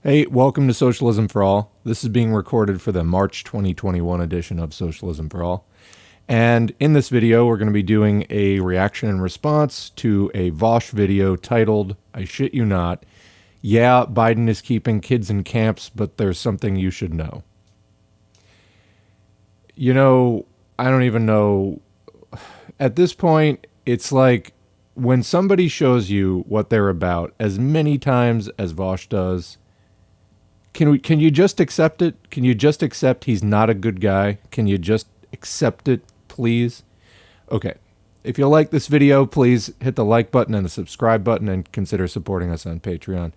Hey, welcome to Socialism for All. This is being recorded for the March 2021 edition of Socialism for All. And in this video, we're going to be doing a reaction and response to a Vaush video titled, I shit you not, Yeah, Biden is keeping kids in camps, but there's something you should know. You know, I don't even know. At this point, it's like when somebody shows you what they're about as many times as Vaush does, can you just accept it? Can you just accept he's not a good guy? Can you just accept it, please? Okay. If you like this video, please hit the like button and the subscribe button and consider supporting us on Patreon.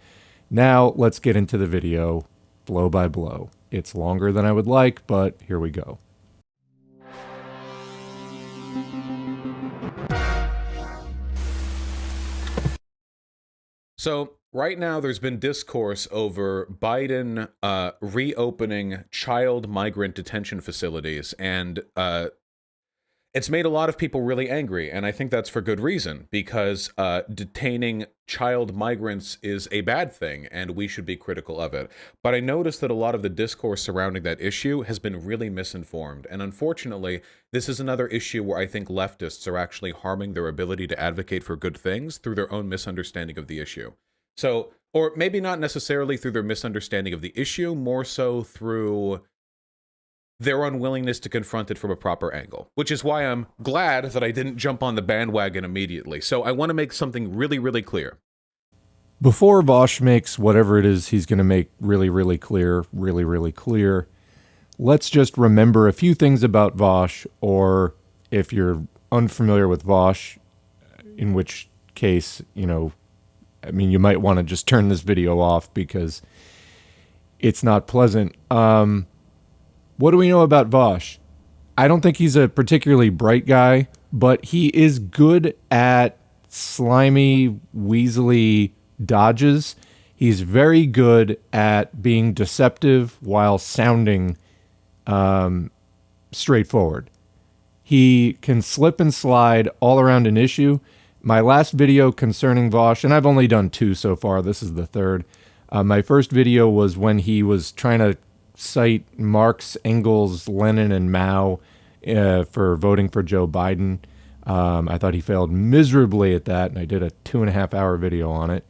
Now, let's get into the video blow by blow. It's longer than I would like, but here we go. So right now there's been discourse over Biden reopening child migrant detention facilities, and it's made a lot of people really angry, and I think that's for good reason, because detaining child migrants is a bad thing, and we should be critical of it. But I noticed that a lot of the discourse surrounding that issue has been really misinformed, and unfortunately, this is another issue where I think leftists are actually harming their ability to advocate for good things through their own misunderstanding of the issue. So, or maybe not necessarily through their misunderstanding of the issue, more so through their unwillingness to confront it from a proper angle, which is why I'm glad that I didn't jump on the bandwagon immediately. So I want to make something really, really clear. Before Vaush makes whatever it is he's going to make really clear, let's just remember a few things about Vaush, or if you're unfamiliar with Vaush, in which case, I mean, you might want to just turn this video off because it's not pleasant. What do we know about Vaush? I don't think he's a particularly bright guy, but he is good at slimy, weaselly dodges. He's very good at being deceptive while sounding straightforward. He can slip and slide all around an issue. My last video concerning Vaush, and I've only done 2 so far, this is the 3rd. My first video was when he was trying to cite Marx, Engels, Lenin, and Mao for voting for Joe Biden. I thought he failed miserably at that, and I did a 2.5-hour video on it.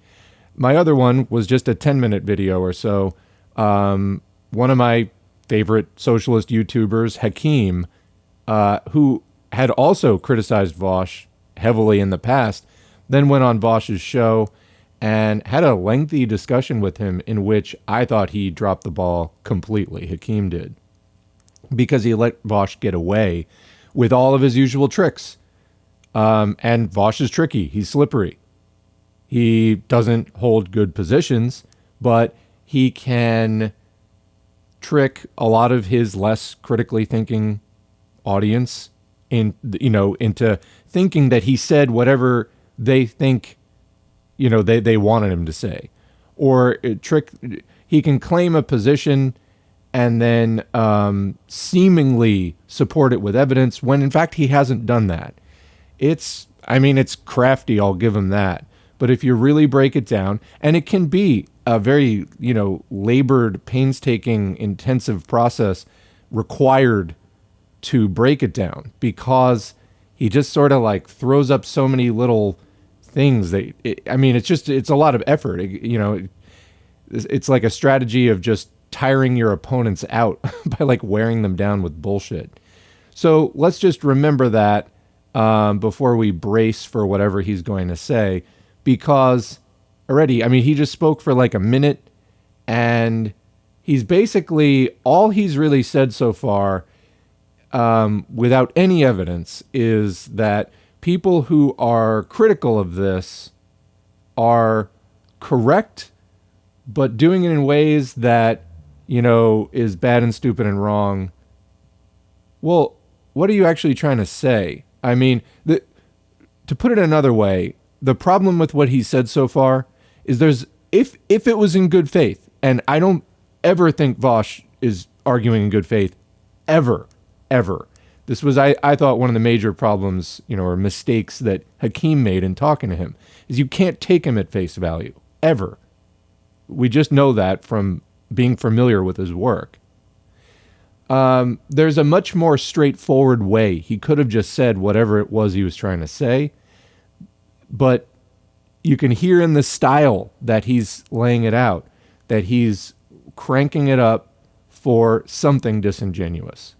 My other one was just a 10-minute video or so. One of my favorite socialist YouTubers, Hakeem, who had also criticized Vaush heavily in the past, then went on Vaush's show and had a lengthy discussion with him in which I thought he dropped the ball completely. Hakeem did. Because he let Vaush get away with all of his usual tricks. And Vaush is tricky. He's slippery. He doesn't hold good positions, but he can trick a lot of his less critically thinking audience into thinking that he said whatever they think, they wanted him to say. Or he can claim a position and then seemingly support it with evidence when in fact he hasn't done that. It's crafty, I'll give him that. But if you really break it down, and it can be a very, labored, painstaking, intensive process required to break it down, because he just sort of like throws up so many little things that it's a lot of effort. It's like a strategy of just tiring your opponents out by like wearing them down with bullshit. So let's just remember that before we brace for whatever he's going to say, because already, he just spoke for like a minute, and he's basically, all he's really said so far, without any evidence, is that people who are critical of this are correct, but doing it in ways that, is bad and stupid and wrong. Well, what are you actually trying to say? To put it another way, the problem with what he said so far is if it was in good faith, and I don't ever think Vaush is arguing in good faith, ever. This was, I thought, one of the major problems, or mistakes that Hakeem made in talking to him, is you can't take him at face value, ever. We just know that from being familiar with his work. There's a much more straightforward way. He could have just said whatever it was he was trying to say, but you can hear in the style that he's laying it out that he's cranking it up for something disingenuous.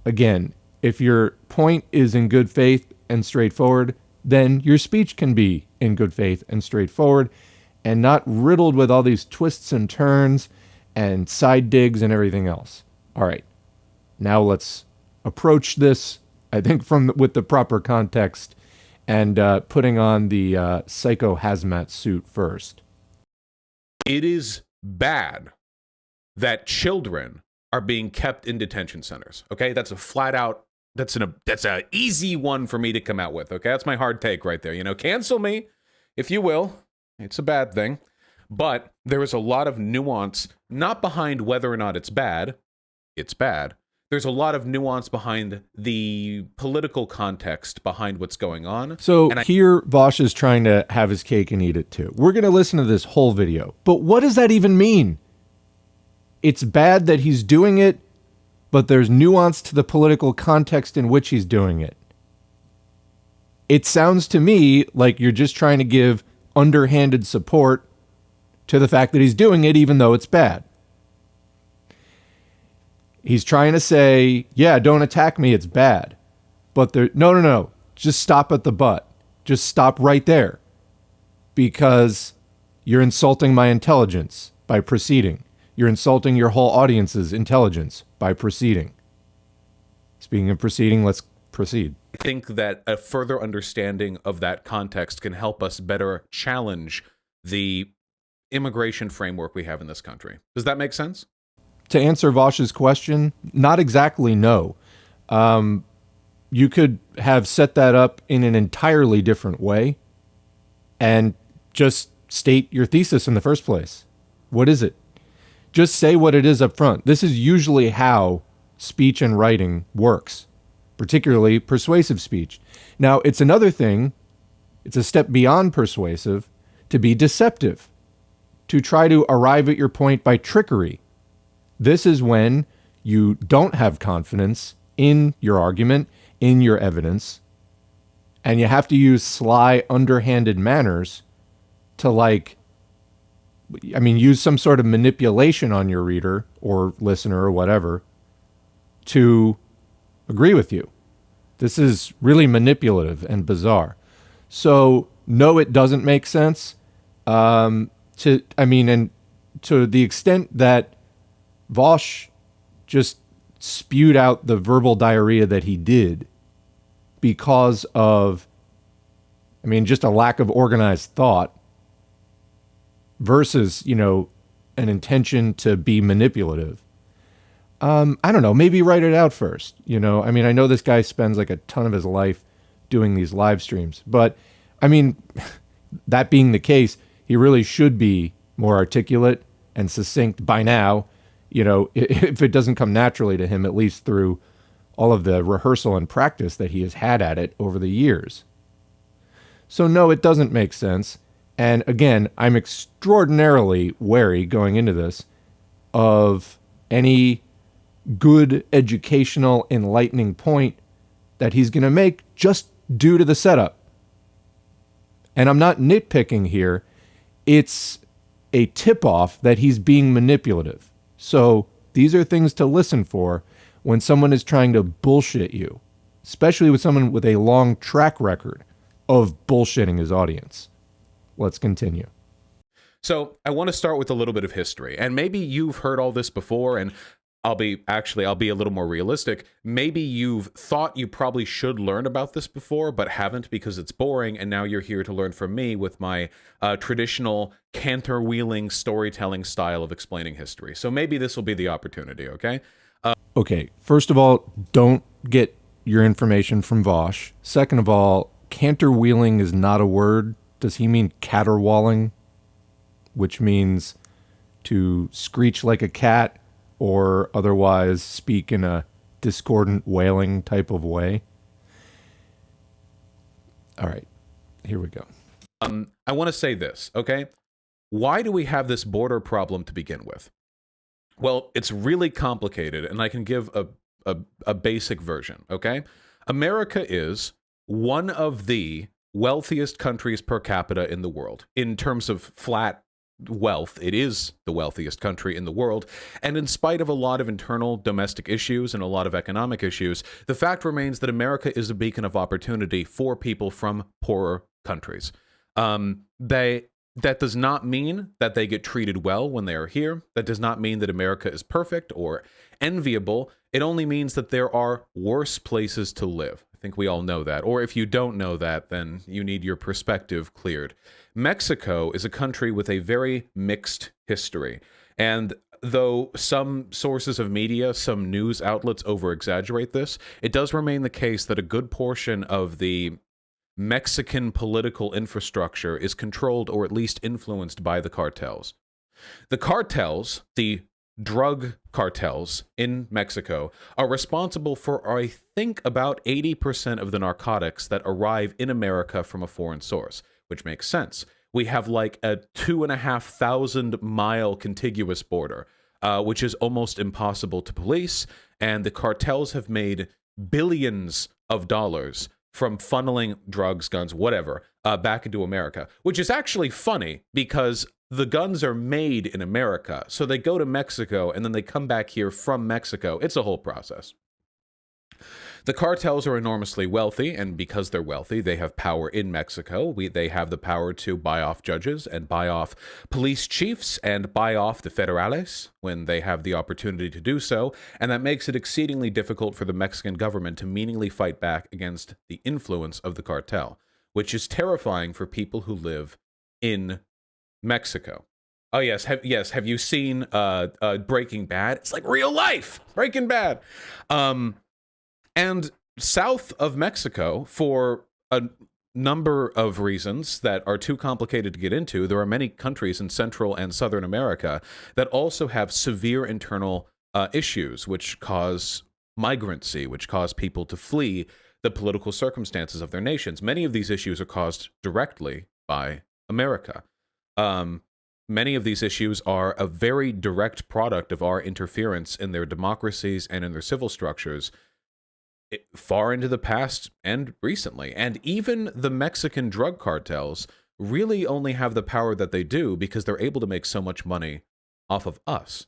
Again, if your point is in good faith and straightforward, then your speech can be in good faith and straightforward and not riddled with all these twists and turns and side digs and everything else. All right, now let's approach this, I think, with the proper context and putting on the psycho hazmat suit first. It is bad that children are being kept in detention centers. Okay, that's a flat out. That's an easy one for me to come out with. Okay, that's my hard take right there. You know, cancel me if you will. It's a bad thing, but there is a lot of nuance, not behind whether or not it's bad. It's bad. There's a lot of nuance behind the political context behind what's going on. So here, Vaush is trying to have his cake and eat it too. We're going to listen to this whole video, but what does that even mean? It's bad that he's doing it, but there's nuance to the political context in which he's doing it. It sounds to me like you're just trying to give underhanded support to the fact that he's doing it, even though it's bad. He's trying to say, yeah, don't attack me, it's bad. But no, just stop at the butt. Just stop right there. Because you're insulting my intelligence by proceeding. You're insulting your whole audience's intelligence by proceeding. Speaking of proceeding, let's proceed. I think that a further understanding of that context can help us better challenge the immigration framework we have in this country. Does that make sense? To answer Vaush's question, not exactly no. You could have set that up in an entirely different way and just state your thesis in the first place. What is it? Just say what it is up front. This is usually how speech and writing works, particularly persuasive speech. Now, it's another thing, it's a step beyond persuasive, to be deceptive, to try to arrive at your point by trickery. This is when you don't have confidence in your argument, in your evidence, and you have to use sly, underhanded manners to use some sort of manipulation on your reader or listener or whatever to agree with you. This is really manipulative and bizarre. So, no, it doesn't make sense. And to the extent that Vaush just spewed out the verbal diarrhea that he did because of, just a lack of organized thought versus, an intention to be manipulative. I don't know, maybe write it out first. I know this guy spends like a ton of his life doing these live streams, but that being the case, he really should be more articulate and succinct by now. If it doesn't come naturally to him, at least through all of the rehearsal and practice that he has had at it over the years. So no, it doesn't make sense. And again, I'm extraordinarily wary going into this of any good educational, enlightening point that he's going to make just due to the setup. And I'm not nitpicking here. It's a tip-off that he's being manipulative. So these are things to listen for when someone is trying to bullshit you, especially with someone with a long track record of bullshitting his audience. Let's continue. So I want to start with a little bit of history, and maybe you've heard all this before, and I'll be a little more realistic. Maybe you've thought you probably should learn about this before, but haven't because it's boring, and now you're here to learn from me with my traditional canter-wheeling storytelling style of explaining history. So maybe this will be the opportunity, okay? Okay, first of all, don't get your information from Vaush. Second of all, canter-wheeling is not a word. Does he mean caterwauling, which means to screech like a cat or otherwise speak in a discordant wailing type of way? All right, here we go. I want to say this, okay? why do we have this border problem to begin with? Well, it's really complicated, and I can give a basic version, okay? America is one of the wealthiest countries per capita in the world. In terms of flat wealth, it is the wealthiest country in the world. And in spite of a lot of internal domestic issues and a lot of economic issues, the fact remains that America is a beacon of opportunity for people from poorer countries. That does not mean that they get treated well when they are here. That does not mean that America is perfect or enviable. It only means that there are worse places to live. I think we all know that. Or if you don't know that, then you need your perspective cleared. Mexico is a country with a very mixed history. And though some sources of media, some news outlets over-exaggerate this, it does remain the case that a good portion of the Mexican political infrastructure is controlled or at least influenced by the cartels. The cartels, the drug cartels in Mexico, are responsible for, I think, about 80% of the narcotics that arrive in America from a foreign source, which makes sense. We have like a 2,500-mile contiguous border, which is almost impossible to police, and the cartels have made billions of dollars from funneling drugs, guns, whatever, back into America, which is actually funny because the guns are made in America. So they go to Mexico and then they come back here from Mexico. It's a whole process. The cartels are enormously wealthy, and because they're wealthy, they have power in Mexico. They have the power to buy off judges and buy off police chiefs and buy off the federales when they have the opportunity to do so, and that makes it exceedingly difficult for the Mexican government to meaningfully fight back against the influence of the cartel, which is terrifying for people who live in Mexico. Oh, yes. Have you seen Breaking Bad? It's like real life. Breaking Bad. And south of Mexico, for a number of reasons that are too complicated to get into, there are many countries in Central and Southern America that also have severe internal issues, which cause migrancy, which cause people to flee the political circumstances of their nations. Many of these issues are caused directly by America. Many of these issues are a very direct product of our interference in their democracies and in their civil structures far into the past and recently. And even the Mexican drug cartels really only have the power that they do because they're able to make so much money off of us.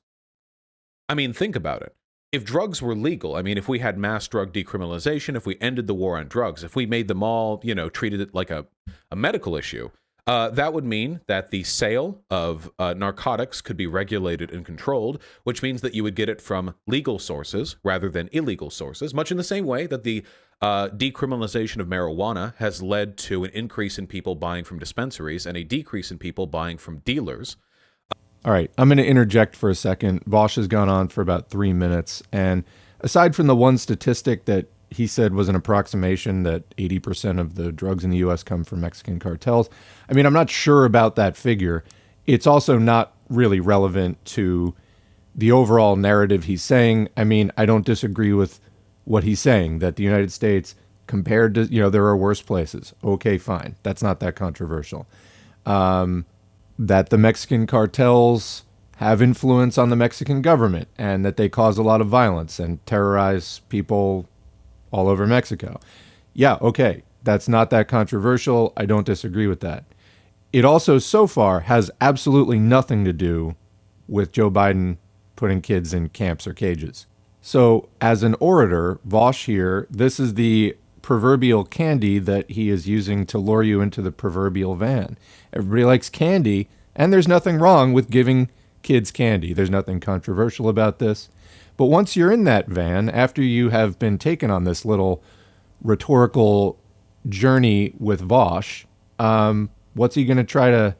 I mean, think about it. If drugs were legal, I mean, if we had mass drug decriminalization, if we ended the war on drugs, if we made them all, treated it like a medical issue, that would mean that the sale of narcotics could be regulated and controlled, which means that you would get it from legal sources rather than illegal sources, much in the same way that the decriminalization of marijuana has led to an increase in people buying from dispensaries and a decrease in people buying from dealers. All right, I'm going to interject for a second. Vaush has gone on for about 3 minutes, and aside from the one statistic that he said was an approximation that 80% of the drugs in the U.S. come from Mexican cartels. I mean, I'm not sure about that figure. It's also not really relevant to the overall narrative he's saying. I mean, I don't disagree with what he's saying, that the United States, compared to, there are worse places. Okay, fine. That's not that controversial. That the Mexican cartels have influence on the Mexican government and that they cause a lot of violence and terrorize people all over Mexico. Yeah, okay, that's not that controversial. I don't disagree with that. It also, so far, has absolutely nothing to do with Joe Biden putting kids in camps or cages. So, as an orator, Vaush here, this is the proverbial candy that he is using to lure you into the proverbial van. Everybody likes candy, and there's nothing wrong with giving kids candy. There's nothing controversial about this. But once you're in that van, after you have been taken on this little rhetorical journey with Vaush, what's he going to try to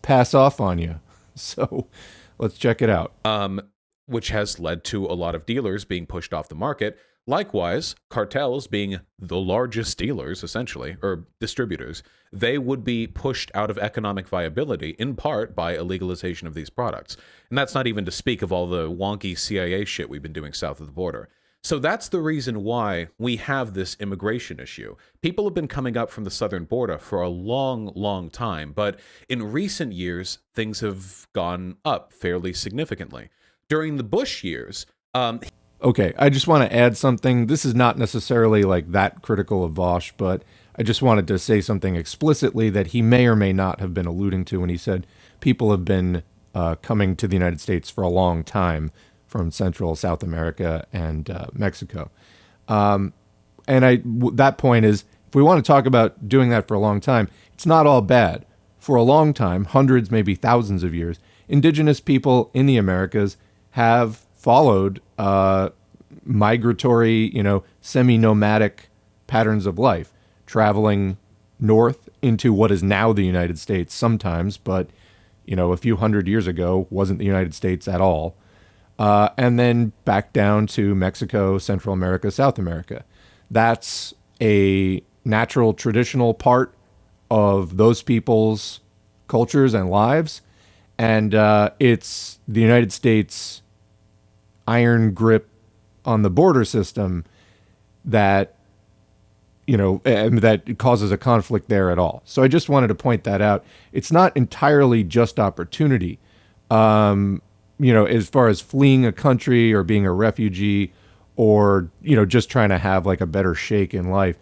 pass off on you? So let's check it out. Which has led to a lot of dealers being pushed off the market. Likewise, cartels being the largest dealers, essentially, or distributors, they would be pushed out of economic viability, in part by a legalization of these products. And that's not even to speak of all the wonky CIA shit we've been doing south of the border. So that's the reason why we have this immigration issue. People have been coming up from the southern border for a long, long time, but in recent years, things have gone up fairly significantly. During the Bush years, Okay, I just want to add something. This is not necessarily like that critical of Vaush, but I just wanted to say something explicitly that he may or may not have been alluding to when he said people have been coming to the United States for a long time from Central, South America, and Mexico. That point is, if we want to talk about doing that for a long time, it's not all bad. For a long time, hundreds, maybe thousands of years, indigenous people in the Americas have followed migratory, semi-nomadic patterns of life, traveling north into what is now the United States sometimes, but, a few hundred years ago wasn't the United States at all. And then back down to Mexico, Central America, South America. That's a natural, traditional part of those people's cultures and lives. And it's the United States' iron grip on the border system that, that causes a conflict there at all. So I just wanted to point that out. It's not entirely just opportunity. As far as fleeing a country or being a refugee or, just trying to have like a better shake in life.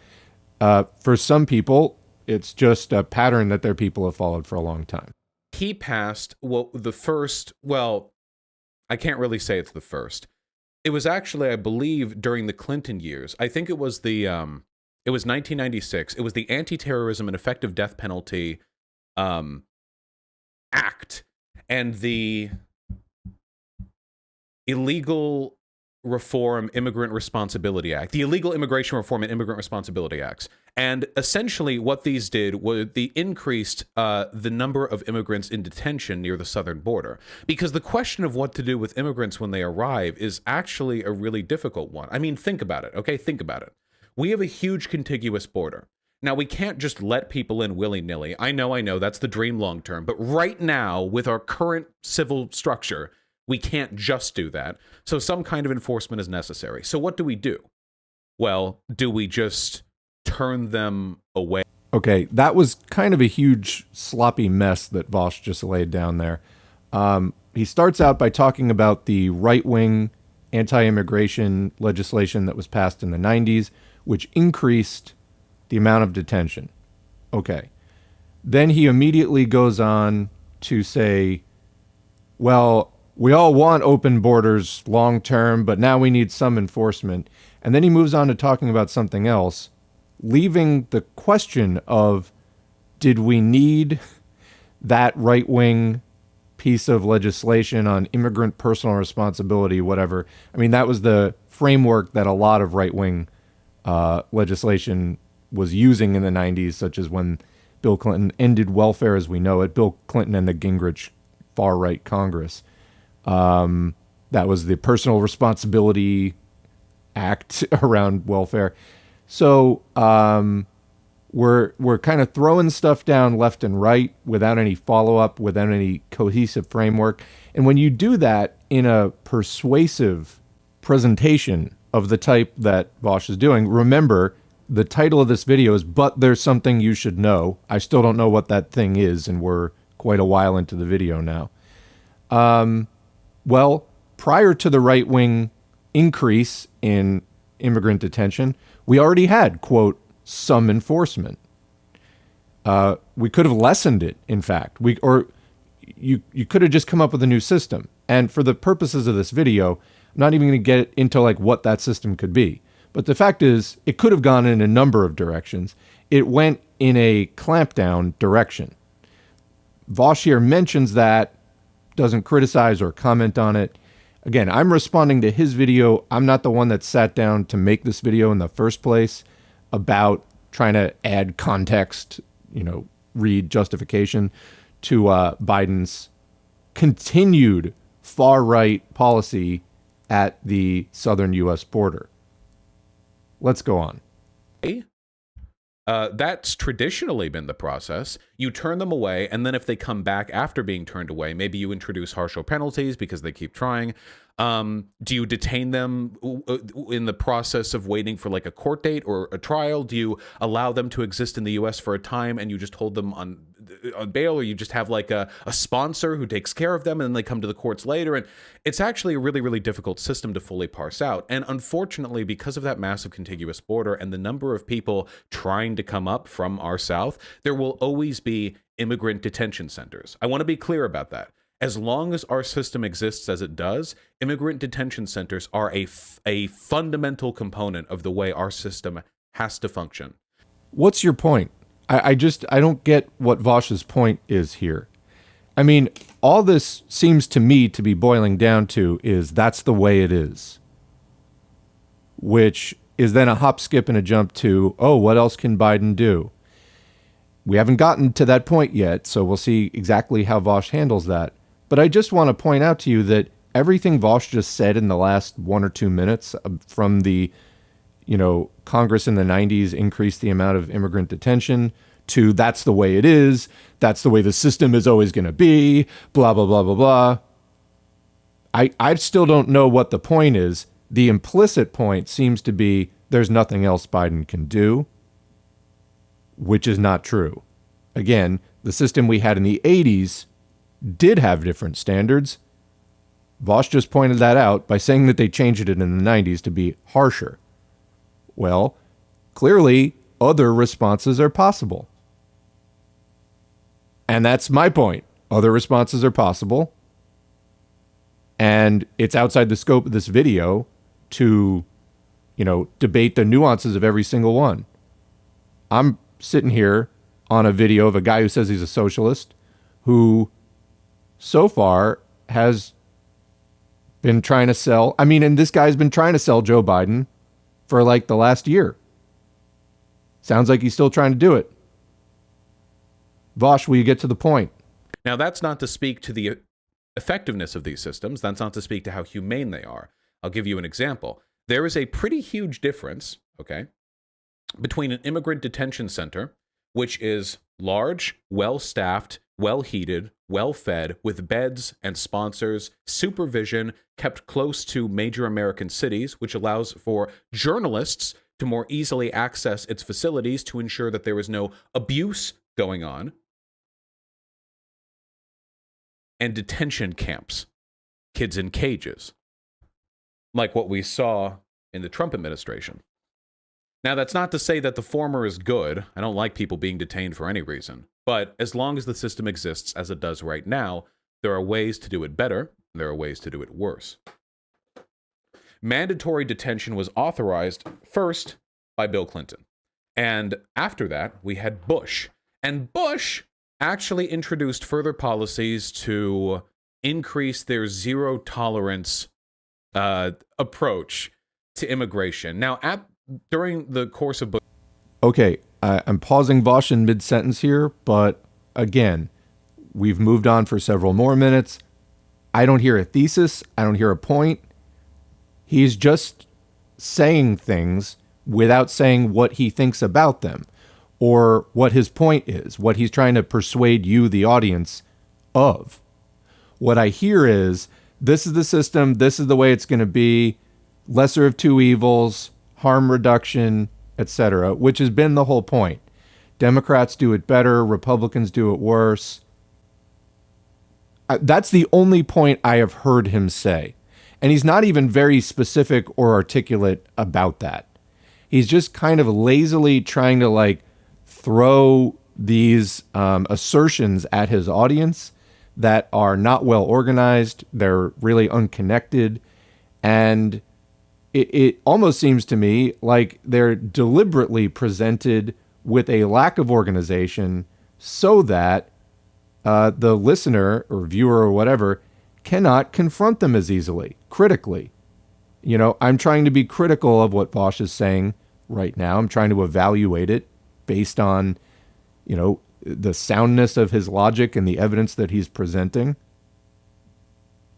For some people, it's just a pattern that their people have followed for a long time. He passed I can't really say it's the first. It was actually, I believe, during the Clinton years. I think it was it was 1996. It was the Anti-Terrorism and Effective Death Penalty Act and the Illegal Reform Immigrant Responsibility Act, the Illegal Immigration Reform and Immigrant Responsibility Acts. And essentially what these did was they increased the number of immigrants in detention near the southern border. Because the question of what to do with immigrants when they arrive is actually a really difficult one. I mean, think about it, okay? Think about it. We have a huge contiguous border. Now, we can't just let people in willy-nilly. I know, that's the dream long term. But right now, with our current civil structure, we can't just do that. So some kind of enforcement is necessary. So what do? Well, do we just turn them away? Okay, that was kind of a huge sloppy mess that Vaush just laid down there. He starts out by talking about the right-wing anti-immigration legislation that was passed in the 90s, which increased the amount of detention. Okay. Then he immediately goes on to say, well, we all want open borders long term, but now we need some enforcement. And then he moves on to talking about something else, leaving the question of, did we need that right-wing piece of legislation on immigrant personal responsibility, whatever? I mean, that was the framework that a lot of right-wing legislation was using in the 90s, such as when Bill Clinton ended welfare as we know it, Bill Clinton and the Gingrich far-right Congress. That was the Personal Responsibility Act around welfare. So we're kind of throwing stuff down left and right without any follow-up, without any cohesive framework. And when you do that in a persuasive presentation of the type that Vaush is doing, remember, the title of this video is But There's Something You Should Know. I still don't know what that thing is, and we're quite a while into the video now. Well, prior to the right-wing increase in immigrant detention, we already had, quote, some enforcement. We could have lessened it, in fact. You could have just come up with a new system. And for the purposes of this video, I'm not even going to get into like what that system could be. But the fact is, it could have gone in a number of directions. It went in a clampdown direction. Vaush here mentions that, doesn't criticize or comment on it. Again, I'm responding to his video. I'm not the one that sat down to make this video in the first place about trying to add context, read justification to Biden's continued far-right policy at the southern U.S. border. Let's go on. That's traditionally been the process. You turn them away, and then if they come back after being turned away, maybe you introduce harsher penalties because they keep trying. Do you detain them in the process of waiting for like a court date or a trial? Do you allow them to exist in the U.S. for a time and you just hold them on bail, or you just have like a sponsor who takes care of them and then they come to the courts later? And it's actually a really, really difficult system to fully parse out. And unfortunately, because of that massive contiguous border and the number of people trying to come up from our south, there will always be immigrant detention centers. I want to be clear about that. As long as our system exists as it does, immigrant detention centers are a fundamental component of the way our system has to function. What's your point? I don't get what Vaush's point is here. I mean, all this seems to me to be boiling down to is that's the way it is. Which is then a hop, skip, and a jump to, oh, what else can Biden do? We haven't gotten to that point yet, so we'll see exactly how Vaush handles that. But I just want to point out to you that everything Vaush just said in the last 1 or 2 minutes from the, Congress in the 90s increased the amount of immigrant detention to that's the way it is, that's the way the system is always going to be, blah, blah, blah, blah, blah. I still don't know what the point is. The implicit point seems to be there's nothing else Biden can do, which is not true. Again, the system we had in the 80s did have different standards. Vaush just pointed that out by saying that they changed it in the 90s to be harsher. Well, clearly, other responses are possible. And that's my point. Other responses are possible. And it's outside the scope of this video to, debate the nuances of every single one. I'm sitting here on a video of a guy who says he's a socialist who so far has been trying to sell. And this guy's been trying to sell Joe Biden for like the last year. Sounds like he's still trying to do it. Vaush, will you get to the point? Now, that's not to speak to the effectiveness of these systems. That's not to speak to how humane they are. I'll give you an example. There is a pretty huge difference, okay, between an immigrant detention center, which is large, well-staffed, well-heated, well-fed, with beds and sponsors, supervision, kept close to major American cities, which allows for journalists to more easily access its facilities to ensure that there is no abuse going on, and detention camps, kids in cages, like what we saw in the Trump administration. Now, that's not to say that the former is good. I don't like people being detained for any reason. But as long as the system exists as it does right now, there are ways to do it better, and there are ways to do it worse. Mandatory detention was authorized first by Bill Clinton. And after that, we had Bush. And Bush actually introduced further policies to increase their zero tolerance approach to immigration. Now, during the course of Bush... Okay, I'm pausing Vaush in mid-sentence here, but again, we've moved on for several more minutes. I don't hear a thesis. I don't hear a point. He's just saying things without saying what he thinks about them or what his point is, what he's trying to persuade you, the audience, of. What I hear is, this is the system, this is the way it's going to be, lesser of two evils, harm reduction, etc., which has been the whole point. Democrats do it better, Republicans do it worse. That's the only point I have heard him say. And he's not even very specific or articulate about that. He's just kind of lazily trying to throw these assertions at his audience that are not well organized. They're really unconnected. And it almost seems to me like they're deliberately presented with a lack of organization so that the listener or viewer or whatever cannot confront them as easily, critically. I'm trying to be critical of what Vaush is saying right now. I'm trying to evaluate it based on, the soundness of his logic and the evidence that he's presenting.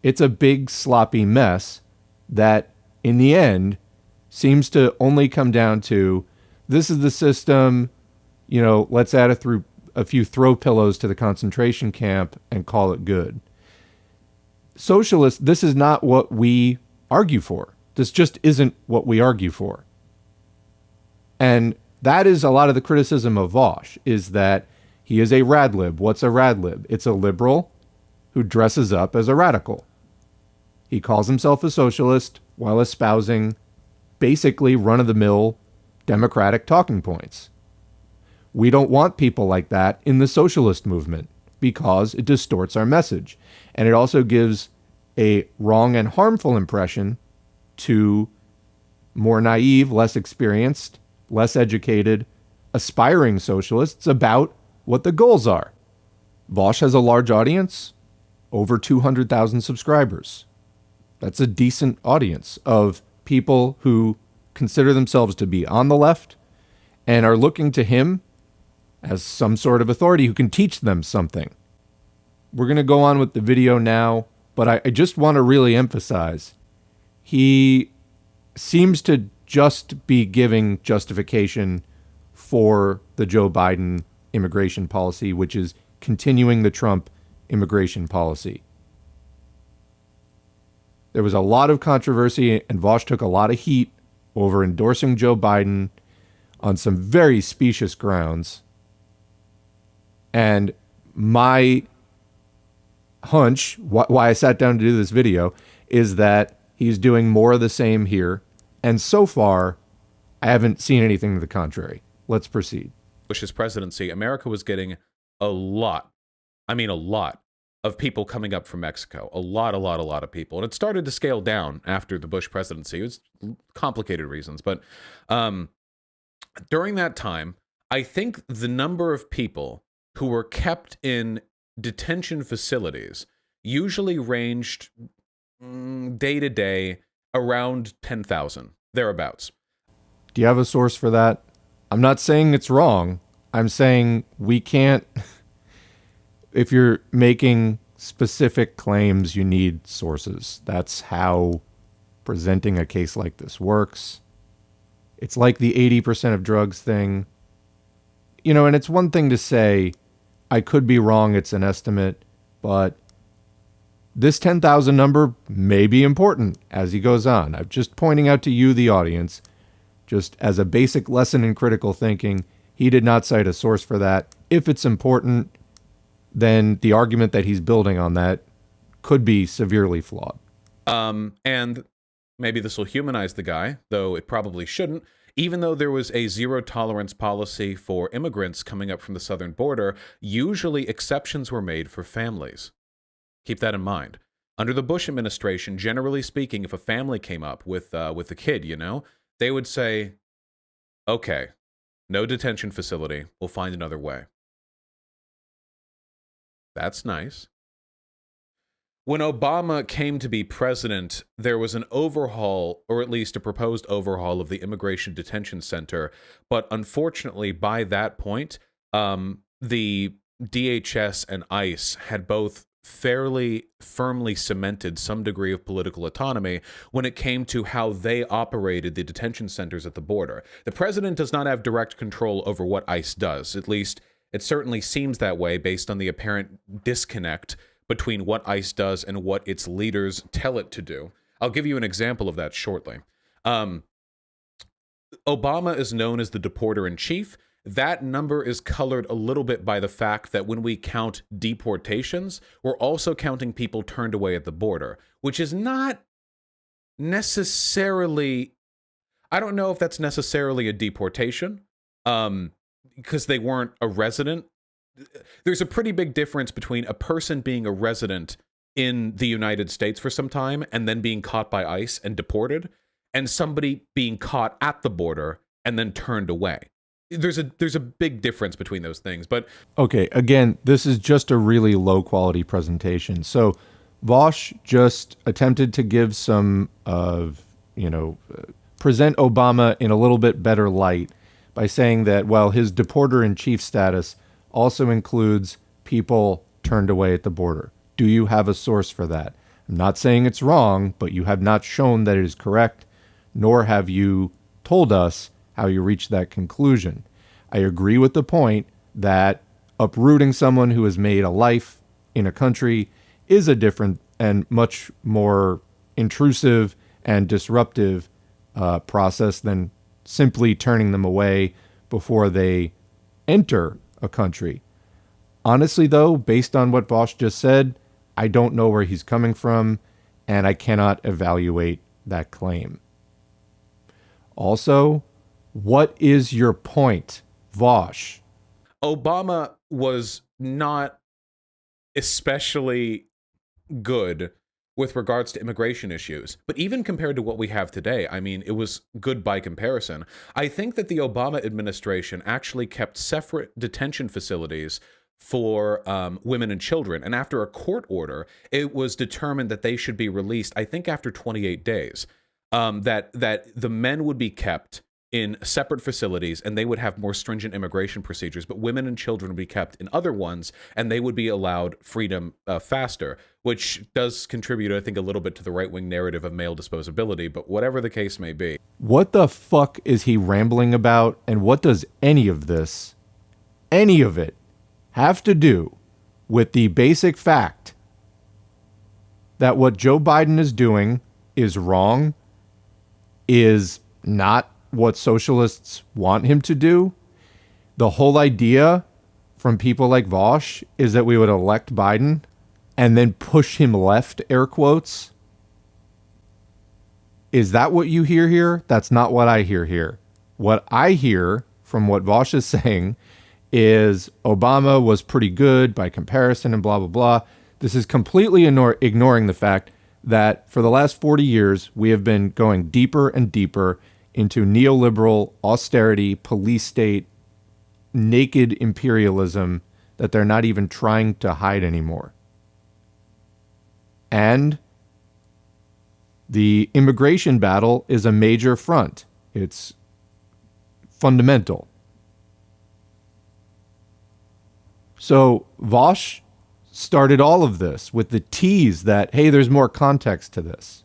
It's a big, sloppy mess that, in the end, seems to only come down to, this is the system, let's add a few throw pillows to the concentration camp and call it good. Socialists, this is not what we argue for. This just isn't what we argue for. And that is a lot of the criticism of Vaush, is that he is a radlib. What's a radlib? It's a liberal who dresses up as a radical. He calls himself a socialist while espousing basically run-of-the-mill democratic talking points. We don't want people like that in the socialist movement because it distorts our message. And it also gives a wrong and harmful impression to more naive, less experienced, less educated, aspiring socialists about what the goals are. Vaush has a large audience, over 200,000 subscribers. That's a decent audience of people who consider themselves to be on the left and are looking to him as some sort of authority who can teach them something. We're going to go on with the video now, but I just want to really emphasize, he seems to just be giving justification for the Joe Biden immigration policy, which is continuing the Trump immigration policy. There was a lot of controversy, and Vaush took a lot of heat over endorsing Joe Biden on some very specious grounds. And my hunch, why I sat down to do this video, is that he's doing more of the same here. And so far, I haven't seen anything to the contrary. Let's proceed. Bush's presidency, America was getting a lot of people coming up from Mexico. A lot of people. And it started to scale down after the Bush presidency. It was complicated reasons. But during that time, I think the number of people who were kept in detention facilities usually ranged day to day around 10,000, thereabouts. Do you have a source for that? I'm not saying it's wrong. I'm saying we can't, if you're making specific claims, you need sources. That's how presenting a case like this works. It's like the 80% of drugs thing. And it's one thing to say, I could be wrong, it's an estimate, but this 10,000 number may be important as he goes on. I'm just pointing out to you, the audience, just as a basic lesson in critical thinking, he did not cite a source for that. If it's important, then the argument that he's building on that could be severely flawed. And maybe this will humanize the guy, though it probably shouldn't. Even though there was a zero tolerance policy for immigrants coming up from the southern border, usually exceptions were made for families. Keep that in mind. Under the Bush administration, generally speaking, if a family came up with a kid, they would say, okay, no detention facility, we'll find another way. That's nice. When Obama came to be president, there was an overhaul, or at least a proposed overhaul of the Immigration Detention Center. But unfortunately, by that point, the DHS and ICE had both fairly firmly cemented some degree of political autonomy when it came to how they operated the detention centers at the border. The president does not have direct control over what ICE does. At least it certainly seems that way based on the apparent disconnect between what ICE does and what its leaders tell it to do. I'll give you an example of that shortly. Obama is known as the deporter-in-chief. That number is colored a little bit by the fact that when we count deportations, we're also counting people turned away at the border, which is not necessarily, I don't know if that's necessarily a deportation, because they weren't a resident. There's a pretty big difference between a person being a resident in the United States for some time and then being caught by ICE and deported, and somebody being caught at the border and then turned away. There's a big difference between those things. But okay, again, this is just a really low quality presentation. So Vaush just attempted to give some present Obama in a little bit better light by saying that, well, his deporter-in-chief status also includes people turned away at the border. Do you have a source for that? I'm not saying it's wrong, but you have not shown that it is correct, nor have you told us how you reached that conclusion. I agree with the point that uprooting someone who has made a life in a country is a different and much more intrusive and disruptive process than simply turning them away before they enter a country. Honestly, though, based on what Vaush just said, I don't know where he's coming from, and I cannot evaluate that claim. Also, what is your point, Vaush? Obama was not especially good with regards to immigration issues. But even compared to what we have today, I mean, it was good by comparison. I think that the Obama administration actually kept separate detention facilities for women and children. And after a court order, it was determined that they should be released, I think after 28 days, that the men would be kept in separate facilities and they would have more stringent immigration procedures, but women and children would be kept in other ones and they would be allowed freedom faster, which does contribute, I think, a little bit to the right-wing narrative of male disposability, but whatever the case may be. What the fuck is he rambling about, and what does any of this, any of it, have to do with the basic fact that what Joe Biden is doing is wrong, is not what socialists want him to do? The whole idea from people like Vaush is that we would elect Biden and then push him left, air quotes. Is that what you hear here? That's not what I hear here. What I hear from what Vaush is saying is Obama was pretty good by comparison and blah, blah, blah. This is completely ignoring the fact that for the last 40 years, we have been going deeper and deeper into neoliberal austerity, police state, naked imperialism that they're not even trying to hide anymore. And the immigration battle is a major front. It's fundamental. So Vaush started all of this with the tease that, hey, there's more context to this.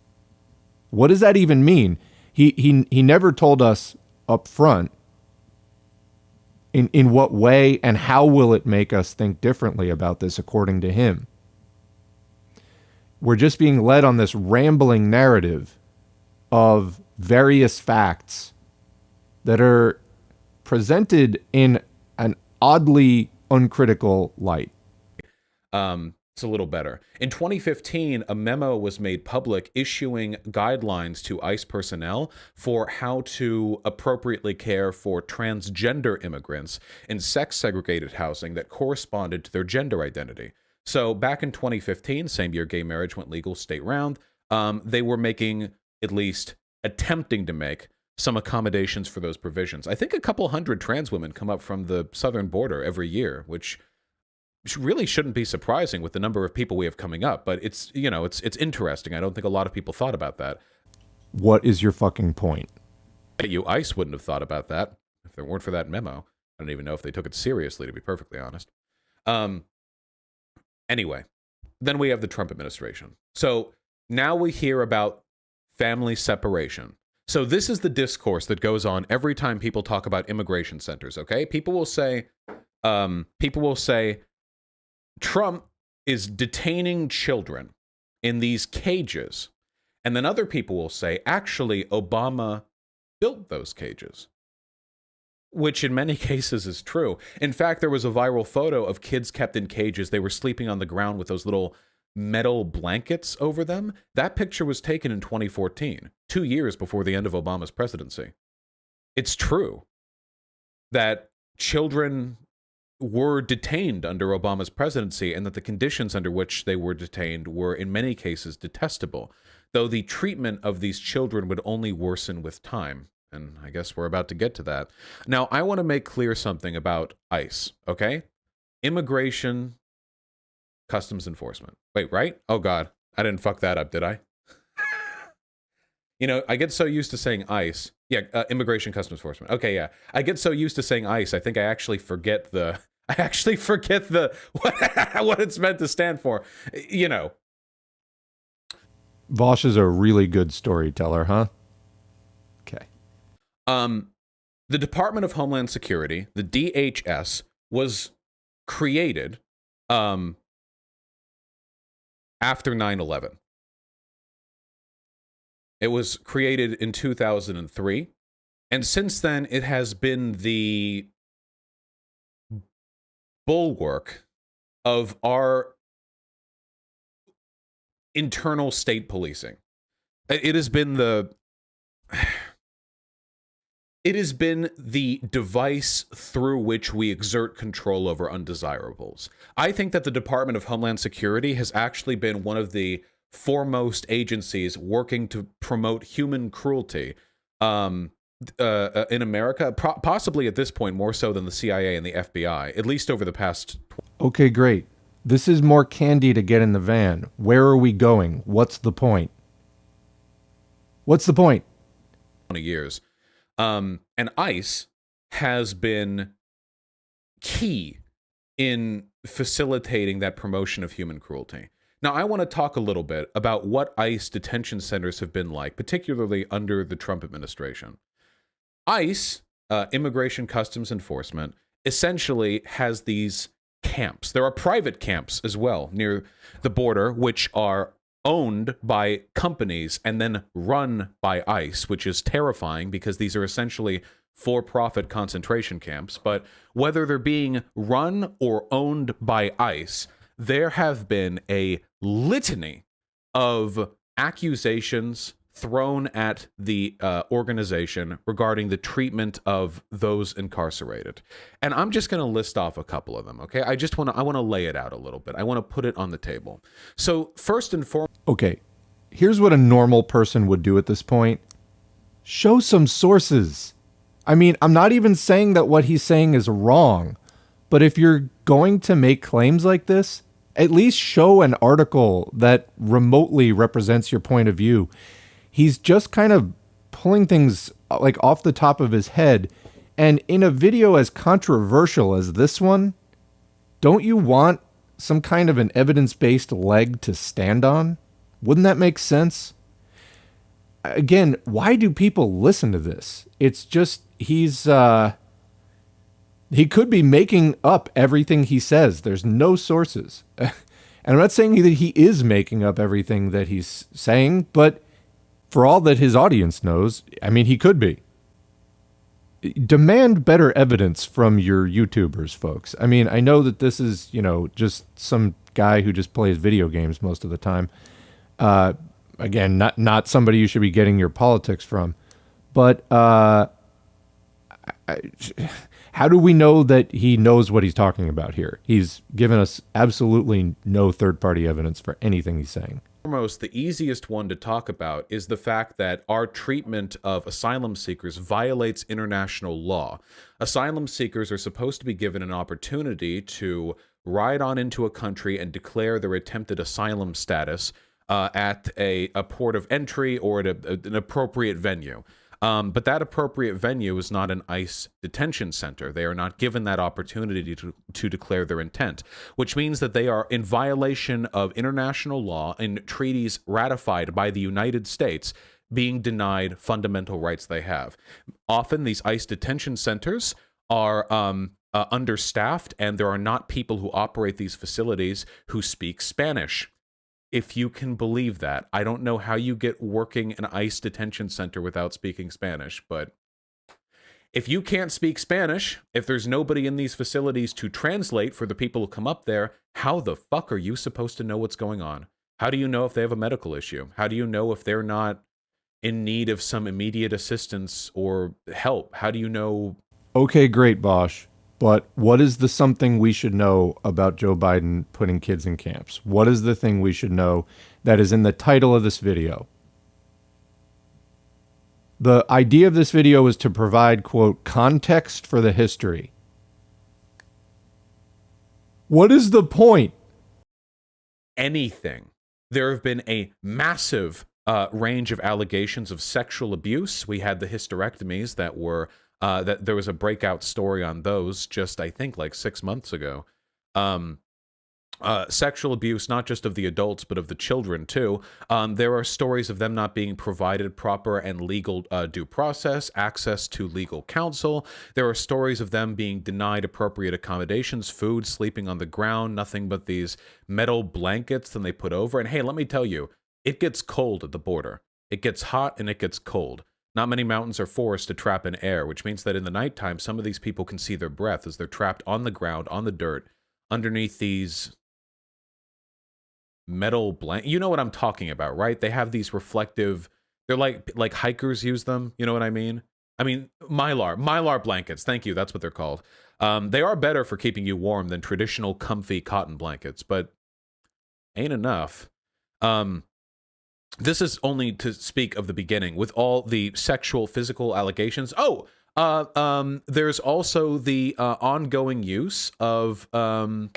What does that even mean? He never told us up front in what way and how will it make us think differently about this according to him. We're just being led on this rambling narrative of various facts that are presented in an oddly uncritical light. It's a little better. In 2015, a memo was made public issuing guidelines to ICE personnel for how to appropriately care for transgender immigrants in sex-segregated housing that corresponded to their gender identity. So back in 2015, same year gay marriage went legal state round, they were making, at least attempting to make, some accommodations for those provisions. I think a couple hundred trans women come up from the southern border every year, which really shouldn't be surprising with the number of people we have coming up, but it's, you know, it's interesting. I don't think a lot of people thought about that. What is your fucking point? ICE wouldn't have thought about that if there weren't for that memo. I don't even know if they took it seriously, to be perfectly honest. Anyway, then we have the Trump administration. So now we hear about family separation. So this is the discourse that goes on every time people talk about immigration centers, okay? People will say, Trump is detaining children in these cages. And then other people will say, actually, Obama built those cages, which in many cases is true. In fact, there was a viral photo of kids kept in cages. They were sleeping on the ground with those little metal blankets over them. That picture was taken in 2014, 2 years before the end of Obama's presidency. It's true that children were detained under Obama's presidency and that the conditions under which they were detained were in many cases detestable, though the treatment of these children would only worsen with time. And I guess we're about to get to that. Now, I want to make clear something about ICE, okay? Immigration, Customs Enforcement. Wait, right? Oh, God. I didn't fuck that up, did I? You know, I get so used to saying ICE. Yeah, Immigration, Customs Enforcement. Okay, yeah. I get so used to saying ICE, I think I actually forget the what it's meant to stand for. You know. Vaush is a really good storyteller, huh? Okay. the Department of Homeland Security, the DHS, was created after 9/11. It was created in 2003, and since then it has been the bulwark of our internal state policing. It has been the device through which we exert control over undesirables. I think that the Department of Homeland Security has actually been one of the foremost agencies working to promote human cruelty in America, possibly at this point more so than the CIA and the FBI, at least over the past. Okay, great. This is more candy to get in the van. Where are we going? What's the point? What's the point? 20 years. And ICE has been key in facilitating that promotion of human cruelty. Now, I want to talk a little bit about what ICE detention centers have been like, particularly under the Trump administration. ICE, Immigration Customs Enforcement, essentially has these camps. There are private camps as well near the border, which are owned by companies and then run by ICE, which is terrifying because these are essentially for-profit concentration camps. But whether they're being run or owned by ICE, there have been a litany of accusations thrown at the organization regarding the treatment of those incarcerated. And I'm just going to list off a couple of them, okay? I want to lay it out a little bit. I want to put it on the table. So first and foremost... Okay, here's what a normal person would do at this point. Show some sources. I mean, I'm not even saying that what he's saying is wrong, but if you're going to make claims like this, at least show an article that remotely represents your point of view. He's just kind of pulling things like off the top of his head. And in a video as controversial as this one, don't you want some kind of an evidence-based leg to stand on? Wouldn't that make sense? Again, why do people listen to this? It's just, he could be making up everything he says. There's no sources. And I'm not saying that he is making up everything that he's saying, but for all that his audience knows, I mean, he could be. Demand better evidence from your YouTubers, folks. I mean, I know that this is, just some guy who just plays video games most of the time. Again, not somebody you should be getting your politics from. But how do we know that he knows what he's talking about here? He's given us absolutely no third-party evidence for anything he's saying. Foremost, the easiest one to talk about is the fact that our treatment of asylum seekers violates international law. Asylum seekers are supposed to be given an opportunity to ride on into a country and declare their attempted asylum status at a port of entry or at an appropriate venue. But that appropriate venue is not an ICE detention center. They are not given that opportunity to declare their intent, which means that they are in violation of international law and treaties ratified by the United States, being denied fundamental rights they have. Often these ICE detention centers are understaffed, and there are not people who operate these facilities who speak Spanish. If you can believe that. I don't know how you get working an ICE detention center without speaking Spanish, but if you can't speak Spanish, if there's nobody in these facilities to translate for the people who come up there, how the fuck are you supposed to know what's going on? How do you know if they have a medical issue? How do you know if they're not in need of some immediate assistance or help? How do you know? Okay, great, Vaush. But what is the something we should know about Joe Biden putting kids in camps? What is the thing we should know that is in the title of this video? The idea of this video is to provide, quote, context for the history. What is the point? Anything. There have been a massive range of allegations of sexual abuse. We had the hysterectomies that were... that there was a breakout story on those just, I think, like 6 months ago. sexual abuse, not just of the adults, but of the children, too. There are stories of them not being provided proper and legal due process, access to legal counsel. There are stories of them being denied appropriate accommodations, food, sleeping on the ground, nothing but these metal blankets that they put over. And hey, let me tell you, it gets cold at the border. It gets hot and it gets cold. Not many mountains are forests to trap in air, which means that in the nighttime, some of these people can see their breath as they're trapped on the ground, on the dirt, underneath these metal blank. You know what I'm talking about, right? They have these reflective, they're like hikers use them. You know what I mean? Mylar blankets. Thank you. That's what they're called. They are better for keeping you warm than traditional comfy cotton blankets, but ain't enough. This is only to speak of the beginning with all the sexual, physical allegations. There's also the ongoing use of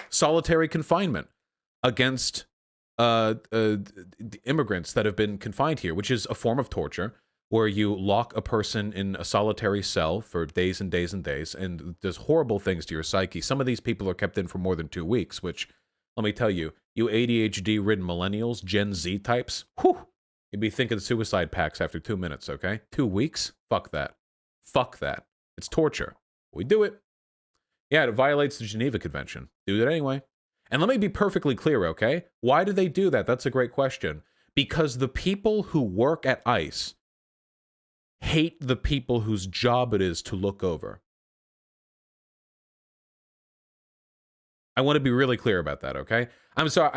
solitary confinement against immigrants that have been confined here, which is a form of torture where you lock a person in a solitary cell for days and days and days and does horrible things to your psyche. Some of these people are kept in for more than 2 weeks, which, let me tell you, you ADHD-ridden millennials, Gen Z types, whew, you'd be thinking suicide packs after 2 minutes, okay? 2 weeks? Fuck that. Fuck that. It's torture. We do it. Yeah, it violates the Geneva Convention. Do it anyway. And let me be perfectly clear, okay? Why do they do that? That's a great question. Because the people who work at ICE hate the people whose job it is to look over. I want to be really clear about that, okay? I'm sorry,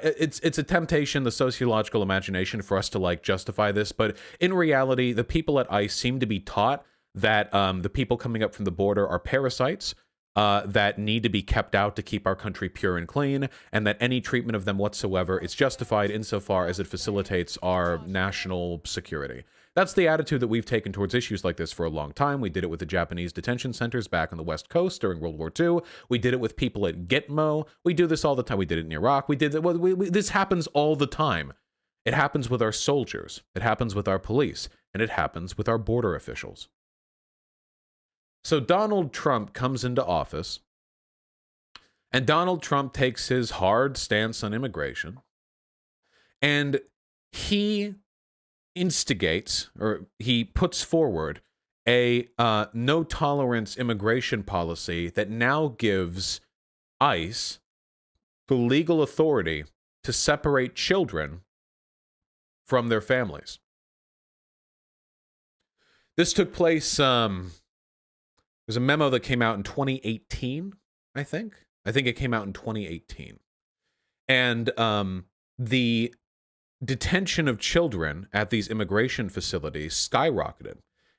it's a temptation, the sociological imagination, for us to, like, justify this, but in reality, the people at ICE seem to be taught that the people coming up from the border are parasites, that need to be kept out to keep our country pure and clean, and that any treatment of them whatsoever is justified insofar as it facilitates our national security. That's the attitude that we've taken towards issues like this for a long time. We did it with the Japanese detention centers back on the West Coast during World War II. We did it with people at Gitmo. We do this all the time. We did it in Iraq. This happens all the time. It happens with our soldiers. It happens with our police. And it happens with our border officials. So Donald Trump comes into office, and Donald Trump takes his hard stance on immigration, and he instigates, or he puts forward, a no-tolerance immigration policy that now gives ICE the legal authority to separate children from their families. This took place... There's a memo that came out in 2018, I think. I think it came out in 2018. And the detention of children at these immigration facilities skyrocketed.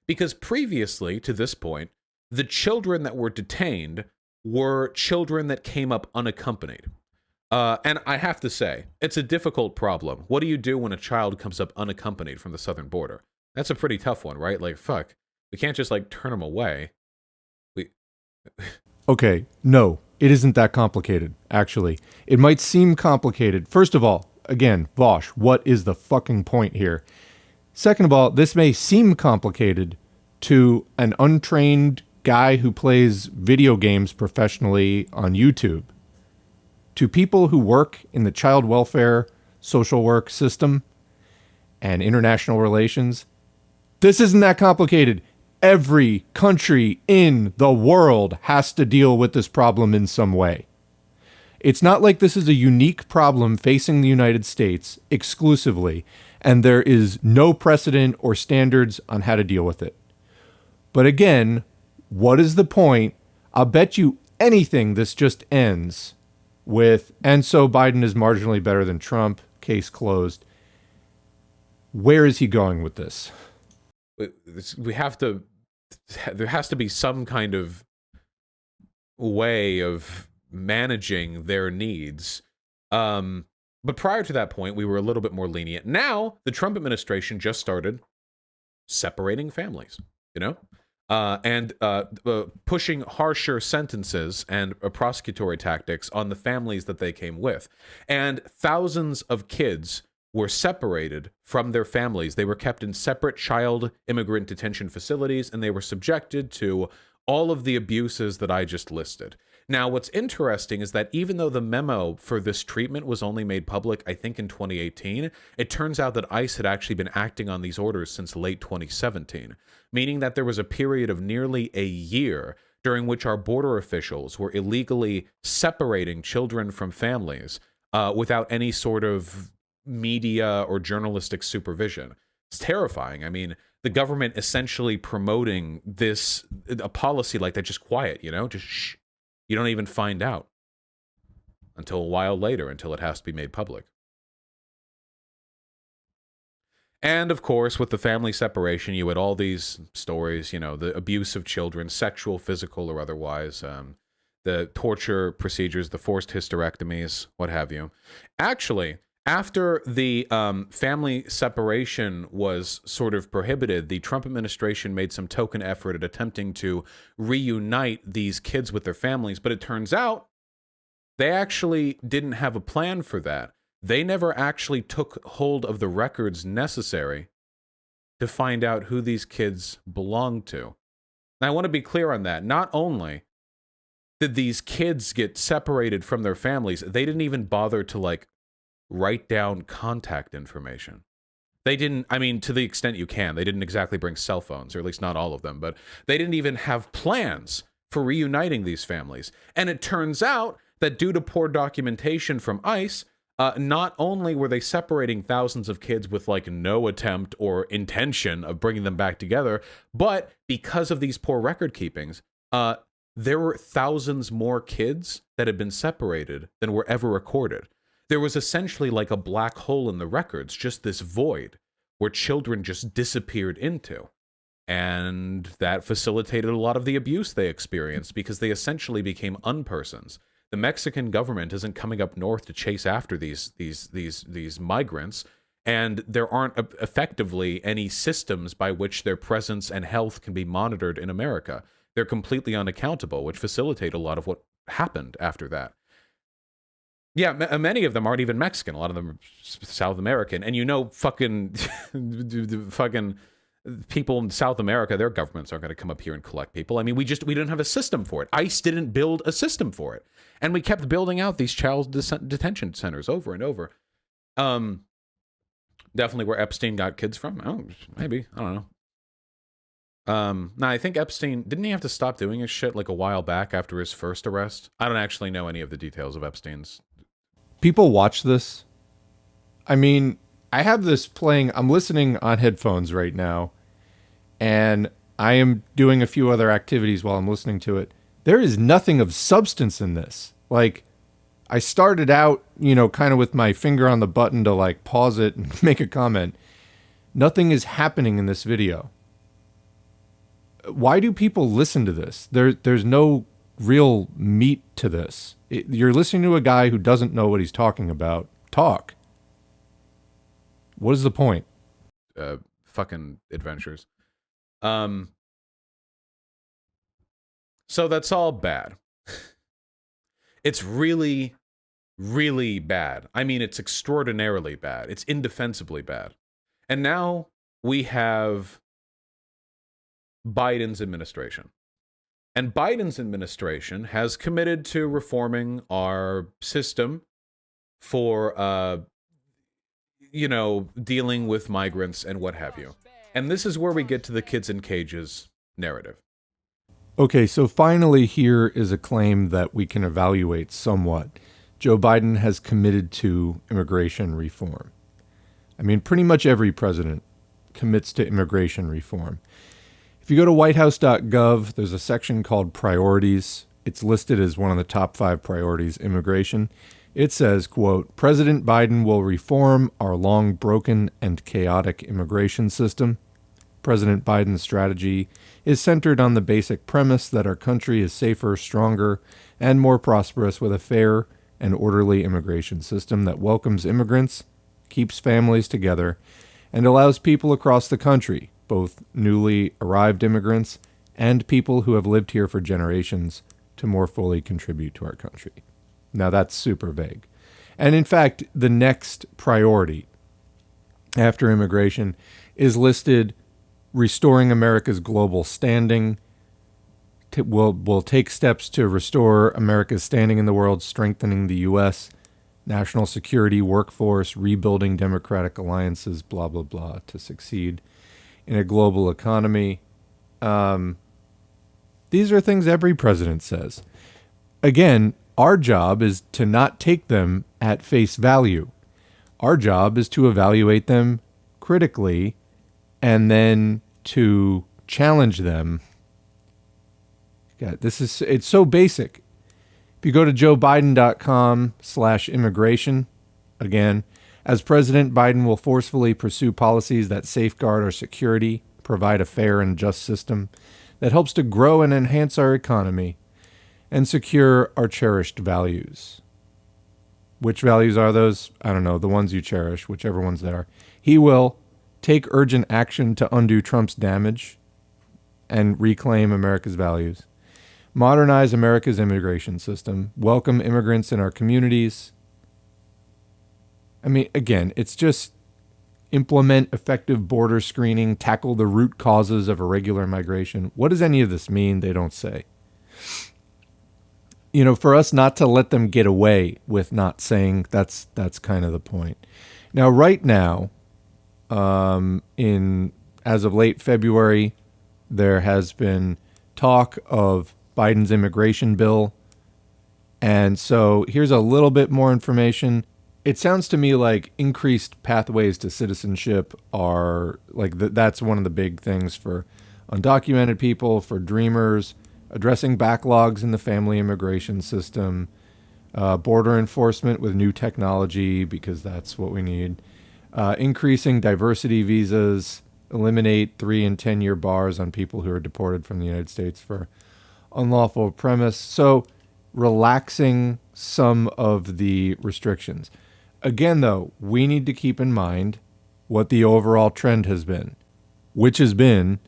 Because previously, to this point, the children that were detained were children that came up unaccompanied. And I have to say, it's a difficult problem. What do you do when a child comes up unaccompanied from the southern border? That's a pretty tough one, right? Like, fuck. We can't just, like, turn them away. Okay, no, it isn't that complicated, actually. It might seem complicated. First of all, again, Vaush, what is the fucking point here? Second of all, this may seem complicated to an untrained guy who plays video games professionally on YouTube. To people who work in the child welfare, social work system, and international relations, this isn't that complicated. Every country in the world has to deal with this problem in some way. It's not like this is a unique problem facing the United States exclusively, and there is no precedent or standards on how to deal with it. But again, what is the point? I'll bet you anything this just ends with, and so Biden is marginally better than Trump, case closed. Where is he going with this? There has to be some kind of way of managing their needs. But prior to that point, we were a little bit more lenient. Now, the Trump administration just started separating families, you know, and pushing harsher sentences and prosecutory tactics on the families that they came with. And thousands of kids were separated from their families. They were kept in separate child immigrant detention facilities, and they were subjected to all of the abuses that I just listed. Now, what's interesting is that even though the memo for this treatment was only made public, I think, in 2018, it turns out that ICE had actually been acting on these orders since late 2017, meaning that there was a period of nearly a year during which our border officials were illegally separating children from families without any sort of media or journalistic supervision. It's terrifying. I mean, the government essentially promoting a policy like that, just quiet, just shh. You don't even find out until a while later, until it has to be made public. And of course, with the family separation, you had all these stories, the abuse of children, sexual, physical, or otherwise, the torture procedures, the forced hysterectomies, what have you. Actually, after the family separation was sort of prohibited, the Trump administration made some token effort at attempting to reunite these kids with their families. But it turns out they actually didn't have a plan for that. They never actually took hold of the records necessary to find out who these kids belonged to. Now, I want to be clear on that. Not only did these kids get separated from their families, they didn't even bother to, write down contact information. They didn't, to the extent you can, they didn't exactly bring cell phones, or at least not all of them, but they didn't even have plans for reuniting these families. And it turns out that due to poor documentation from ICE, not only were they separating thousands of kids with no attempt or intention of bringing them back together, but because of these poor record keepings, there were thousands more kids that had been separated than were ever recorded. There was essentially a black hole in the records, just this void where children just disappeared into. And that facilitated a lot of the abuse they experienced because they essentially became unpersons. The Mexican government isn't coming up north to chase after these migrants, and there aren't effectively any systems by which their presence and health can be monitored in America. They're completely unaccountable, which facilitate a lot of what happened after that. Yeah, many of them aren't even Mexican. A lot of them are South American. And fucking people in South America, their governments aren't going to come up here and collect people. We didn't have a system for it. ICE didn't build a system for it. And we kept building out these child detention centers over and over. Definitely where Epstein got kids from. Oh, maybe. I don't know. No, I think Epstein, didn't he have to stop doing his shit a while back after his first arrest? I don't actually know any of the details of Epstein's. People watch this. I have this playing. I'm listening on headphones right now, and I am doing a few other activities while I'm listening to it. There is nothing of substance in this. I started out, kind of with my finger on the button to pause it and make a comment. Nothing is happening in this video. Why do people listen to this? There's no real meat to this. You're listening to a guy who doesn't know what he's talking about talk. What is the point? Fucking adventures. So that's all bad. It's really, really bad. It's extraordinarily bad. It's indefensibly bad. And now we have Biden's administration. And Biden's administration has committed to reforming our system for, dealing with migrants and what have you. And this is where we get to the kids in cages narrative. Okay, so finally here is a claim that we can evaluate somewhat. Joe Biden has committed to immigration reform. Pretty much every president commits to immigration reform. If you go to whitehouse.gov, there's a section called Priorities. It's listed as one of the top 5 priorities, immigration. It says, quote, President Biden will reform our long broken and chaotic immigration system. President Biden's strategy is centered on the basic premise that our country is safer, stronger, and more prosperous with a fair and orderly immigration system that welcomes immigrants, keeps families together, and allows people across the country, both newly arrived immigrants and people who have lived here for generations, to more fully contribute to our country. Now that's super vague. And in fact, the next priority after immigration is listed restoring America's global standing, will take steps to restore America's standing in the world, strengthening the U.S., national security, workforce, rebuilding democratic alliances, blah, blah, blah, to succeed in a global economy. These are things every president says. Again, our job is to not take them at face value. Our job is to evaluate them critically and then to challenge them. God, it's so basic. If you go to joebiden.com/immigration, again, as president, Biden will forcefully pursue policies that safeguard our security, provide a fair and just system that helps to grow and enhance our economy, and secure our cherished values. Which values are those? I don't know, the ones you cherish, whichever ones they are. He will take urgent action to undo Trump's damage and reclaim America's values. Modernize America's immigration system. Welcome immigrants in our communities. I mean, again, it's just implement effective border screening, tackle the root causes of irregular migration. What does any of this mean? They don't say. You know, for us not to let them get away with not saying, that's kind of the point. Now, right now, as of late February, there has been talk of Biden's immigration bill. And so here's a little bit more information. It sounds to me like increased pathways to citizenship are like that's one of the big things for undocumented people, for dreamers, addressing backlogs in the family immigration system, border enforcement with new technology, because that's what we need, increasing diversity visas, eliminate 3 and 10-year bars on people who are deported from the United States for unlawful premise. So relaxing some of the restrictions. Again, though, we need to keep in mind what the overall trend has been, which has been,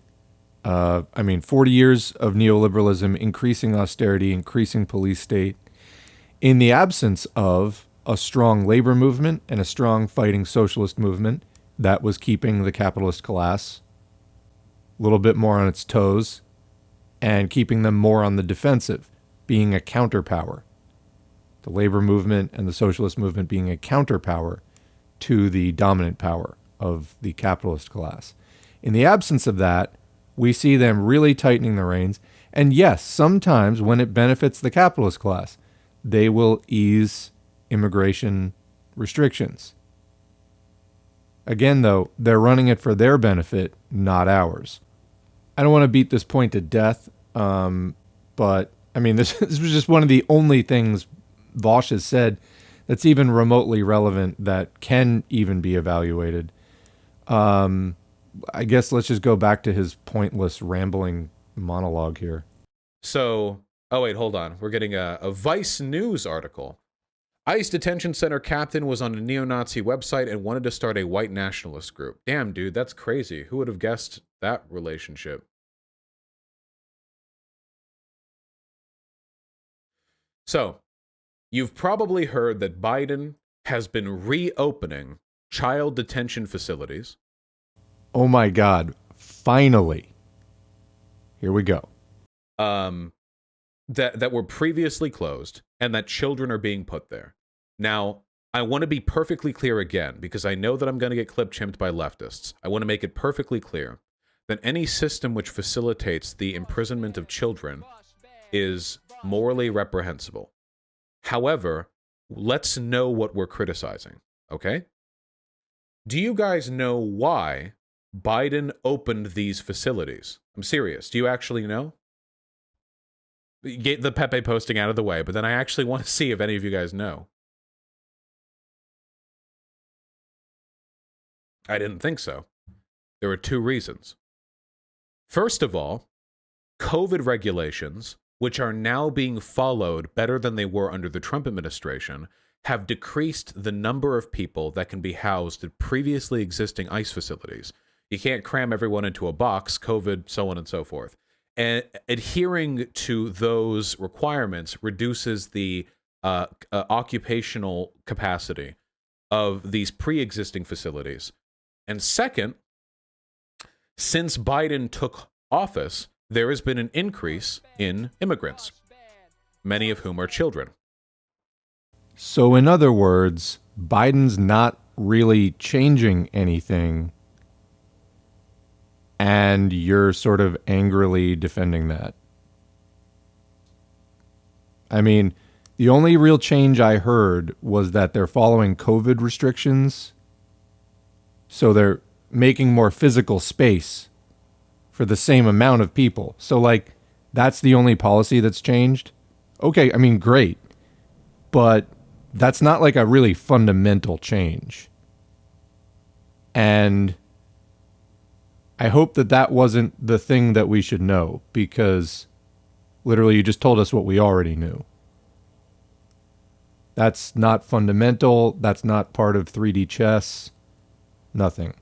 40 years of neoliberalism, increasing austerity, increasing police state, in the absence of a strong labor movement and a strong fighting socialist movement that was keeping the capitalist class a little bit more on its toes and keeping them more on the defensive, being a counterpower. The labor movement and the socialist movement being a counterpower to the dominant power of the capitalist class. In the absence of that, we see them really tightening the reins. And yes, sometimes when it benefits the capitalist class, they will ease immigration restrictions. Again, though, they're running it for their benefit, not ours. I don't want to beat this point to death, but I mean, this was just one of the only things Vaush has said that's even remotely relevant that can even be evaluated. I guess let's just go back to his pointless rambling monologue here. So, oh wait, hold on. We're getting a Vice News article. ICE detention center captain was on a neo-Nazi website and wanted to start a white nationalist group. Damn, dude, that's crazy. Who would have guessed that relationship? So, you've probably heard that Biden has been reopening child detention facilities. Oh my God, finally. Here we go. That were previously closed and that children are being put there. Now, I want to be perfectly clear again, because I know that I'm going to get clip-chimped by leftists. I want to make it perfectly clear that any system which facilitates the imprisonment of children is morally reprehensible. However, let's know what we're criticizing, okay? Do you guys know why Biden opened these facilities? I'm serious. Do you actually know? Get the Pepe posting out of the way, but then I actually want to see if any of you guys know. I didn't think so. There were 2 reasons. First of all, COVID regulations, which are now being followed better than they were under the Trump administration, have decreased the number of people that can be housed at previously existing ICE facilities. You can't cram everyone into a box, COVID, so on and so forth. And adhering to those requirements reduces the occupational capacity of these pre-existing facilities. And second, since Biden took office, there has been an increase in immigrants, many of whom are children. So in other words, Biden's not really changing anything, and you're sort of angrily defending that. I mean, the only real change I heard was that they're following COVID restrictions, so they're making more physical space for the same amount of people. So, like, that's the only policy that's changed. Okay, I mean, great. But that's not like a really fundamental change. And I hope that that wasn't the thing that we should know, because literally you just told us what we already knew. That's not fundamental. That's not part of 3D chess. Nothing.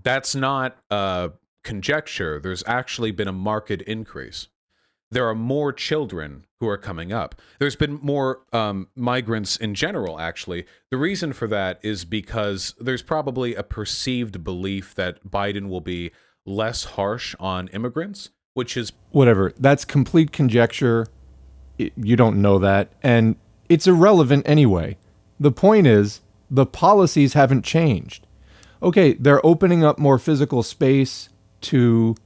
That's not conjecture. There's actually been a marked increase. There are more children who are coming up. There's been more migrants in general, actually. The reason for that is because there's probably a perceived belief that Biden will be less harsh on immigrants, which is... Whatever. That's complete conjecture. You don't know that. And it's irrelevant anyway. The point is, the policies haven't changed. Okay, they're opening up more physical space to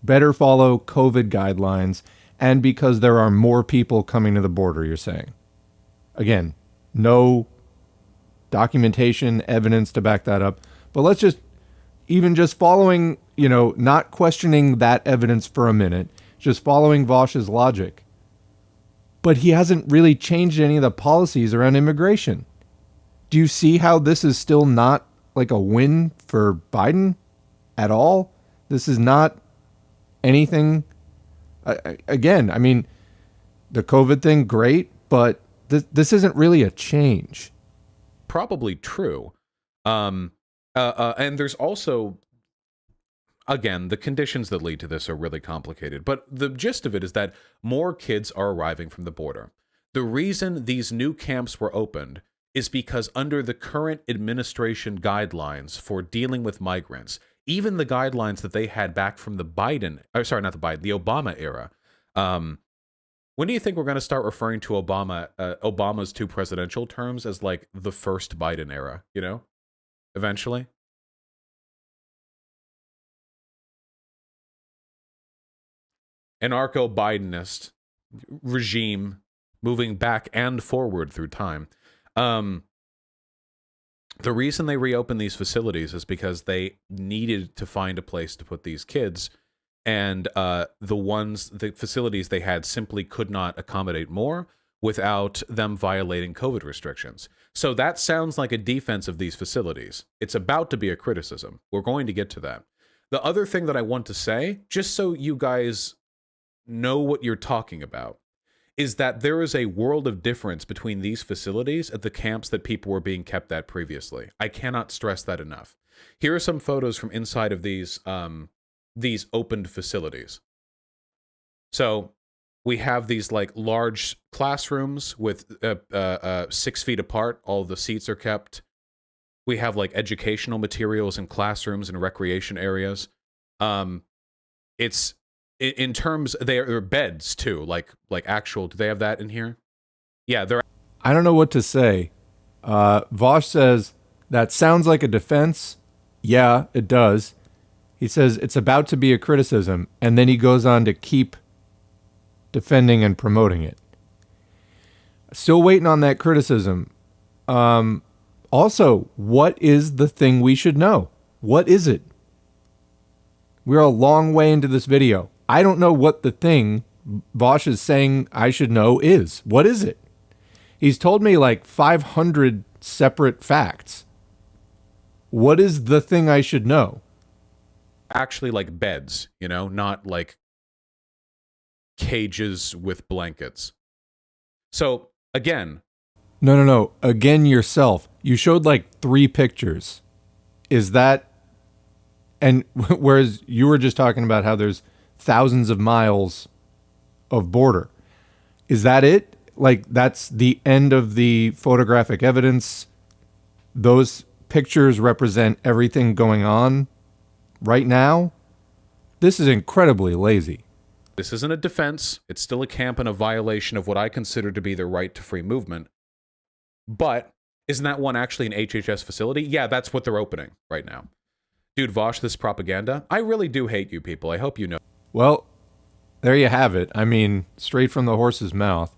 better follow COVID guidelines, and because there are more people coming to the border, you're saying. Again, no documentation, evidence to back that up. But let's just, even just following, not questioning that evidence for a minute, just following Vaush's logic. But he hasn't really changed any of the policies around immigration. Do you see how this is still not like a win for Biden at all? This is not anything. Again, I mean, the COVID thing, great, but this isn't really a change. Probably true. And there's also, again, the conditions that lead to this are really complicated. But the gist of it is that more kids are arriving from the border. The reason these new camps were opened is because under the current administration guidelines for dealing with migrants, even the guidelines that they had back from the the Obama era. When do you think we're going to start referring to Obama's two presidential terms as like the first Biden era, eventually? Anarcho-Bidenist regime moving back and forward through time. The reason they reopened these facilities is because they needed to find a place to put these kids, and the facilities they had simply could not accommodate more without them violating COVID restrictions. So that sounds like a defense of these facilities. It's about to be a criticism. We're going to get to that. The other thing that I want to say, just so you guys know what you're talking about, is that there is a world of difference between these facilities at the camps that people were being kept at previously. I cannot stress that enough. Here are some photos from inside of these opened facilities. So we have these like large classrooms with 6 feet apart. All the seats are kept. We have like educational materials in classrooms and recreation areas. It's in terms, they're beds too, like actual. Do they have that in here? Yeah, they're. I don't know what to say. Vaush says that sounds like a defense. Yeah, it does. He says it's about to be a criticism, and then he goes on to keep defending and promoting it. Still waiting on that criticism. Also, what is the thing we should know? What is it? We're a long way into this video. I don't know what the thing Vaush is saying I should know is. What is it? He's told me like 500 separate facts. What is the thing I should know? Actually like beds, not like cages with blankets. So, again. No. Again, yourself. You showed like 3 pictures. Is that... And whereas you were just talking about how there's thousands of miles of border. Is that it? Like, that's the end of the photographic evidence? Those pictures represent everything going on right now, this is incredibly lazy. This isn't a defense. It's still a camp and a violation of what I consider to be the right to free movement. But isn't that one actually an HHS facility? Yeah, that's what they're opening right now. Dude, Vaush, this propaganda. I really do hate you people. I hope you know. Well, there you have it. I mean, straight from the horse's mouth.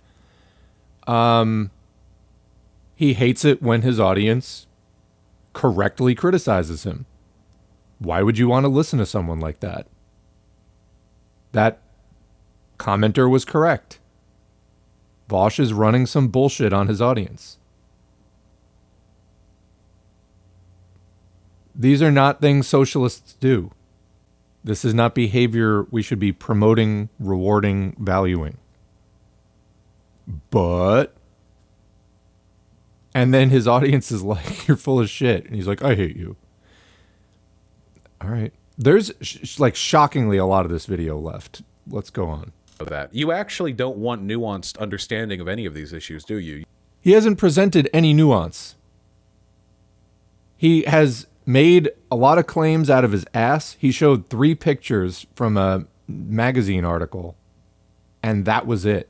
He hates it when his audience correctly criticizes him. Why would you want to listen to someone like that? That commenter was correct. Vaush is running some bullshit on his audience. These are not things socialists do. This is not behavior we should be promoting, rewarding, valuing. But... And then his audience is like, you're full of shit. And he's like, I hate you. All right. There's like shockingly a lot of this video left. Let's go on. That. You actually don't want nuanced understanding of any of these issues, do you? He hasn't presented any nuance. He has made a lot of claims out of his ass. He showed 3 pictures from a magazine article, and that was it.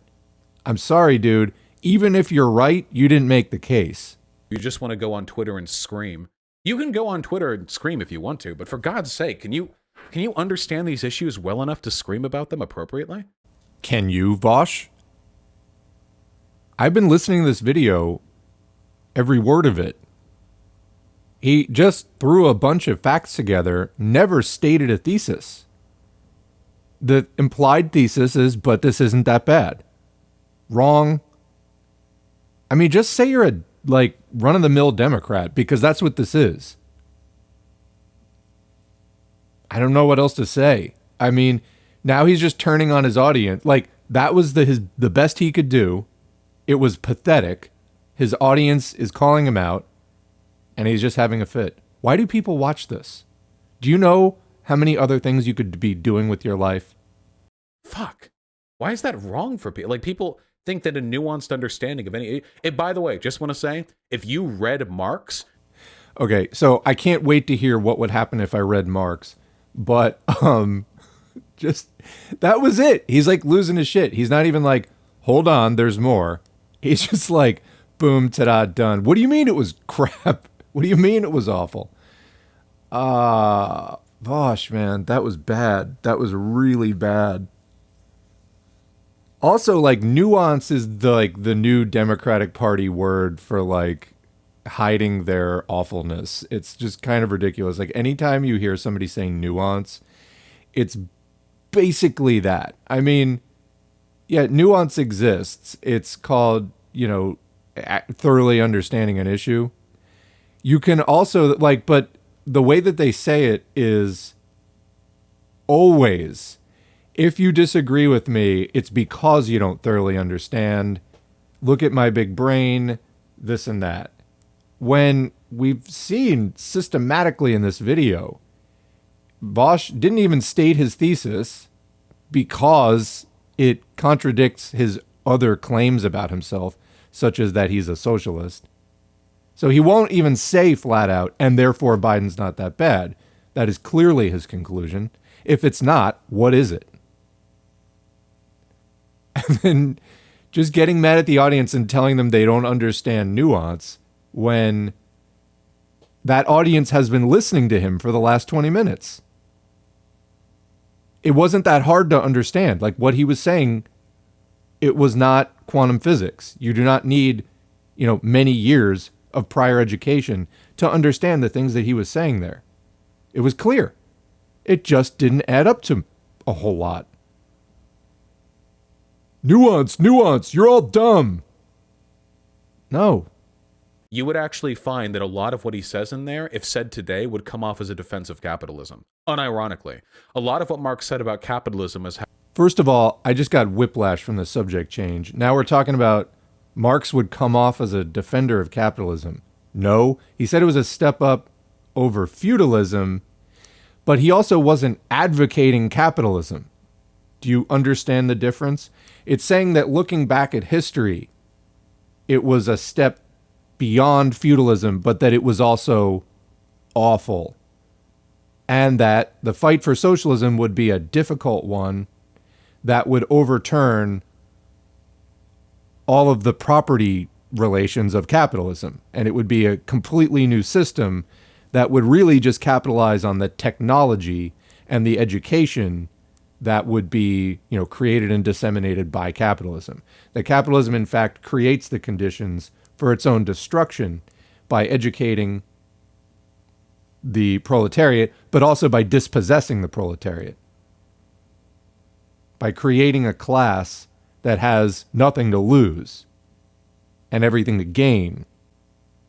I'm sorry, dude. Even if you're right, you didn't make the case. You just want to go on Twitter and scream. You can go on Twitter and scream if you want to, but for God's sake, can you understand these issues well enough to scream about them appropriately? Can you, Vaush? I've been listening to this video, every word of it. He just threw a bunch of facts together, never stated a thesis. The implied thesis is, but this isn't that bad. Wrong. I mean, just say you're a, like, run-of-the-mill Democrat, because that's what this is. I don't know what else to say. I mean, now he's just turning on his audience. Like, that was the best he could do. It was pathetic. His audience is calling him out, and he's just having a fit. Why do people watch this? Do you know how many other things you could be doing with your life? Fuck. Why is that wrong for people? Like, people think that a nuanced understanding of any... by the way, just want to say, if you read Marx... Okay, so I can't wait to hear what would happen if I read Marx. But, just... That was it. He's, like, losing his shit. He's not even like, hold on, there's more. He's just like, boom, ta-da, done. What do you mean it was crap? What do you mean it was awful? Gosh, man, that was bad. That was really bad. Also, like, nuance is the new Democratic Party word for, like, hiding their awfulness. It's just kind of ridiculous. Like, anytime you hear somebody saying nuance, it's basically that. I mean, yeah, nuance exists. It's called, you know, thoroughly understanding an issue. You can also, like, but the way that they say it is always... If you disagree with me, it's because you don't thoroughly understand. Look at my big brain, this and that. When we've seen systematically in this video, Vaush didn't even state his thesis because it contradicts his other claims about himself, such as that he's a socialist. So he won't even say flat out, and therefore Biden's not that bad. That is clearly his conclusion. If it's not, what is it? And then just getting mad at the audience and telling them they don't understand nuance when that audience has been listening to him for the last 20 minutes. It wasn't that hard to understand. Like, what he was saying, it was not quantum physics. You do not need, you know, many years of prior education to understand the things that he was saying there. It was clear. It just didn't add up to a whole lot. Nuance, you're all dumb. No. You would actually find that a lot of what he says in there, if said today, would come off as a defense of capitalism. Unironically. A lot of what Marx said about capitalism is... First of all, I just got whiplash from the subject change. Now we're talking about Marx would come off as a defender of capitalism. No, he said it was a step up over feudalism, but he also wasn't advocating capitalism. Do you understand the difference? It's saying that looking back at history, it was a step beyond feudalism, but that it was also awful, and that the fight for socialism would be a difficult one that would overturn all of the property relations of capitalism. And it would be a completely new system that would really just capitalize on the technology and the education that would be, created and disseminated by capitalism. That capitalism, in fact, creates the conditions for its own destruction by educating the proletariat, but also by dispossessing the proletariat, by creating a class that has nothing to lose and everything to gain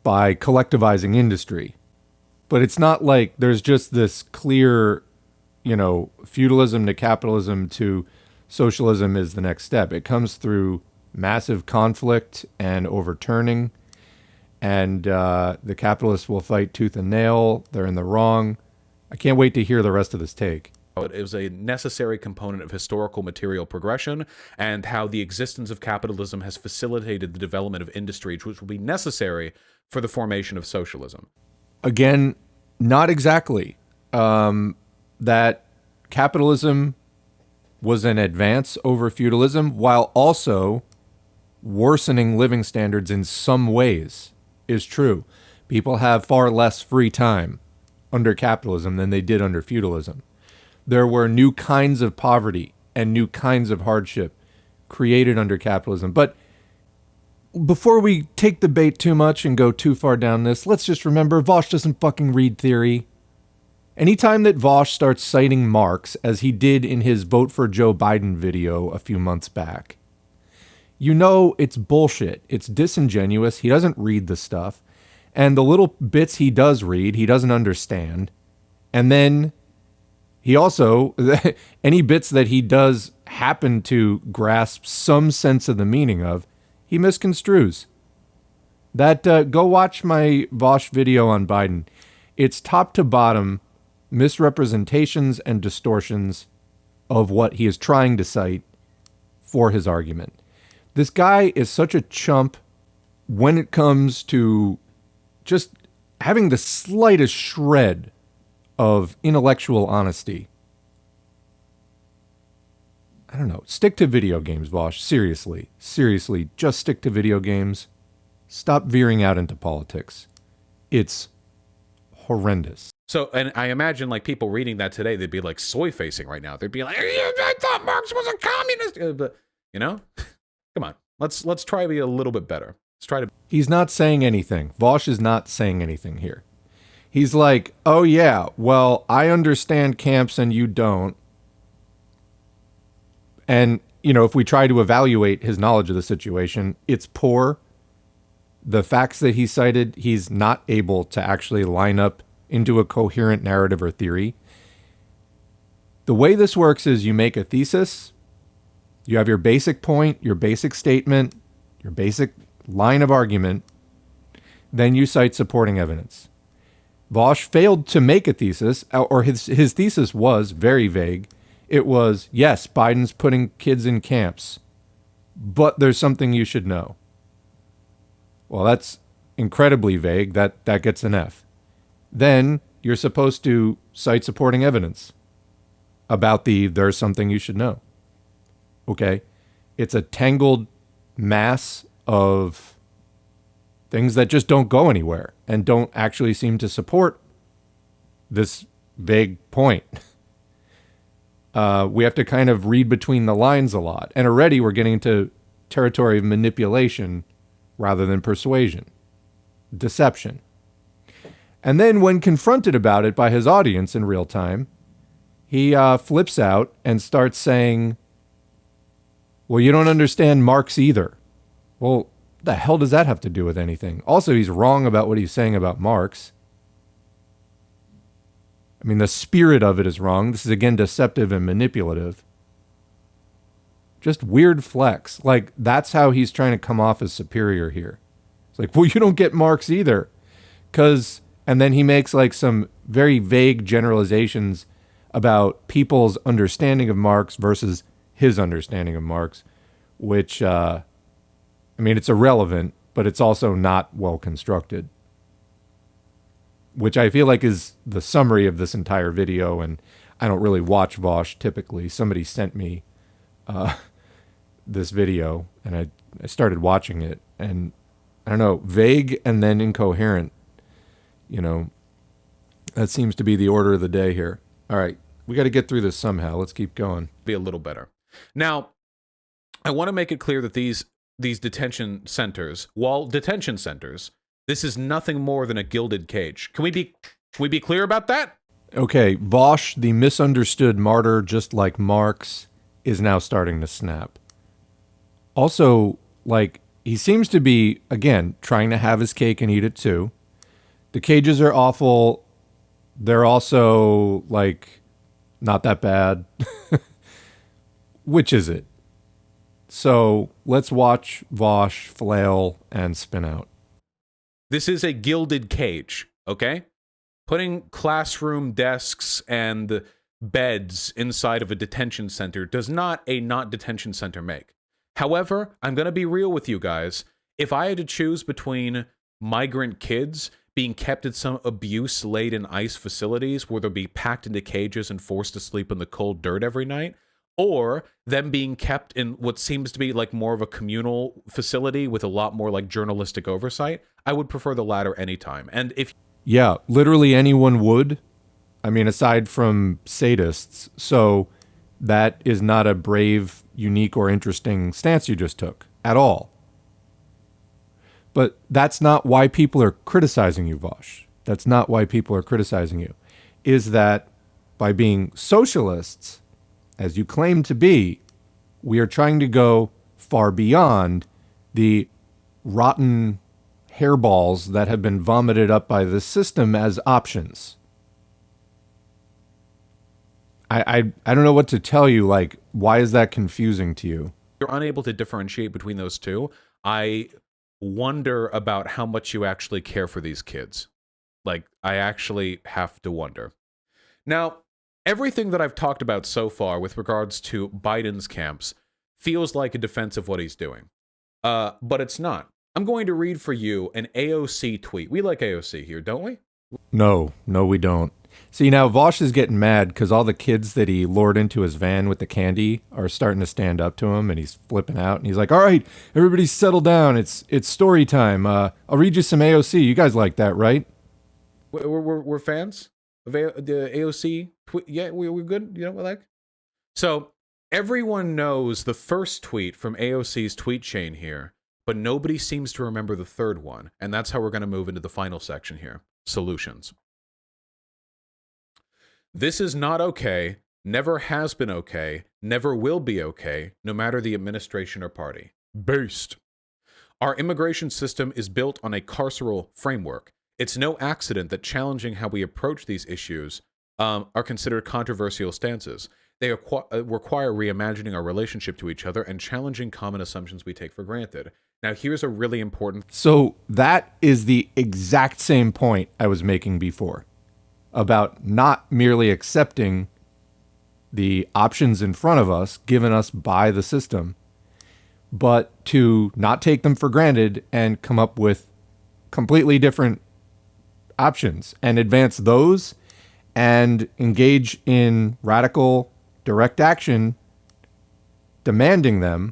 by collectivizing industry. But it's not like there's just this clear, feudalism to capitalism to socialism is the next step. It comes through massive conflict and overturning, and the capitalists will fight tooth and nail. They're in the wrong. I can't wait to hear the rest of this take. It was a necessary component of historical material progression, and how the existence of capitalism has facilitated the development of industries which will be necessary for the formation of socialism. Again, not exactly. That capitalism was an advance over feudalism while also worsening living standards in some ways is true. People have far less free time under capitalism than they did under feudalism. There were new kinds of poverty and new kinds of hardship created under capitalism. But before we take the bait too much and go too far down this, let's just remember Vaush doesn't fucking read theory. Anytime that Vaush starts citing Marx, as he did in his Vote for Joe Biden video a few months back, it's bullshit. It's disingenuous. He doesn't read the stuff. And the little bits he does read, he doesn't understand. And then he also, any bits that he does happen to grasp some sense of the meaning of, he misconstrues. Go watch my Vaush video on Biden. It's top to bottom misrepresentations and distortions of what he is trying to cite for his argument. This guy is such a chump when it comes to just having the slightest shred of intellectual honesty. I don't know. Stick to video games, Vaush. Seriously, just stick to video games. Stop veering out into politics. It's horrendous. So, and I imagine people reading that today, they'd be soy facing right now. They'd be like, I thought Marx was a communist. But, come on. Let's try to be a little bit better. Let's try to. He's not saying anything. Vaush is not saying anything here. He's like, oh yeah, well, I understand camps and you don't. And, if we try to evaluate his knowledge of the situation, it's poor. The facts that he cited, he's not able to actually line up into a coherent narrative or theory. The way this works is you make a thesis, you have your basic point, your basic statement, your basic line of argument, then you cite supporting evidence. Vaush failed to make a thesis, or his thesis was very vague. It was, yes, Biden's putting kids in camps, but there's something you should know. Well, that's incredibly vague. That gets an F. Then you're supposed to cite supporting evidence about there's something you should know. Okay? It's a tangled mass of things that just don't go anywhere and don't actually seem to support this vague point. We have to kind of read between the lines a lot. And already we're getting into territory of manipulation rather than persuasion, deception. And then when confronted about it by his audience in real time, he flips out and starts saying, well, you don't understand Marx either. Well, the hell does that have to do with anything? Also, he's wrong about what he's saying about Marx. I mean, the spirit of it is wrong. This is, again, deceptive and manipulative. Just weird flex. That's how he's trying to come off as superior here. It's like, well, you don't get Marx either. And then he makes some very vague generalizations about people's understanding of Marx versus his understanding of Marx, which, it's irrelevant, but it's also not well constructed. which I feel like is the summary of this entire video. And I don't really watch Vaush typically. Somebody sent me this video, and I started watching it, and I don't know, vague and then incoherent. You know, that seems to be the order of the day here. All right, we got to get through this somehow. Let's keep going. Be a little better. Now, I want to make it clear that these detention centers, while detention centers, this is nothing more than a gilded cage. Can we be clear about that? Okay, Vaush, the misunderstood martyr, just like Marx, is now starting to snap. Also, like, he seems to be, again, trying to have his cake and eat it too. The cages are awful. They're also, like, not that bad. Which is it? So let's watch Vaush flail and spin out. This is a gilded cage, okay? Putting classroom desks and beds inside of a detention center does not a not detention center make. However, I'm going to be real with you guys. If I had to choose between migrant kids being kept in some abuse-laden ICE facilities where they'll be packed into cages and forced to sleep in the cold dirt every night, or them being kept in what seems to be like more of a communal facility with a lot more like journalistic oversight, I would prefer the latter anytime. And if... Yeah, literally anyone would. I mean, aside from sadists. So that is not a brave, unique, or interesting stance you just took at all. But that's not why people are criticizing you, Vaush. That's not why people are criticizing you. Is that by being socialists, as you claim to be, we are trying to go far beyond the rotten hairballs that have been vomited up by the system as options. I don't know what to tell you. Like, why is that confusing to you? You're unable to differentiate between those two. I wonder about how much you actually care for these kids. Like, I actually have to wonder. Now, everything that I've talked about so far with regards to Biden's camps feels like a defense of what he's doing. But it's not. I'm going to read for you an AOC tweet. We like AOC here, don't we? No, we don't. See, now Vaush is getting mad because all the kids that he lured into his van with the candy are starting to stand up to him, and he's flipping out, and he's like, all right, everybody settle down. It's story time. I'll read you some AOC. You guys like that, right? We're fans of the AOC tweet. Yeah, we're good. You know what I like? So everyone knows the first tweet from AOC's tweet chain here, but nobody seems to remember the third one. And that's how we're going to move into the final section here. Solutions. This is not okay, never has been okay, never will be okay, no matter the administration or party. Based. Our immigration system is built on a carceral framework. It's no accident that challenging how we approach these issues are considered controversial stances. They require reimagining our relationship to each other and challenging common assumptions we take for granted. Now, here's a really important... So that is the exact same point I was making before about not merely accepting the options in front of us, given us by the system, but to not take them for granted and come up with completely different options and advance those and engage in radical direct action, demanding them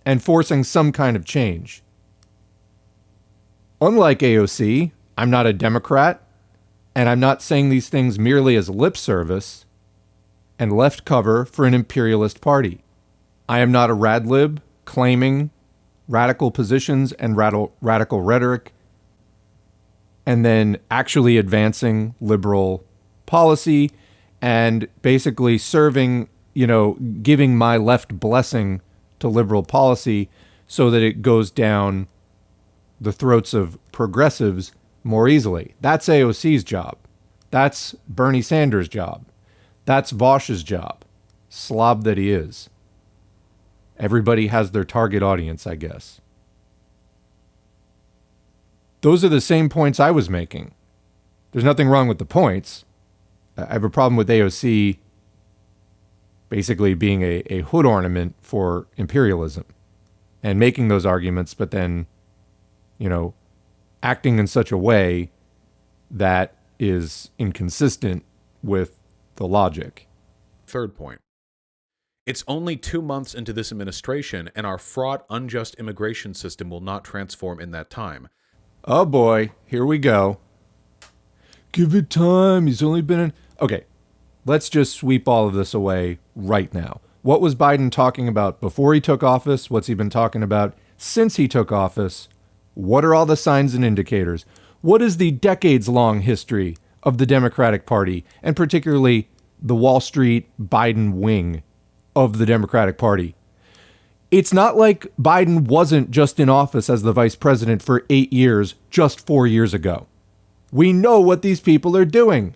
and forcing some kind of change. Unlike AOC, I'm not a Democrat, and I'm not saying these things merely as lip service and left cover for an imperialist party. I am not a radlib claiming radical positions and radical rhetoric and then actually advancing liberal policy and basically serving, giving my left blessing to liberal policy so that it goes down the throats of progressives more easily. That's AOC's job. That's Bernie Sanders' job. That's Vaush's job. Slob that he is. Everybody has their target audience, I guess. Those are the same points I was making. There's nothing wrong with the points. I have a problem with AOC basically being a hood ornament for imperialism and making those arguments, but then, acting in such a way that is inconsistent with the logic. Third point. It's only 2 months into this administration, and our fraught, unjust immigration system will not transform in that time. Oh boy, here we go. Give it time. He's only been in... Okay, let's just sweep all of this away right now. What was Biden talking about before he took office? What's he been talking about since he took office? What are all the signs and indicators? What is the decades-long history of the Democratic Party, and particularly the Wall Street Biden wing of the Democratic Party? It's not like Biden wasn't just in office as the vice president for 8 years just 4 years ago. We know what these people are doing.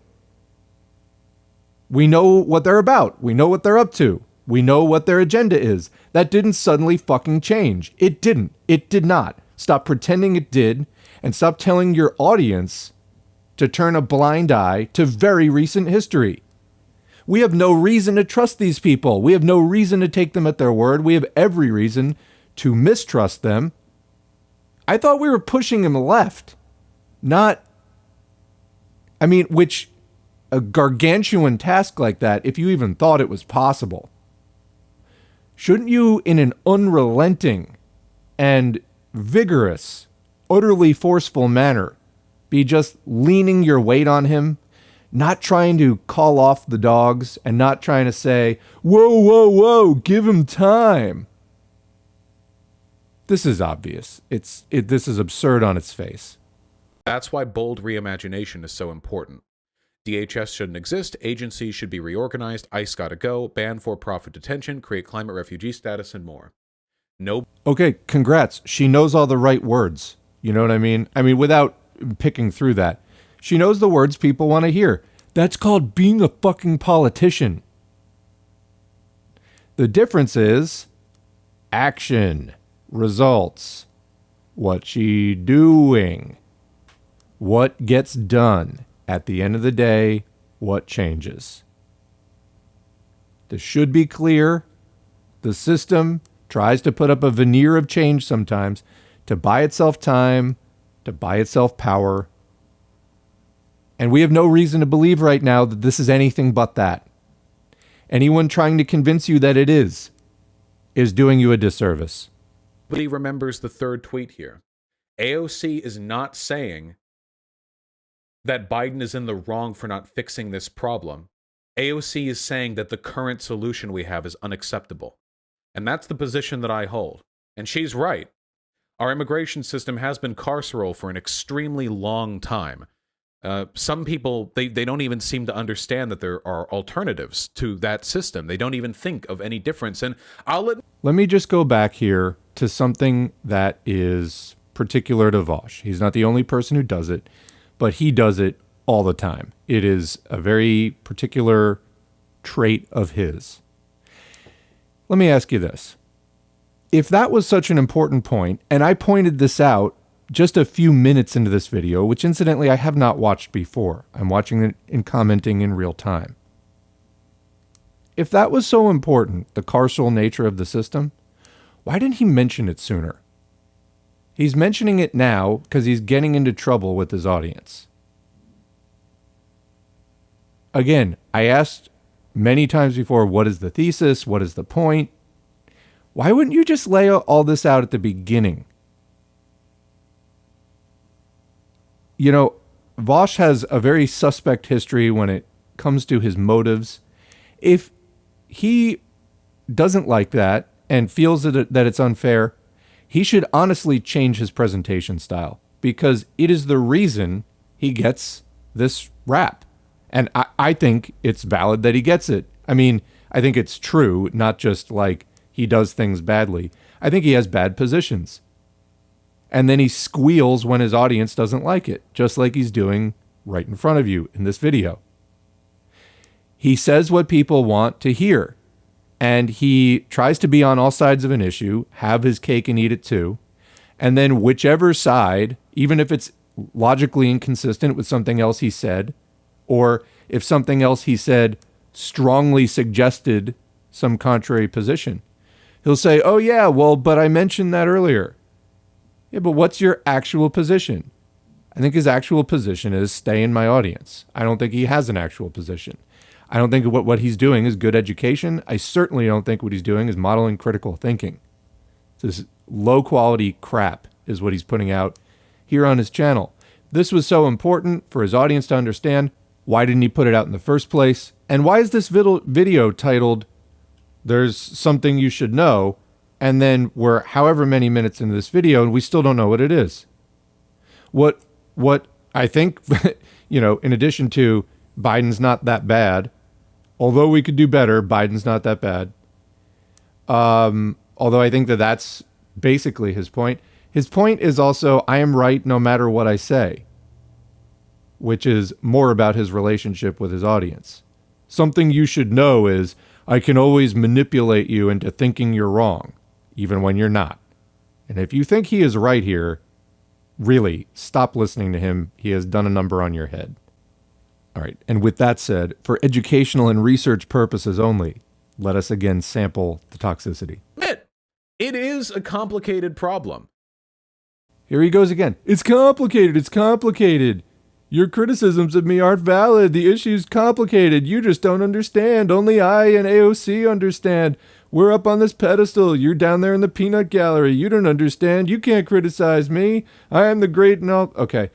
We know what they're about. We know what they're up to. We know what their agenda is. That didn't suddenly fucking change. It didn't. It did not. Stop pretending it did, and stop telling your audience to turn a blind eye to very recent history. We have no reason to trust these people. We have no reason to take them at their word. We have every reason to mistrust them. I thought we were pushing them left, not... I mean, which a gargantuan task like that, if you even thought it was possible, shouldn't you, in an unrelenting and vigorous, utterly forceful manner, be just leaning your weight on him, not trying to call off the dogs and not trying to say, whoa, whoa, whoa, give him time? This is obvious. This is absurd on its face. That's why bold reimagination is so important. DHS shouldn't exist, agencies should be reorganized, ICE gotta go, ban for-profit detention, create climate refugee status, and more. No. Okay, congrats. She knows all the right words. You know what I mean? I mean, without picking through that. She knows the words people want to hear. That's called being a fucking politician. The difference is action, results, what she doing, what gets done. At the end of the day, what changes? This should be clear. The system tries to put up a veneer of change sometimes to buy itself time, to buy itself power. And we have no reason to believe right now that this is anything but that. Anyone trying to convince you that it is doing you a disservice. Nobody remembers the third tweet here. AOC is not saying that Biden is in the wrong for not fixing this problem. AOC is saying that the current solution we have is unacceptable. And that's the position that I hold. And she's right. Our immigration system has been carceral for an extremely long time. Some people, they don't even seem to understand that there are alternatives to that system. They don't even think of any difference. And let me just go back here to something that is particular to Vaush. He's not the only person who does it, but he does it all the time. It is a very particular trait of his. Let me ask you this. If that was such an important point, and I pointed this out just a few minutes into this video, which incidentally I have not watched before. I'm watching it and commenting in real time. If that was so important, the carceral nature of the system, why didn't he mention it sooner? He's mentioning it now because he's getting into trouble with his audience. Again, I asked many times before, what is the thesis? What is the point? Why wouldn't you just lay all this out at the beginning? You know, Vaush has a very suspect history when it comes to his motives. If he doesn't like that and feels that it's unfair, he should honestly change his presentation style, because it is the reason he gets this rap. And I think it's valid that he gets it. I mean, I think it's true, not just like he does things badly. I think he has bad positions. And then he squeals when his audience doesn't like it, just like he's doing right in front of you in this video. He says what people want to hear, and he tries to be on all sides of an issue, have his cake and eat it too, and then whichever side, even if it's logically inconsistent with something else he said, or if something else he said strongly suggested some contrary position, he'll say, oh yeah, well, but I mentioned that earlier. Yeah, but what's your actual position? I think his actual position is stay in my audience. I don't think he has an actual position. I don't think what he's doing is good education. I certainly don't think what he's doing is modeling critical thinking. This low quality crap is what he's putting out here on his channel. This was so important for his audience to understand. Why didn't he put it out in the first place? And why is this video titled, "There's Something You Should Know," and then we're however many minutes into this video and we still don't know what it is? What I think, in addition to Biden's not that bad, although we could do better, Biden's not that bad. Although I think that that's basically his point. His point is also, I am right no matter what I say, which is more about his relationship with his audience. Something you should know is, I can always manipulate you into thinking you're wrong, even when you're not. And if you think he is right here, really, stop listening to him. He has done a number on your head. All right, and with that said, for educational and research purposes only, let us again sample the toxicity. It is a complicated problem. Here he goes again. It's complicated. It's complicated. Your criticisms of me aren't valid. The issue's complicated. You just don't understand. Only I and AOC understand. We're up on this pedestal. You're down there in the peanut gallery. You don't understand. You can't criticize me. I am the great and all. Okay.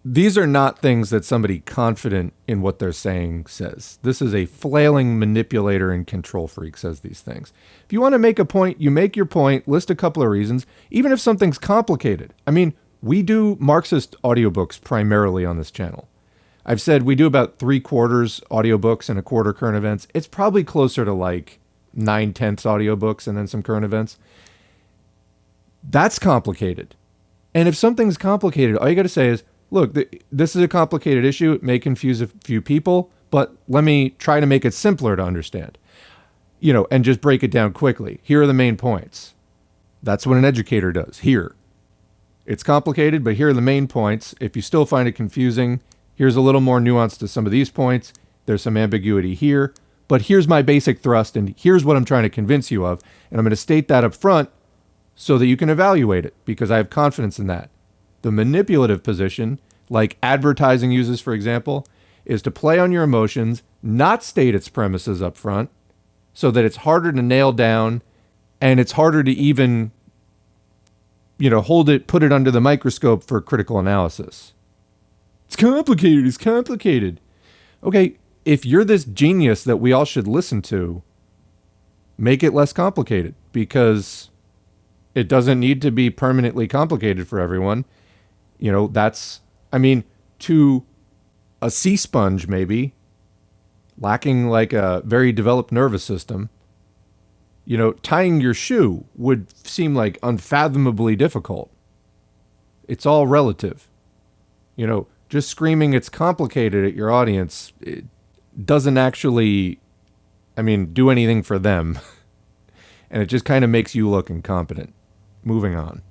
These are not things that somebody confident in what they're saying says. This is a flailing manipulator and control freak says these things. If you want to make a point, you make your point, list a couple of reasons, even if something's complicated. I mean, we do Marxist audiobooks primarily on this channel. I've said we do about 3/4 audiobooks and 1/4 current events. It's probably closer to like 9/10 audiobooks and then some current events. That's complicated. And if something's complicated, all you got to say is, look, this is a complicated issue. It may confuse a few people, but let me try to make it simpler to understand, and just break it down quickly. Here are the main points. That's what an educator does. Here. It's complicated, but here are the main points. If you still find it confusing, here's a little more nuance to some of these points. There's some ambiguity here, but here's my basic thrust, and here's what I'm trying to convince you of. And I'm going to state that up front so that you can evaluate it, because I have confidence in that. The manipulative position, like advertising uses, for example, is to play on your emotions, not state its premises up front, so that it's harder to nail down and it's harder to even, put it under the microscope for critical analysis. It's complicated. It's complicated. Okay, if you're this genius that we all should listen to, make it less complicated, because it doesn't need to be permanently complicated for everyone. To a sea sponge, maybe, lacking like a very developed nervous system, tying your shoe would seem like unfathomably difficult. It's all relative. Just screaming it's complicated at your audience, it doesn't actually, do anything for them. And it just kind of makes you look incompetent. Moving on.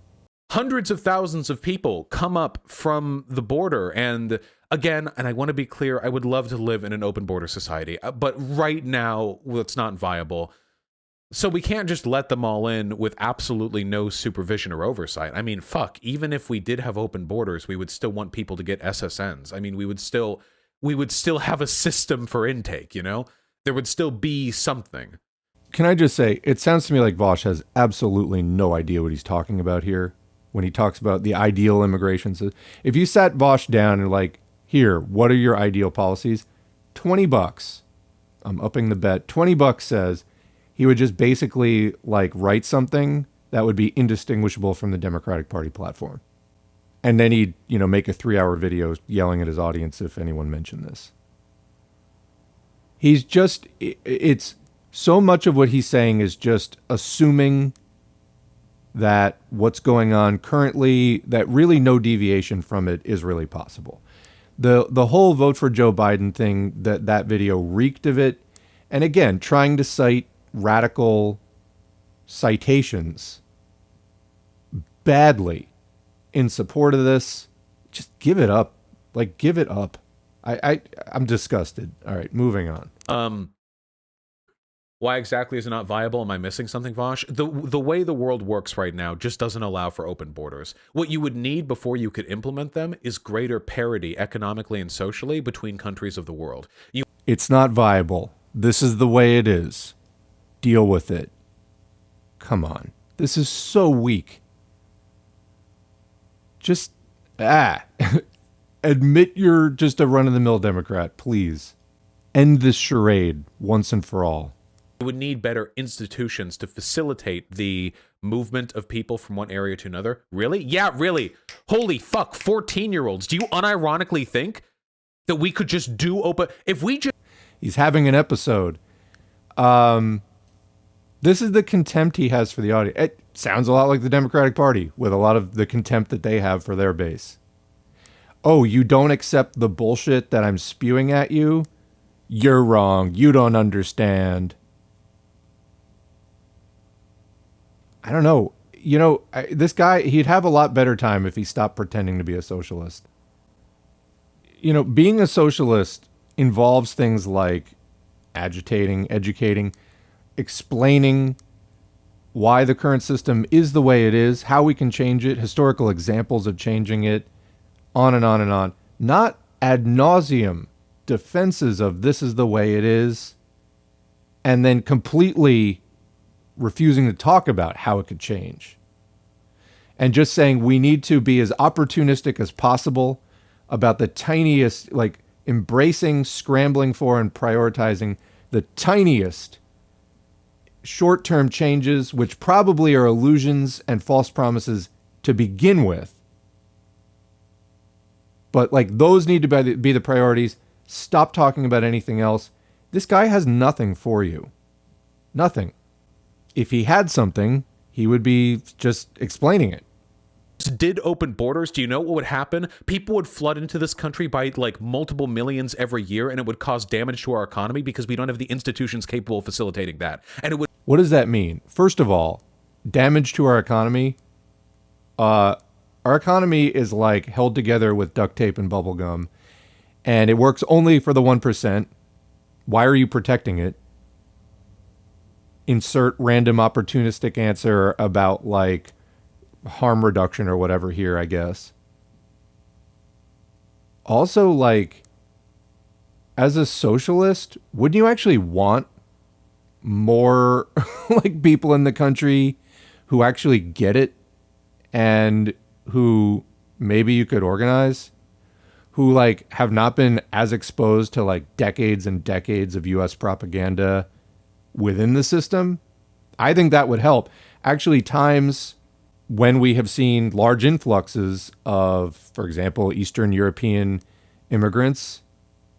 Hundreds of thousands of people come up from the border. And again, and I want to be clear, I would love to live in an open border society, but right now, it's not viable. So we can't just let them all in with absolutely no supervision or oversight. Fuck, even if we did have open borders, we would still want people to get SSNs. We would still have a system for intake, There would still be something. Can I just say, it sounds to me like Vaush has absolutely no idea what he's talking about here when he talks about the ideal immigration system. If you sat Vaush down and like, here, what are your ideal policies? $20. I'm upping the bet. $20 says he would just basically like write something that would be indistinguishable from the Democratic Party platform. And then he'd, make a 3-hour video yelling at his audience if anyone mentioned this. It's so much of what he's saying is just assuming that what's going on currently, that really no deviation from it is really possible. The whole vote for Joe Biden thing, that video reeked of it. And again, trying to cite radical citations badly in support of this, just give it up. Like, give it up. I'm disgusted. All right, moving on. Why exactly is it not viable? Am I missing something, Vaush? The way the world works right now just doesn't allow for open borders. What you would need before you could implement them is greater parity economically and socially between countries of the world. It's not viable. This is the way it is. Deal with it. Come on. This is so weak. Just, admit you're just a run-of-the-mill Democrat, please. End this charade once and for all. You would need better institutions to facilitate the movement of people from one area to another. Really? Yeah, really. Holy fuck, 14-year-olds. Do you unironically think that we could just do open... If we just... He's having an episode. This is the contempt he has for the audience. It sounds a lot like the Democratic Party, with a lot of the contempt that they have for their base. Oh, you don't accept the bullshit that I'm spewing at you? You're wrong. You don't understand. I don't know. You know, this guy, he'd have a lot better time if he stopped pretending to be a socialist. You know, being a socialist involves things like agitating, educating, explaining why the current system is the way it is, how we can change it, historical examples of changing it, on and on and on. Not ad nauseum defenses of this is the way it is, and then completely refusing to talk about how it could change. And just saying we need to be as opportunistic as possible about the tiniest, like embracing, scrambling for, and prioritizing the tiniest short-term changes, which probably are illusions and false promises to begin with. But like those need to be the priorities. Stop talking about anything else. This guy has nothing for you. Nothing. If he had something, he would be just explaining it. Did open borders, do you know what would happen? People would flood into this country by like multiple millions every year, and it would cause damage to our economy because we don't have the institutions capable of facilitating that. And it would... What does that mean? First of all, damage to our economy. Our economy is like held together with duct tape and bubble gum, and it works only for the 1%. Why are you protecting it? Insert random opportunistic answer about like harm reduction or whatever here, I guess. Also, like, as a socialist, wouldn't you actually want more like people in the country who actually get it and who maybe you could organize, who like have not been as exposed to like decades and decades of US propaganda within the system? I think that would help. Actually, times when we have seen large influxes of, for example, Eastern European immigrants,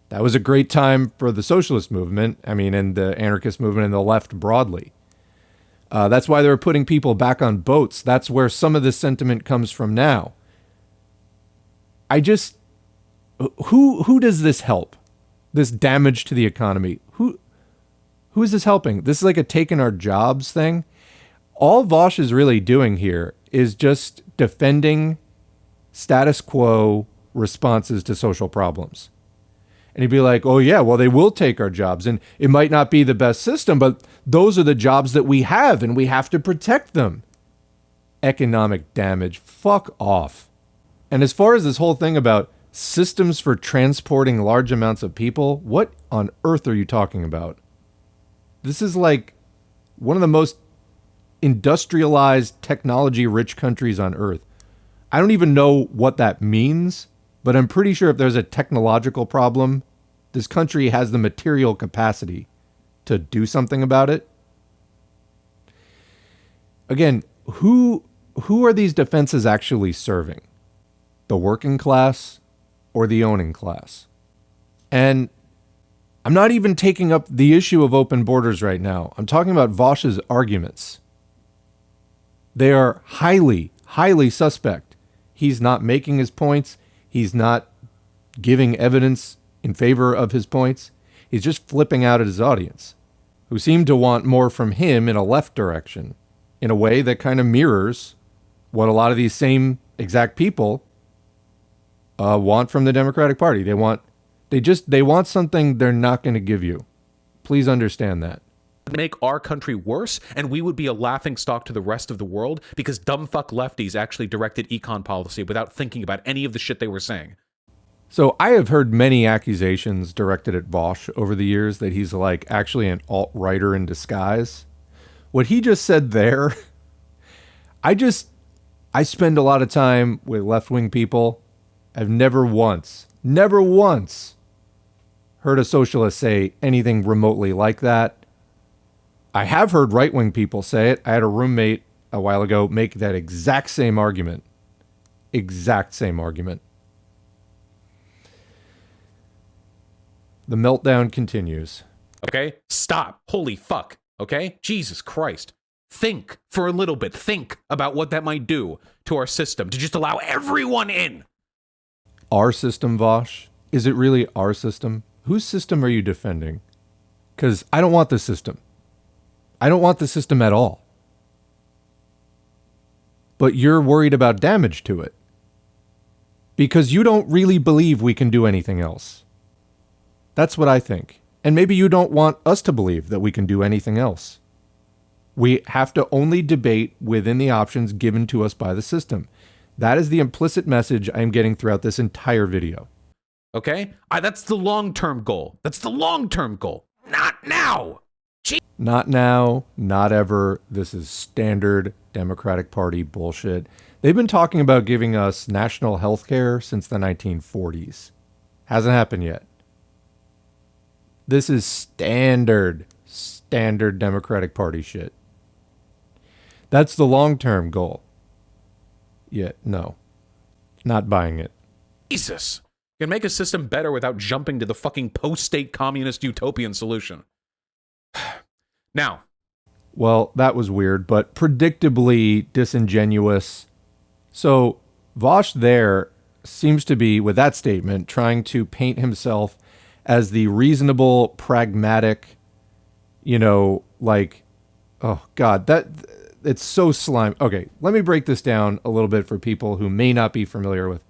that was a great time for the socialist movement. I mean, and the anarchist movement and the left broadly. That's why they were putting people back on boats. That's where some of this sentiment comes from now. Who does this help? This damage to the economy? Who is this helping? This is like a taking our jobs thing. All Vaush is really doing here is just defending status quo responses to social problems. And he'd be like, oh yeah, well, they will take our jobs, and it might not be the best system, but those are the jobs that we have, and we have to protect them. Economic damage. Fuck off. And as far as this whole thing about systems for transporting large amounts of people, what on earth are you talking about? This is like one of the most industrialized, technology-rich countries on earth. I don't even know what that means, but I'm pretty sure if there's a technological problem, this country has the material capacity to do something about it. Again, who are these defenses actually serving? The working class or the owning class? And I'm not even taking up the issue of open borders right now. I'm talking about Vaush's arguments. They are highly, highly suspect. He's not making his points. He's not giving evidence in favor of his points. He's just flipping out at his audience, who seem to want more from him in a left direction, in a way that kind of mirrors what a lot of these same exact people want from the Democratic Party. They want something they're not going to give you. Please understand that. make our country worse, and we would be a laughingstock to the rest of the world because dumb fuck lefties actually directed econ policy without thinking about any of the shit they were saying. So I have heard many accusations directed at Vaush over the years that he's like actually an alt-righter in disguise. What he just said there, I spend a lot of time with left-wing people. I've never once heard a socialist say anything remotely like that. I have heard right-wing people say it. I had a roommate a while ago make that exact same argument. Exact same argument. The meltdown continues. Okay? Stop. Holy fuck. Okay? Jesus Christ. Think for a little bit. Think about what that might do to our system to just allow everyone in. Our system, Vaush? Is it really our system? Whose system are you defending? Because I don't want the system. I don't want the system at all. But you're worried about damage to it. Because you don't really believe we can do anything else. That's what I think. And maybe you don't want us to believe that we can do anything else. We have to only debate within the options given to us by the system. That is the implicit message I'm getting throughout this entire video. Okay? That's the long-term goal. That's the long-term goal. Not now. Not now, not ever. This is standard Democratic Party bullshit. They've been talking about giving us national health care since the 1940s. Hasn't happened yet. This is standard Democratic Party shit. That's the long-term goal. Yeah, no. Not buying it. Jesus. You can make a system better without jumping to the fucking post-state communist utopian solution. Now. Well, that was weird, but predictably disingenuous. So, Vaush there seems to be, with that statement, trying to paint himself as the reasonable, pragmatic, like, oh God, it's so slime. Okay, let me break this down a little bit for people who may not be familiar with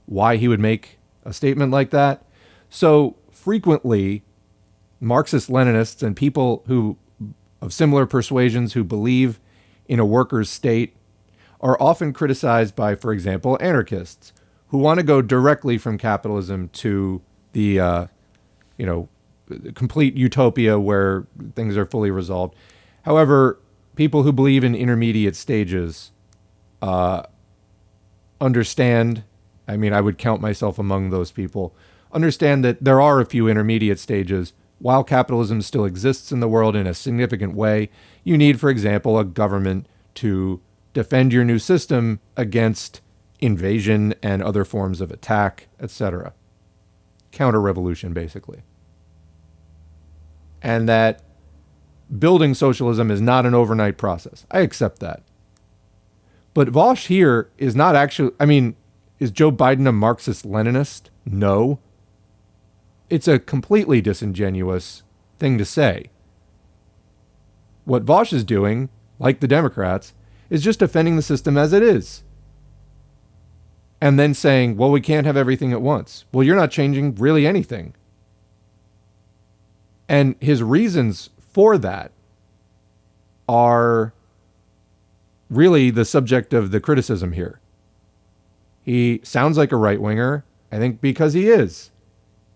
why he would make a statement like that. So frequently, Marxist Leninists and people who of similar persuasions who believe in a workers' state are often criticized by, for example, anarchists who want to go directly from capitalism to the, complete utopia where things are fully resolved. However, people who believe in intermediate stages understand, I would count myself among those people, understand that there are a few intermediate stages. While capitalism still exists in the world in a significant way, you need, for example, a government to defend your new system against invasion and other forms of attack, etc. Counter-revolution, basically. And that building socialism is not an overnight process. I accept that. But Vaush here is not actually, is Joe Biden a Marxist-Leninist? No. It's a completely disingenuous thing to say. What Vaush is doing, like the Democrats, is just defending the system as it is. And then saying, well, we can't have everything at once. Well, you're not changing really anything. And his reasons for that are really the subject of the criticism here. He sounds like a right-winger, I think because he is.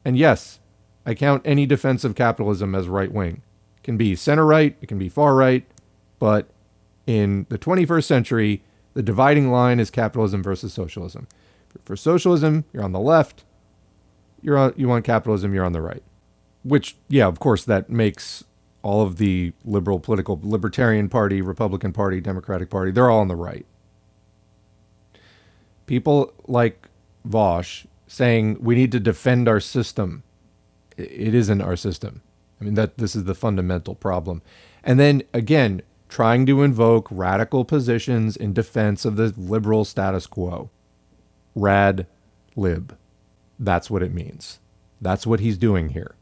And yes, I count any defense of capitalism as right-wing. It can be center-right, it can be far-right, but in the 21st century, the dividing line is capitalism versus socialism. For socialism, you're on the left. You want capitalism, you're on the right. Which, yeah, of course, that makes all of the Libertarian Party, Republican Party, Democratic Party, they're all on the right. People like Vaush saying we need to defend our system. It isn't our system. This is the fundamental problem. And then, again, trying to invoke radical positions in defense of the liberal status quo. Rad lib. That's what it means. That's what he's doing here.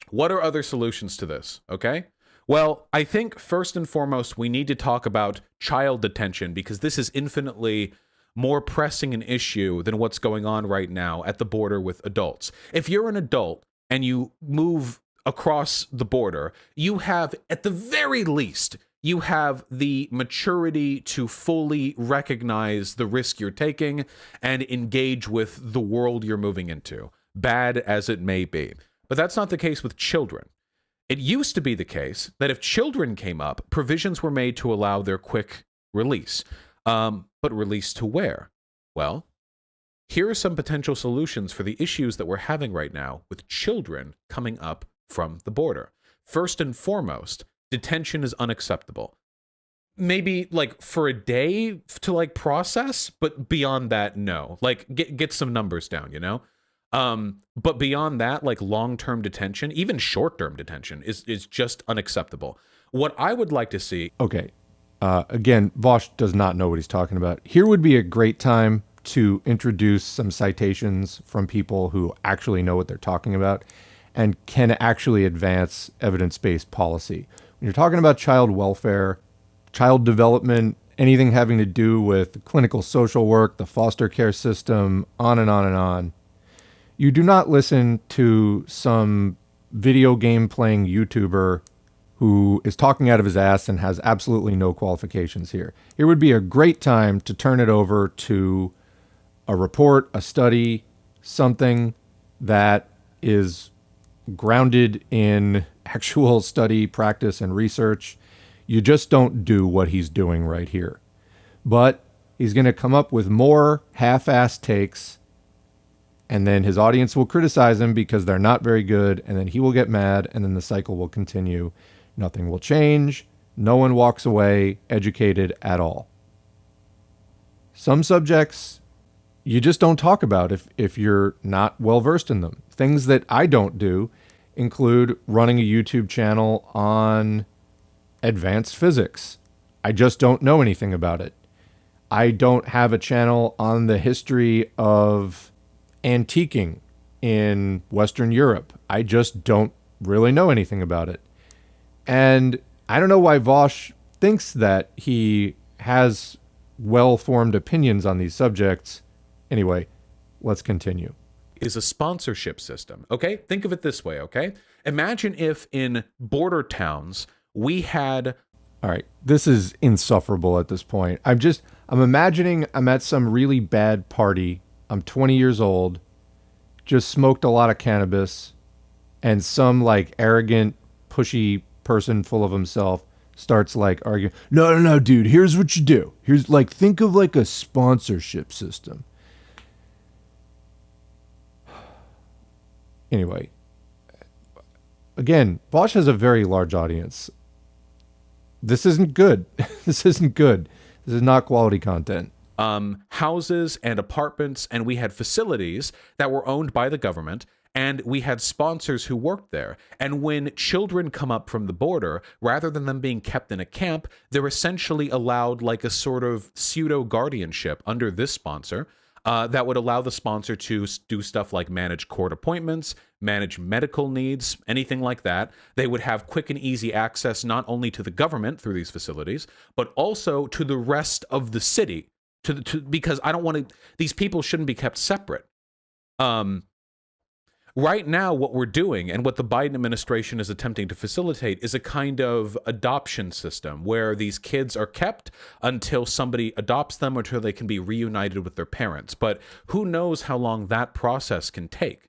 What are other solutions to this? Okay. Well, I think first and foremost, we need to talk about child detention because this is infinitely more pressing an issue than what's going on right now at the border with adults. If you're an adult and you move across the border, you have, at the very least, you have the maturity to fully recognize the risk you're taking and engage with the world you're moving into, bad as it may be. But that's not the case with children. It used to be the case that if children came up, provisions were made to allow their quick release. But release to where? Well, here are some potential solutions for the issues that we're having right now with children coming up from the border. First and foremost, detention is unacceptable. Maybe like for a day to like process, but beyond that, no. Like get some numbers down, you know? But beyond that, like long-term detention, even short-term detention is just unacceptable. What I would like to see... Okay. Again, Vaush does not know what he's talking about. Here would be a great time to introduce some citations from people who actually know what they're talking about and can actually advance evidence-based policy. When you're talking about child welfare, child development, anything having to do with clinical social work, the foster care system, on and on and on, you do not listen to some video game playing YouTuber who is talking out of his ass and has absolutely no qualifications here. Here would be a great time to turn it over to a report, a study, something that is grounded in actual study, practice, and research. You just don't do what he's doing right here. But he's going to come up with more half-assed takes, and then his audience will criticize him because they're not very good, and then he will get mad, and then the cycle will continue. Nothing will change. No one walks away educated at all. Some subjects you just don't talk about if you're not well-versed in them. Things that I don't do include running a YouTube channel on advanced physics. I just don't know anything about it. I don't have a channel on the history of antiquing in Western Europe. I just don't really know anything about it. And I don't know why Vaush thinks that he has well-formed opinions on these subjects. Anyway, let's continue. Is a sponsorship system, okay? Think of it this way, okay? Imagine if in border towns we had... All right, this is insufferable at this point. I'm imagining I'm at some really bad party. I'm 20 years old, just smoked a lot of cannabis, and some like arrogant, pushy person full of himself starts like arguing, no, dude, here's what you do. Here's like, think of like a sponsorship system. Anyway, again, Vaush has a very large audience. This isn't good. This isn't good. This is not quality content. Houses and apartments, and we had facilities that were owned by the government, and we had sponsors who worked there. And when children come up from the border, rather than them being kept in a camp, they're essentially allowed like a sort of pseudo guardianship under this sponsor that would allow the sponsor to do stuff like manage court appointments, manage medical needs, anything like that. They would have quick and easy access not only to the government through these facilities, but also to the rest of the city. Because I don't want to, these people shouldn't be kept separate. Right now, what we're doing and what the Biden administration is attempting to facilitate is a kind of adoption system where these kids are kept until somebody adopts them or until they can be reunited with their parents. But who knows how long that process can take?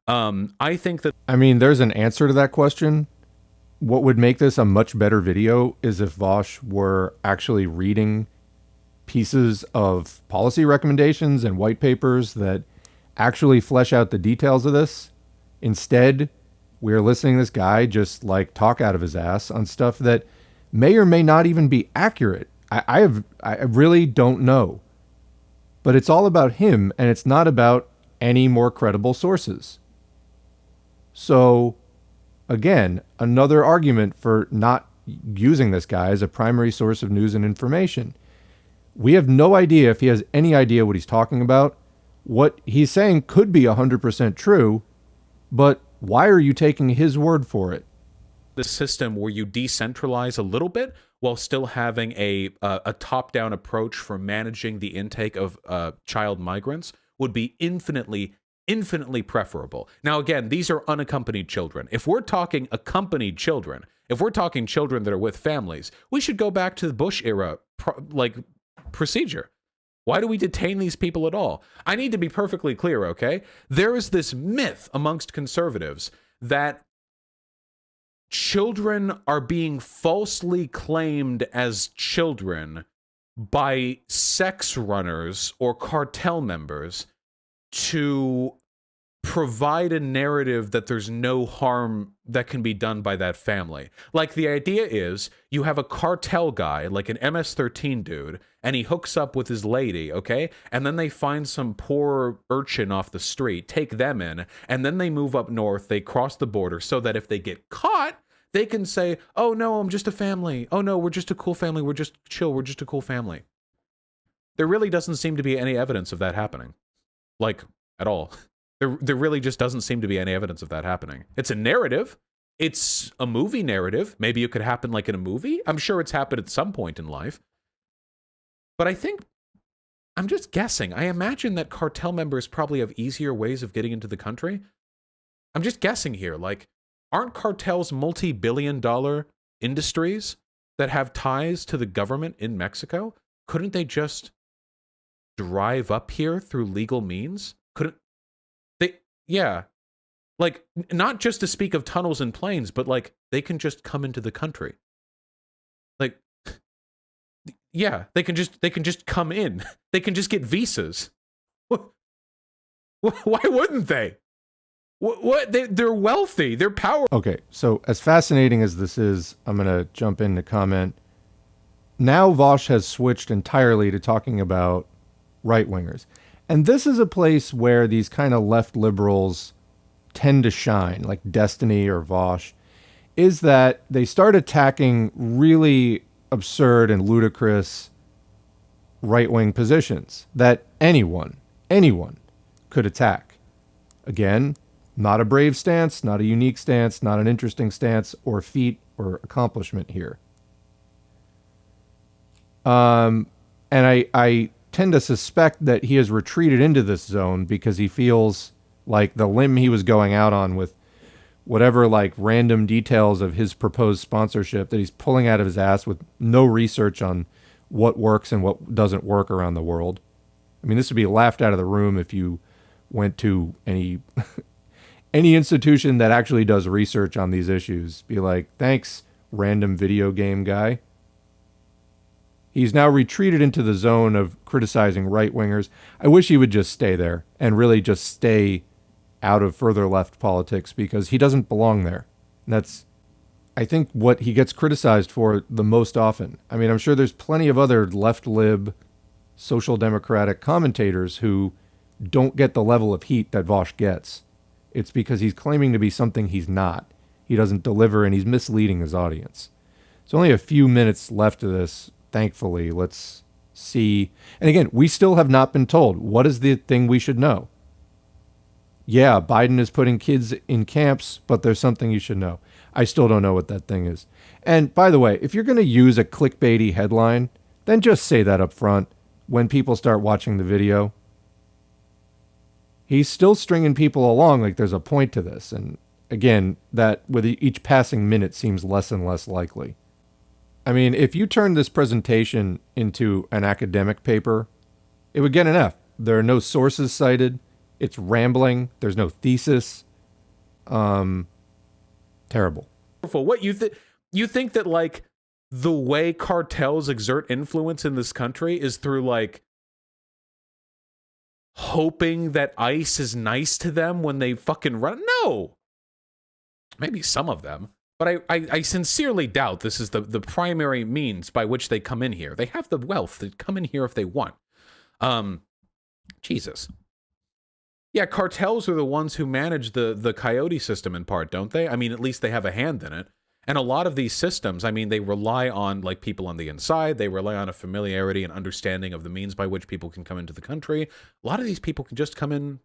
I think that... I mean, there's an answer to that question. What would make this a much better video is if Vaush were actually reading pieces of policy recommendations and white papers that actually flesh out the details of this. Instead, we're listening to this guy just like talk out of his ass on stuff that may or may not even be accurate. I really don't know. But it's all about him, and it's not about any more credible sources. So, again, another argument for not using this guy as a primary source of news and information. We have no idea if he has any idea what he's talking about. What he's saying could be 100% true, but why are you taking his word for it? The system where you decentralize a little bit while still having a top-down approach for managing the intake of child migrants would be infinitely, infinitely preferable. Now, again, these are unaccompanied children. If we're talking accompanied children, if we're talking children that are with families, we should go back to the Bush era, procedure. Why do we detain these people at all? I need to be perfectly clear, okay? There is this myth amongst conservatives that children are being falsely claimed as children by sex runners or cartel members to provide a narrative that there's no harm that can be done by that family. Like, the idea is you have a cartel guy, like an MS-13 dude, and he hooks up with his lady, okay? And then they find some poor urchin off the street, take them in, and then they move up north, they cross the border, so that if they get caught, they can say, oh no, I'm just a family. Oh no, we're just a cool family. We're just chill. We're just a cool family. There really doesn't seem to be any evidence of that happening. Like, at all. There really just doesn't seem to be any evidence of that happening. It's a narrative. It's a movie narrative. Maybe it could happen like in a movie. I'm sure it's happened at some point in life. But I'm just guessing. I imagine that cartel members probably have easier ways of getting into the country. I'm just guessing here. Like, aren't cartels multi-billion-dollar industries that have ties to the government in Mexico? Couldn't they just drive up here through legal means? Couldn't they? Yeah. Like, not just to speak of tunnels and planes, but like, they can just come into the country. Like, yeah, they can just come in. They can just get visas. Why wouldn't they? What? They're wealthy. They're powerful. Okay, so as fascinating as this is, I'm going to jump in to comment. Now Vaush has switched entirely to talking about right-wingers. And this is a place where these kind of left liberals tend to shine, like Destiny or Vaush, is that they start attacking really absurd and ludicrous right-wing positions that anyone could attack. Again, not a brave stance, not a unique stance, not an interesting stance or feat or accomplishment here. And I tend to suspect that he has retreated into this zone because he feels like the limb he was going out on with whatever like random details of his proposed sponsorship that he's pulling out of his ass with no research on what works and what doesn't work around the world. I mean, this would be laughed out of the room if you went to any institution that actually does research on these issues. Be like, thanks, random video game guy. He's now retreated into the zone of criticizing right-wingers. I wish he would just stay there and really just stay out of further left politics because he doesn't belong there. And that's, I think, what he gets criticized for the most often. I mean, I'm sure there's plenty of other left-lib, social democratic commentators who don't get the level of heat that Vaush gets. It's because he's claiming to be something he's not. He doesn't deliver, and he's misleading his audience. There's only a few minutes left of this, thankfully. Let's see. And again, we still have not been told. What is the thing we should know? Yeah, Biden is putting kids in camps, but there's something you should know. I still don't know what that thing is. And by the way, if you're going to use a clickbaity headline, then just say that up front when people start watching the video. He's still stringing people along like there's a point to this. And again, that with each passing minute seems less and less likely. I mean, if you turn this presentation into an academic paper, it would get an F. There are no sources cited. It's rambling. There's no thesis. Terrible. What you think that like the way cartels exert influence in this country is through like hoping that ICE is nice to them when they fucking run? No. Maybe some of them. But I sincerely doubt this is the primary means by which they come in here. They have the wealth to come in here if they want. Jesus. Yeah, cartels are the ones who manage the coyote system in part, don't they? I mean, at least they have a hand in it. And a lot of these systems, I mean, they rely on like people on the inside. They rely on a familiarity and understanding of the means by which people can come into the country. A lot of these people can just come in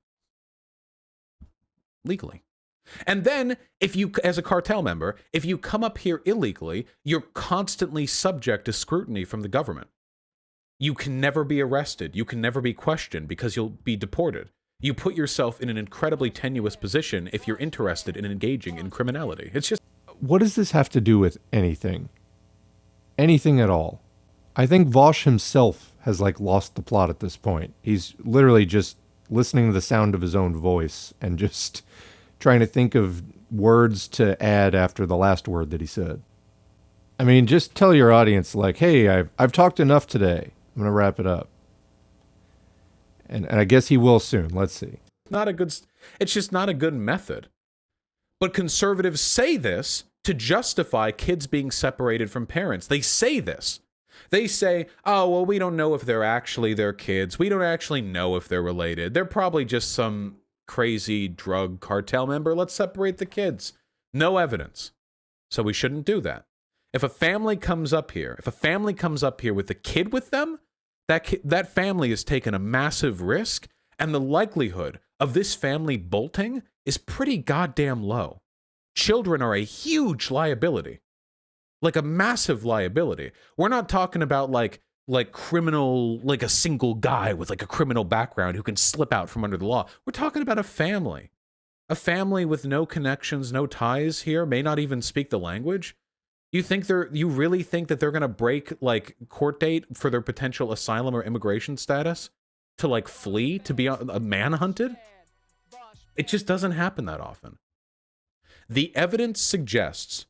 legally. And then if you, as a cartel member, if you come up here illegally, you're constantly subject to scrutiny from the government. You can never be arrested. You can never be questioned because you'll be deported. You put yourself in an incredibly tenuous position if you're interested in engaging in criminality. It's just... What does this have to do with anything? Anything at all? I think Vaush himself has like lost the plot at this point. He's literally just listening to the sound of his own voice and just trying to think of words to add after the last word that he said. I mean, just tell your audience, like, hey, I've talked enough today. I'm going to wrap it up. And I guess he will soon. Let's see. It's just not a good method. But conservatives say this to justify kids being separated from parents. They say this. They say, oh, well, we don't know if they're actually their kids. We don't actually know if they're related. They're probably just some crazy drug cartel member. Let's separate the kids. No evidence. So we shouldn't do that. If a family comes up here with a kid with them, that family has taken a massive risk, and the likelihood of this family bolting is pretty goddamn low. Children are a huge liability. Like a massive liability. We're not talking about like criminal, like a single guy with like a criminal background who can slip out from under the law. We're talking about a family. A family with no connections, no ties here, may not even speak the language. You really think that they're going to break like court date for their potential asylum or immigration status to like flee, to be manhunted? It just doesn't happen that often. The evidence suggests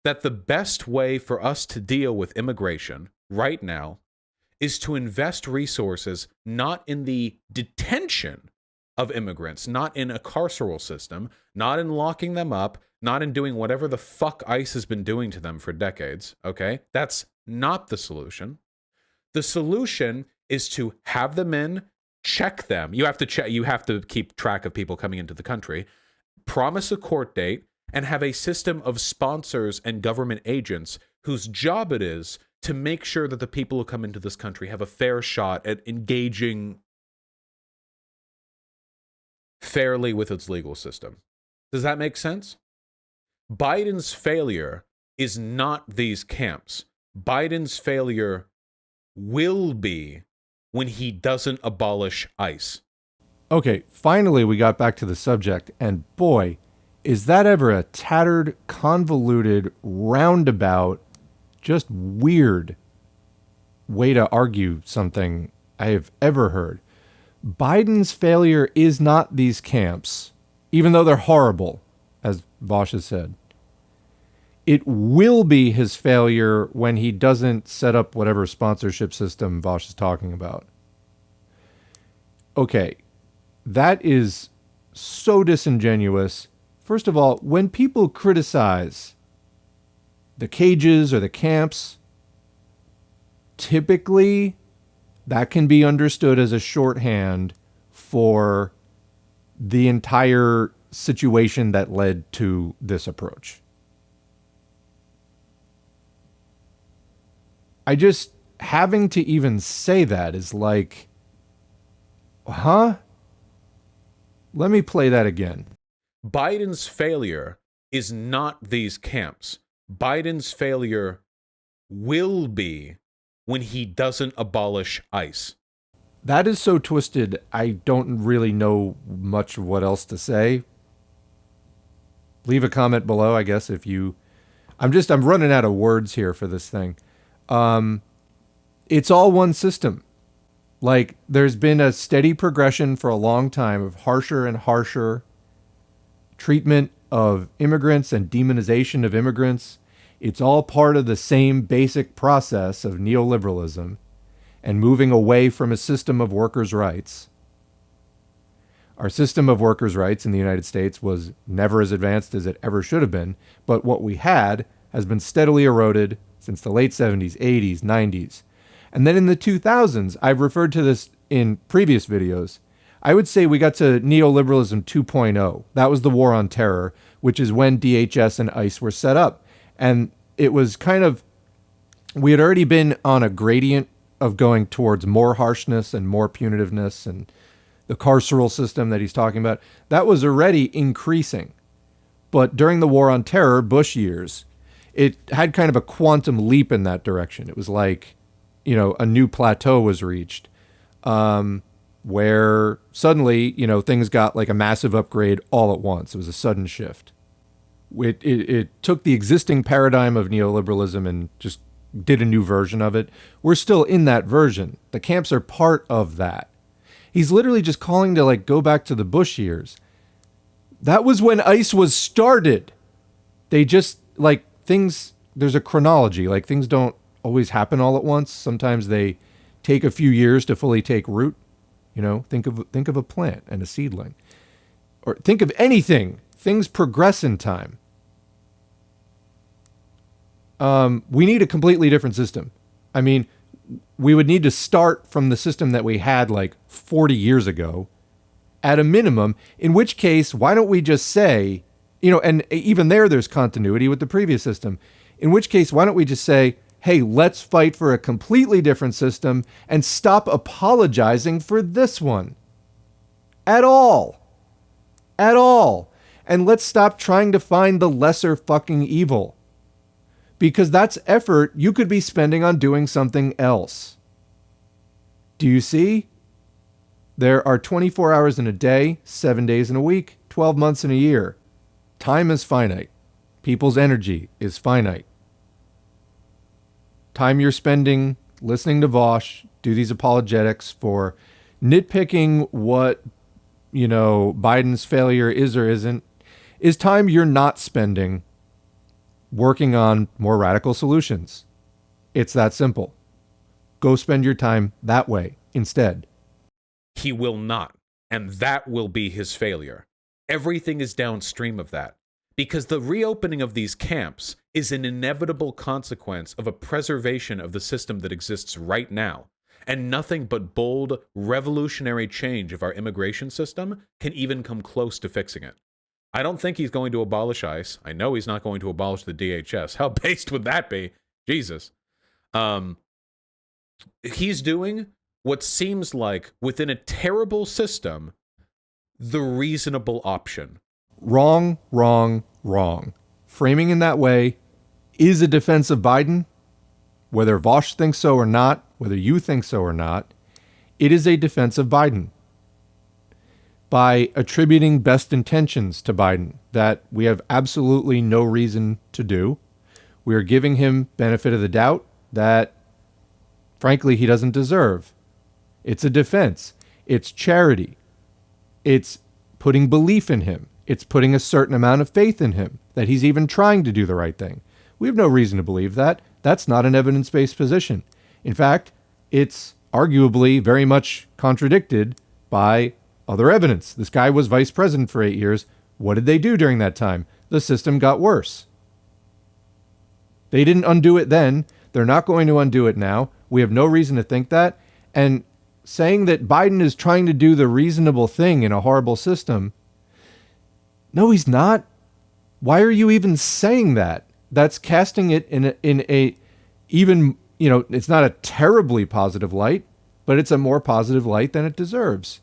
that the best way for us to deal with immigration right now is to invest resources not in the detention of immigrants, not in a carceral system, not in locking them up, not in doing whatever the fuck ICE has been doing to them for decades, okay? That's not the solution. The solution is to have them in, check them. You have to keep track of people coming into the country, promise a court date, and have a system of sponsors and government agents whose job it is to make sure that the people who come into this country have a fair shot at engaging fairly with its legal system. Does that make sense? Biden's failure is not these camps. Biden's failure will be when he doesn't abolish ICE. Okay, finally we got back to the subject, and boy, is that ever a tattered, convoluted, roundabout, just weird way to argue something I have ever heard. Biden's failure is not these camps, even though they're horrible, as Vaush has said. It will be his failure when he doesn't set up whatever sponsorship system Vaush is talking about. Okay, that is so disingenuous. First of all, when people criticize the cages or the camps, typically that can be understood as a shorthand for the entire situation that led to this approach. Having to even say that is like, huh? Let me play that again. Biden's failure is not these camps. Biden's failure will be when he doesn't abolish ICE. That is so twisted, I don't really know much what else to say. Leave a comment below, I guess, if you... I'm running out of words here for this thing. It's all one system. Like, there's been a steady progression for a long time of harsher and harsher treatment of immigrants and demonization of immigrants. It's all part of the same basic process of neoliberalism and moving away from a system of workers' rights. Our system of workers' rights in the United States was never as advanced as it ever should have been, but what we had has been steadily eroded since the late 70s, 80s, 90s. And then in the 2000s, I've referred to this in previous videos, I would say we got to neoliberalism 2.0. That was the war on terror, which is when DHS and ICE were set up. And it was kind of, we had already been on a gradient of going towards more harshness and more punitiveness, and the carceral system that he's talking about, that was already increasing. But during the war on terror, Bush years, it had kind of a quantum leap in that direction. It was like, a new plateau was reached. where suddenly, things got like a massive upgrade all at once. It was a sudden shift. It took the existing paradigm of neoliberalism and just did a new version of it. We're still in that version. The camps are part of that. He's literally just calling to like go back to the Bush years. That was when ICE was started. They just like things, there's a chronology. Like things don't always happen all at once. Sometimes they take a few years to fully take root. Think of a plant and a seedling. Or think of anything. Things progress in time. We need a completely different system. I mean, we would need to start from the system that we had like 40 years ago at a minimum, in which case, why don't we just say, and even there's continuity with the previous system. In which case, why don't we just say, hey, let's fight for a completely different system and stop apologizing for this one. At all. At all. And let's stop trying to find the lesser fucking evil. Because that's effort you could be spending on doing something else. Do you see? There are 24 hours in a day, 7 days in a week, 12 months in a year. Time is finite. People's energy is finite. Time you're spending listening to Vaush do these apologetics for nitpicking what, Biden's failure is or isn't, is time you're not spending working on more radical solutions. It's that simple. Go spend your time that way instead. He will not, and that will be his failure. Everything is downstream of that. Because the reopening of these camps is an inevitable consequence of a preservation of the system that exists right now. And nothing but bold, revolutionary change of our immigration system can even come close to fixing it. I don't think he's going to abolish ICE. I know he's not going to abolish the DHS. How based would that be? Jesus. He's doing what seems like, within a terrible system, the reasonable option. Wrong, wrong, wrong. Framing in that way is a defense of Biden. Whether Vaush thinks so or not, whether you think so or not, it is a defense of Biden. By attributing best intentions to Biden that we have absolutely no reason to do, we are giving him benefit of the doubt that, frankly, he doesn't deserve. It's a defense. It's charity. It's putting belief in him. It's putting a certain amount of faith in him, that he's even trying to do the right thing. We have no reason to believe that. That's not an evidence-based position. In fact, it's arguably very much contradicted by other evidence. This guy was vice president for 8 years. What did they do during that time? The system got worse. They didn't undo it then. They're not going to undo it now. We have no reason to think that. And saying that Biden is trying to do the reasonable thing in a horrible system, no, he's not. Why are you even saying that? That's casting it in a even, it's not a terribly positive light, but it's a more positive light than it deserves.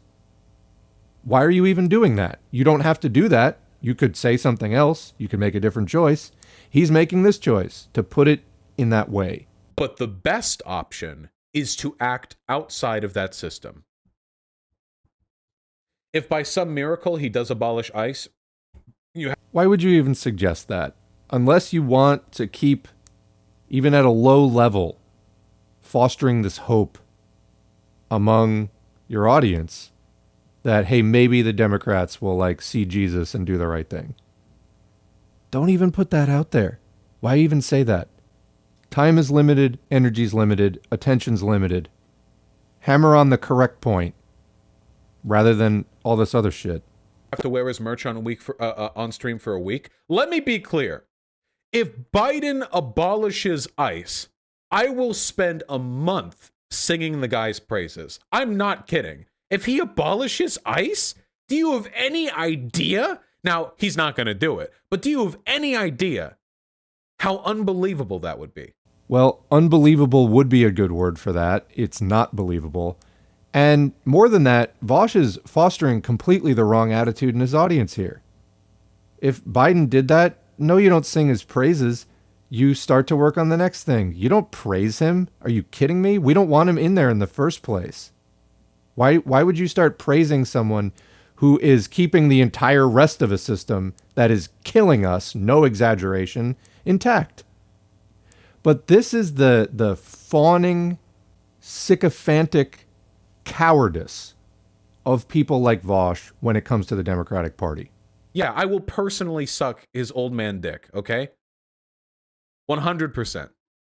Why are you even doing that? You don't have to do that. You could say something else. You could make a different choice. He's making this choice to put it in that way. But the best option is to act outside of that system. If by some miracle he does abolish ICE, why would you even suggest that? Unless you want to keep, even at a low level, fostering this hope among your audience that, hey, maybe the Democrats will see Jesus and do the right thing. Don't even put that out there. Why even say that? Time is limited, energy's limited, attention's limited. Hammer on the correct point rather than all this other shit. Have to wear his merch on stream for a week. Let me be clear. If Biden abolishes ICE, I will spend a month singing the guy's praises. I'm not kidding. If he abolishes ICE, do you have any idea? Now, he's not going to do it, but do you have any idea how unbelievable that would be? Well, unbelievable would be a good word for that. It's not believable. And more than that, Vaush is fostering completely the wrong attitude in his audience here. If Biden did that, no, you don't sing his praises. You start to work on the next thing. You don't praise him. Are you kidding me? We don't want him in there in the first place. Why would you start praising someone who is keeping the entire rest of a system that is killing us, no exaggeration, intact? But this is the fawning, sycophantic cowardice of people like Vaush when it comes to the Democratic Party. Yeah, I will personally suck his old man dick, okay? 100%.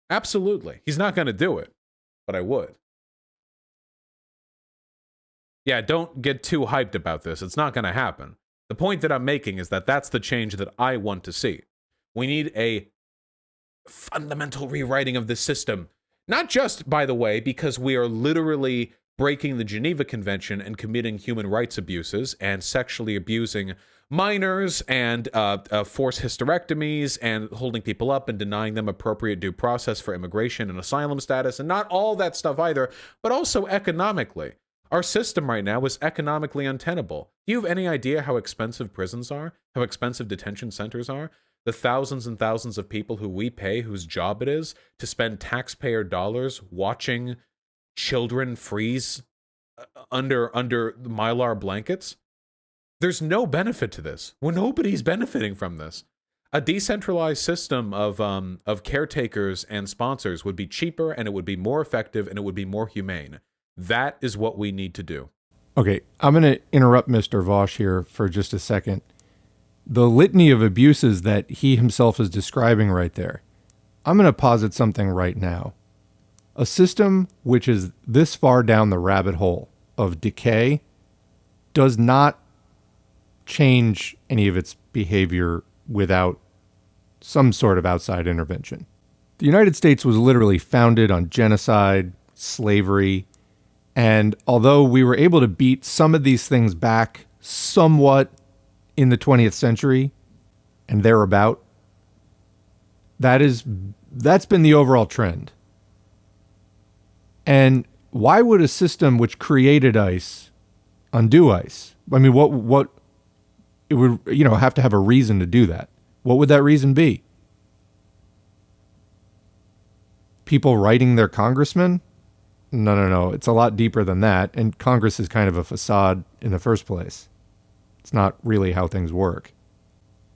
Absolutely. He's not going to do it, but I would. Yeah, don't get too hyped about this. It's not going to happen. The point that I'm making is that that's the change that I want to see. We need a fundamental rewriting of this system. Not just, by the way, because we are literally breaking the Geneva Convention and committing human rights abuses and sexually abusing minors and forced hysterectomies and holding people up and denying them appropriate due process for immigration and asylum status, and not all that stuff either, but also economically. Our system right now is economically untenable. Do you have any idea how expensive prisons are? How expensive detention centers are? The thousands and thousands of people who we pay, whose job it is to spend taxpayer dollars watching children freeze under Mylar blankets? There's no benefit to this. Well, nobody's benefiting from this. A decentralized system of caretakers and sponsors would be cheaper, and it would be more effective, and it would be more humane. That is what we need to do. Okay, I'm going to interrupt Mr. Vaush here for just a second. The litany of abuses that he himself is describing right there, I'm going to posit something right now. A system which is this far down the rabbit hole of decay does not change any of its behavior without some sort of outside intervention. The United States was literally founded on genocide, slavery, and although we were able to beat some of these things back somewhat in the 20th century and thereabout, that's been the overall trend. And why would a system which created ICE undo ICE? I mean, what it would, have to have a reason to do that. What would that reason be? People writing their congressmen? No. It's a lot deeper than that. And Congress is kind of a facade in the first place. It's not really how things work.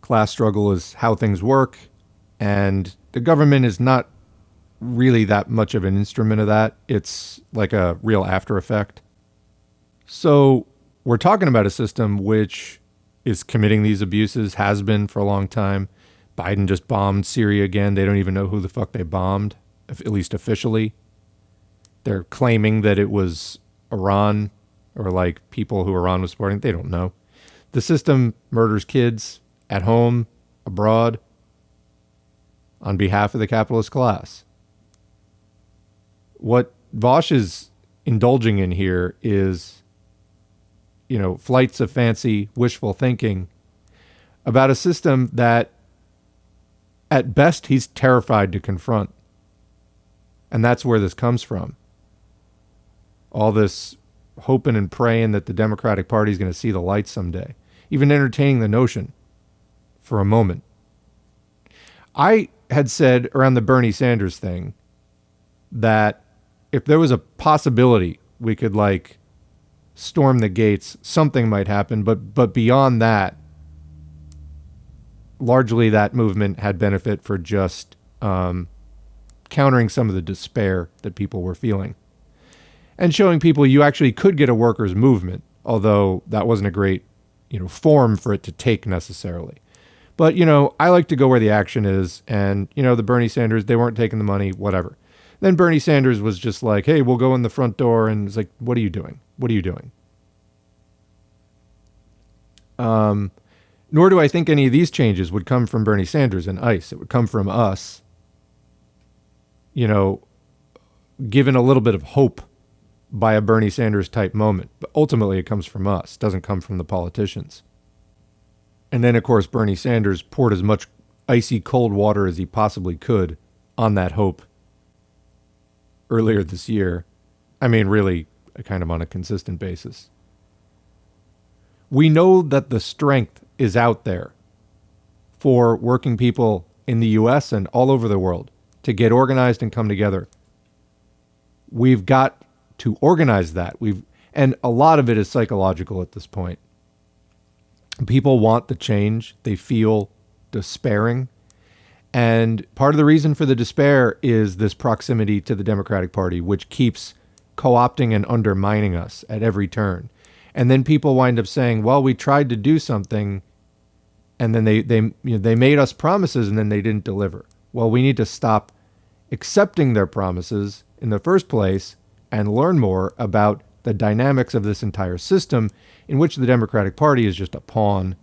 Class struggle is how things work. And the government is not really that much of an instrument of that. It's like a real after effect. So we're talking about a system which is committing these abuses, has been for a long time. Biden just bombed Syria again. They don't even know who the fuck they bombed, at least officially. They're claiming that it was Iran or like people who Iran was supporting. They don't know. The system murders kids at home, abroad, on behalf of the capitalist class. What Vaush is indulging in here is, flights of fancy, wishful thinking about a system that, at best, he's terrified to confront. And that's where this comes from. All this hoping and praying that the Democratic Party is going to see the light someday. Even entertaining the notion for a moment. I had said around the Bernie Sanders thing that if there was a possibility we could storm the gates, something might happen. But beyond that, largely that movement had benefit for just countering some of the despair that people were feeling. And showing people you actually could get a workers' movement, although that wasn't a great, form for it to take necessarily. But, I like to go where the action is. And, the Bernie Sanders, they weren't taking the money, whatever. Then Bernie Sanders was just like, hey, we'll go in the front door. And it's like, what are you doing? What are you doing? Nor do I think any of these changes would come from Bernie Sanders and ICE. It would come from us, given a little bit of hope by a Bernie Sanders type moment. But ultimately, it comes from us. It doesn't come from the politicians. And then, of course, Bernie Sanders poured as much icy cold water as he possibly could on that hope earlier this year. I mean, really, kind of on a consistent basis. We know that the strength is out there for working people in the U.S. and all over the world to get organized and come together. We've got to organize that. And a lot of it is psychological at this point. People want the change. They feel despairing. And part of the reason for the despair is this proximity to the Democratic Party, which keeps co-opting and undermining us at every turn. And then people wind up saying, well, we tried to do something, and then they made us promises and then they didn't deliver. Well, we need to stop accepting their promises in the first place and learn more about the dynamics of this entire system, in which the Democratic Party is just a pawn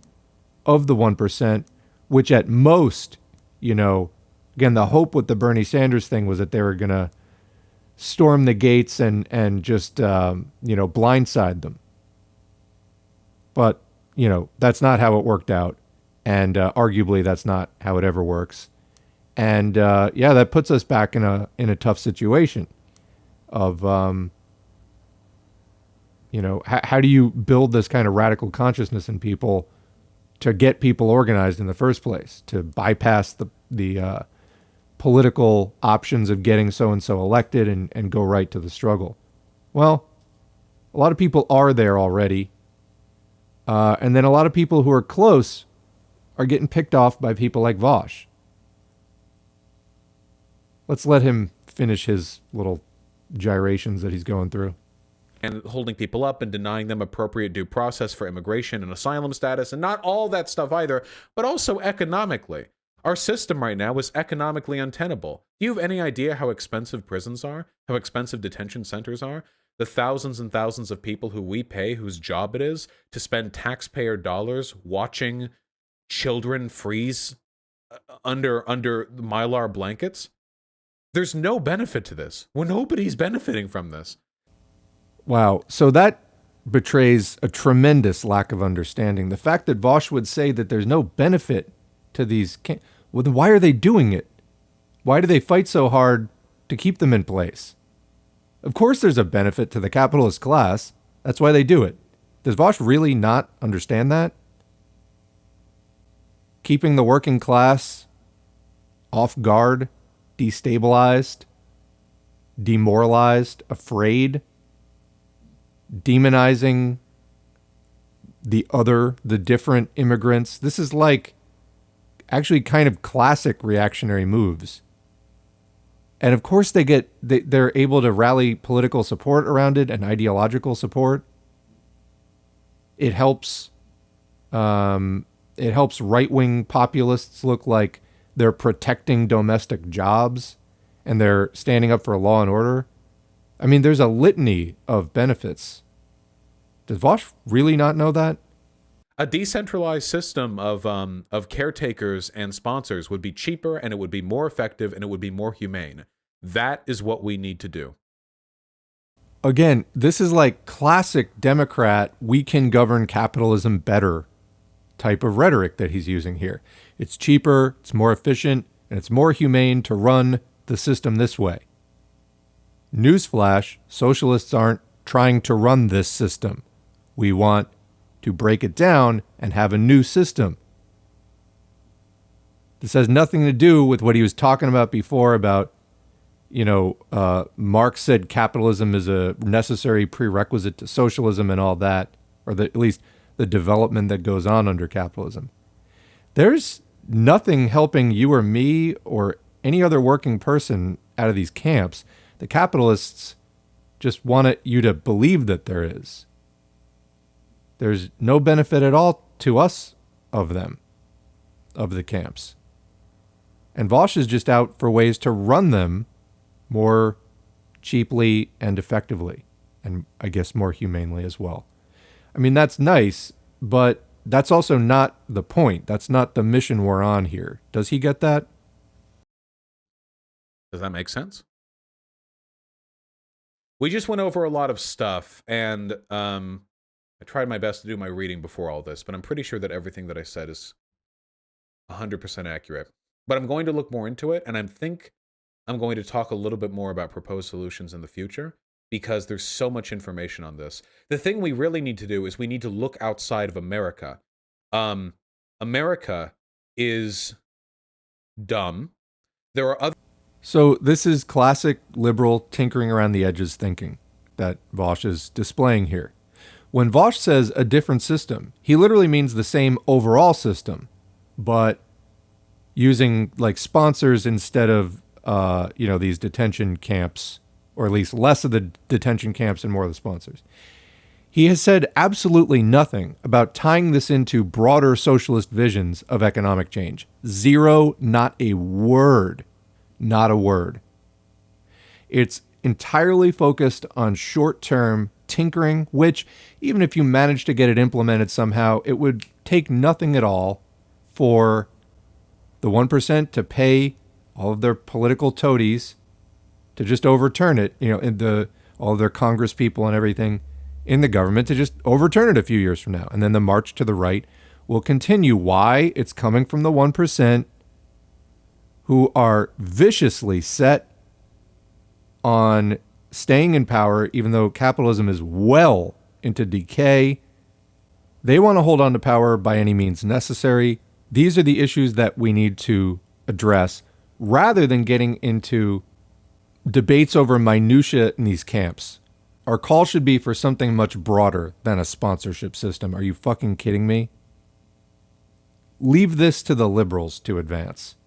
of the 1%, which at most, again, the hope with the Bernie Sanders thing was that they were going to storm the gates and just, blindside them. But, that's not how it worked out. And arguably, that's not how it ever works. And that puts us back in a tough situation of, how do you build this kind of radical consciousness in people to get people organized in the first place, to bypass the political options of getting so-and-so elected and go right to the struggle? Well, a lot of people are there already. And then a lot of people who are close are getting picked off by people like Vaush. Let's let him finish his little gyrations that he's going through. And holding people up and denying them appropriate due process for immigration and asylum status, and not all that stuff either, but also economically. Our system right now is economically untenable. Do you have any idea how expensive prisons are? How expensive detention centers are? The thousands and thousands of people who we pay, whose job it is to spend taxpayer dollars watching children freeze under Mylar blankets? There's no benefit to this. Well, nobody's benefiting from this. Wow. So that betrays a tremendous lack of understanding. The fact that Vaush would say that there's no benefit to these, well, then why are they doing it? Why do they fight so hard to keep them in place? Of course there's a benefit to the capitalist class. That's why they do it. Does Vaush really not understand that? Keeping the working class off guard, destabilized, demoralized, afraid, demonizing the different immigrants. This is like actually kind of classic reactionary moves. And of course they're able to rally political support around it and ideological support. It helps right-wing populists look like they're protecting domestic jobs and they're standing up for law and order. I mean, there's a litany of benefits. Does Vaush really not know that? A decentralized system of caretakers and sponsors would be cheaper, and it would be more effective, and it would be more humane. That is what we need to do. Again, this is like classic Democrat, we can govern capitalism better type of rhetoric that he's using here. It's cheaper, it's more efficient, and it's more humane to run the system this way. Newsflash, socialists aren't trying to run this system. We want to break it down and have a new system. This has nothing to do with what he was talking about before about, Marx said capitalism is a necessary prerequisite to socialism and all that, or at least the development that goes on under capitalism. There's nothing helping you or me or any other working person out of these camps. The capitalists just want you to believe that there is. There's no benefit at all to us of them, of the camps. And Vaush is just out for ways to run them more cheaply and effectively, and I guess more humanely as well. I mean, that's nice, but that's also not the point. That's not the mission we're on here. Does he get that? Does that make sense? We just went over a lot of stuff, and I tried my best to do my reading before all this, but I'm pretty sure that everything that I said is 100% accurate. But I'm going to look more into it, and I think I'm going to talk a little bit more about proposed solutions in the future, because there's so much information on this. The thing we really need to do is we need to look outside of America. America is dumb. There are other... So this is classic liberal tinkering around the edges thinking. that Vaush is displaying here. When Vaush says a different system, he literally means the same overall system, but using like sponsors instead of, these detention camps, or at least less of the detention camps and more of the sponsors. He has said absolutely nothing about tying this into broader socialist visions of economic change. Zero, not a word. Not a word. It's entirely focused on short-term tinkering, which, even if you manage to get it implemented somehow, it would take nothing at all for the 1% to pay all of their political toadies to just overturn it, all of their Congress people and everything in the government to just overturn it a few years from now. And then the march to the right will continue. Why? It's coming from the 1% who are viciously set on staying in power, even though capitalism is well into decay. They want to hold on to power by any means necessary. These are the issues that we need to address rather than getting into debates over minutia in these camps. Our call should be for something much broader than a sponsorship system. Are you fucking kidding me? Leave this to the liberals to advance.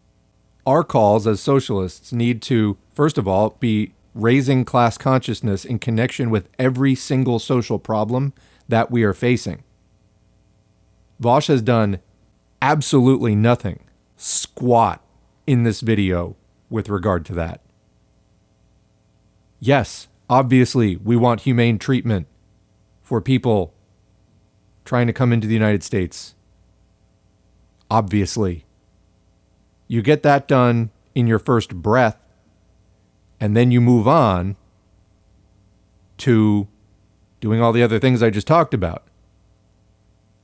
Our calls as socialists need to, first of all, be raising class consciousness in connection with every single social problem that we are facing. Vaush has done absolutely nothing, squat, in this video with regard to that. Yes, obviously, we want humane treatment for people trying to come into the United States. Obviously. You get that done in your first breath, and then you move on to doing all the other things I just talked about.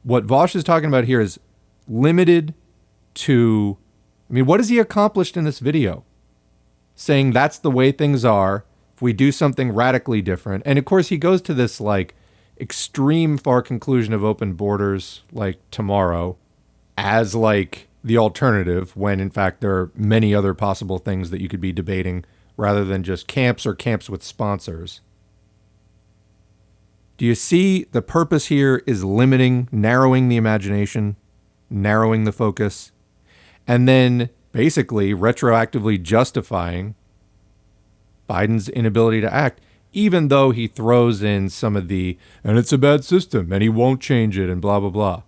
What Vaush is talking about here is limited to, what has he accomplished in this video? Saying that's the way things are. If we do something radically different. And of course, he goes to this like extreme far conclusion of open borders like tomorrow as like the alternative, when in fact there are many other possible things that you could be debating rather than just camps or camps with sponsors. Do you see the purpose here is limiting, narrowing the imagination, narrowing the focus, and then basically retroactively justifying Biden's inability to act, even though he throws in some of the, and it's a bad system, and he won't change it, and blah, blah, blah.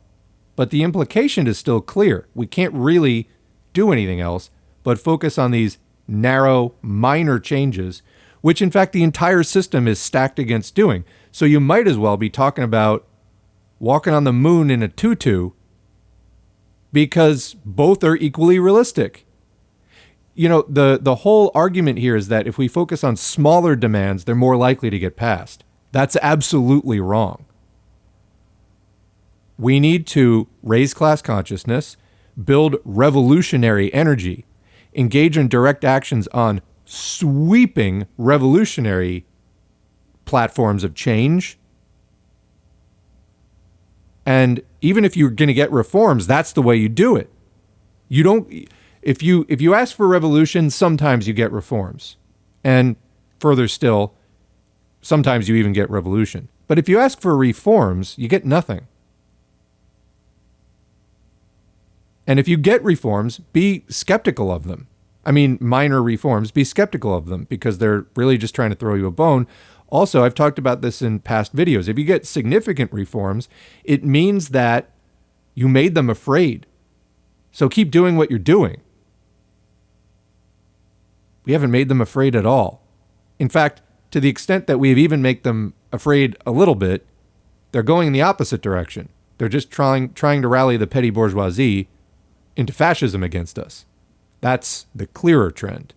But the implication is still clear. We can't really do anything else but focus on these narrow, minor changes, which in fact the entire system is stacked against doing. So you might as well be talking about walking on the moon in a tutu, because both are equally realistic. The whole argument here is that if we focus on smaller demands, they're more likely to get passed. That's absolutely wrong. We need to raise class consciousness, build revolutionary energy, engage in direct actions on sweeping revolutionary platforms of change. And even if you're going to get reforms, that's the way you do it. You don't, if you ask for revolution, sometimes you get reforms. And further still, sometimes you even get revolution. But if you ask for reforms, you get nothing. And if you get reforms, be skeptical of them. Minor reforms, be skeptical of them, because they're really just trying to throw you a bone. Also, I've talked about this in past videos. If you get significant reforms, it means that you made them afraid. So keep doing what you're doing. We haven't made them afraid at all. In fact, to the extent that we've even made them afraid a little bit, they're going in the opposite direction. They're just trying to rally the petty bourgeoisie into fascism against us. That's the clearer trend.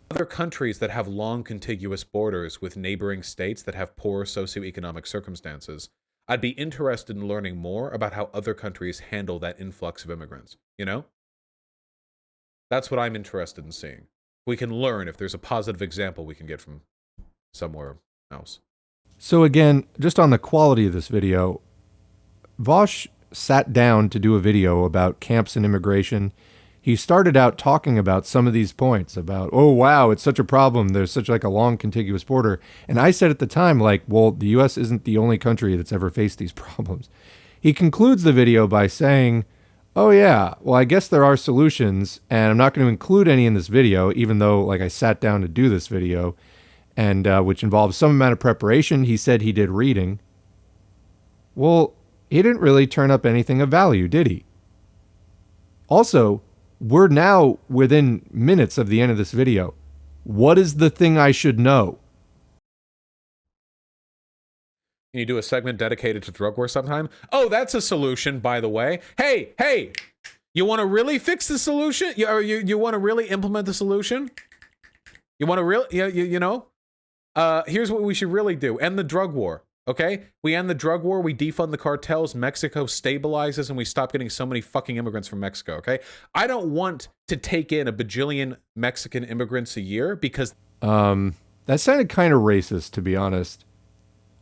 Other countries that have long contiguous borders with neighboring states that have poor socioeconomic circumstances, I'd be interested in learning more about how other countries handle that influx of immigrants, That's what I'm interested in seeing. We can learn if there's a positive example we can get from somewhere else. So again, just on the quality of this video, Vaush sat down to do a video about camps and immigration. he started out talking about some of these points about, oh, wow, it's such a problem. There's such like a long contiguous border. And I said at the time, like, well, the U.S. isn't the only country that's ever faced these problems. He concludes the video by saying, oh, yeah, well, I guess there are solutions, and I'm not going to include any in this video, even though, like, I sat down to do this video, and which involves some amount of preparation. He said he did reading. Well, he didn't really turn up anything of value, did he? Also, we're now within minutes of the end of this video. What is the thing I should know? Can you do a segment dedicated to drug war sometime? Oh, that's a solution, by the way. Hey, you want to really fix the solution? You want to really implement the solution? You want to really, you know? Here's what we should really do. End the drug war, okay? We end the drug war, we defund the cartels, Mexico stabilizes, and we stop getting so many fucking immigrants from Mexico, okay? I don't want to take in a bajillion Mexican immigrants a year because... That sounded kind of racist, to be honest.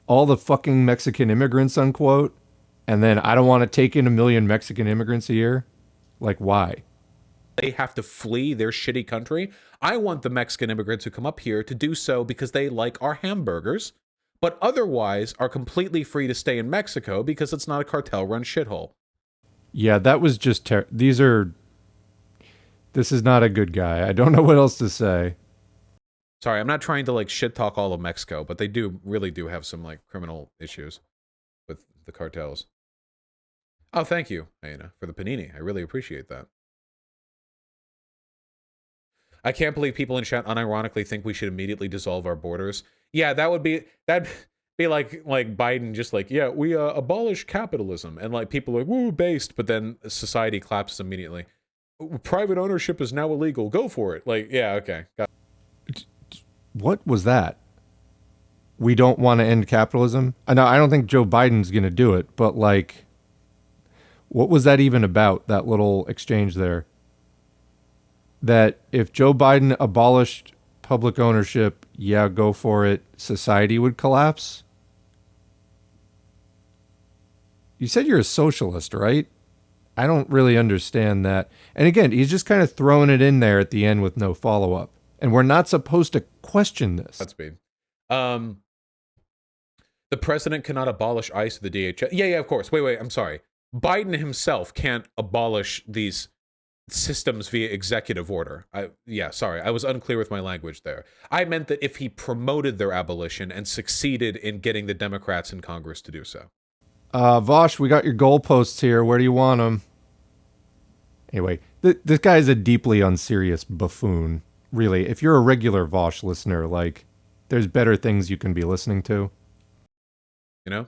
All the fucking Mexican immigrants, unquote, and then I don't want to take in 1 million Mexican immigrants a year? Like, why? They have to flee their shitty country. I want the Mexican immigrants who come up here to do so because they like our hamburgers, but otherwise are completely free to stay in Mexico because it's not a cartel-run shithole. Yeah, that was just this is not a good guy. I don't know what else to say. Sorry, I'm not trying to like shit talk all of Mexico, but they really do have some like criminal issues with the cartels. Oh, thank you, Aina, for the panini. I really appreciate that. I can't believe people in chat unironically think we should immediately dissolve our borders. Yeah, that'd be like Biden just like, yeah, we abolish capitalism, and like people are like, woo, based, but then society collapses immediately. Private ownership is now illegal. Go for it. Like, yeah, okay. What was that? We don't want to end capitalism? I know I don't think Joe Biden's going to do it, but like, what was that even about, that little exchange there? That if Joe Biden abolished public ownership, yeah, go for it, society would collapse? You said you're a socialist, right? I don't really understand that. And again, he's just kind of throwing it in there at the end with no follow-up. And we're not supposed to question this. That's big. The president cannot abolish ICE or the DHS. Yeah, of course. Wait, I'm sorry. Biden himself can't abolish these systems via executive order. Sorry. I was unclear with my language there. I meant that if he promoted their abolition and succeeded in getting the Democrats in Congress to do so. Vaush, we got your goalposts here. Where do you want them? Anyway, this guy is a deeply unserious buffoon. Really, if you're a regular Vaush listener, like, there's better things you can be listening to. You know?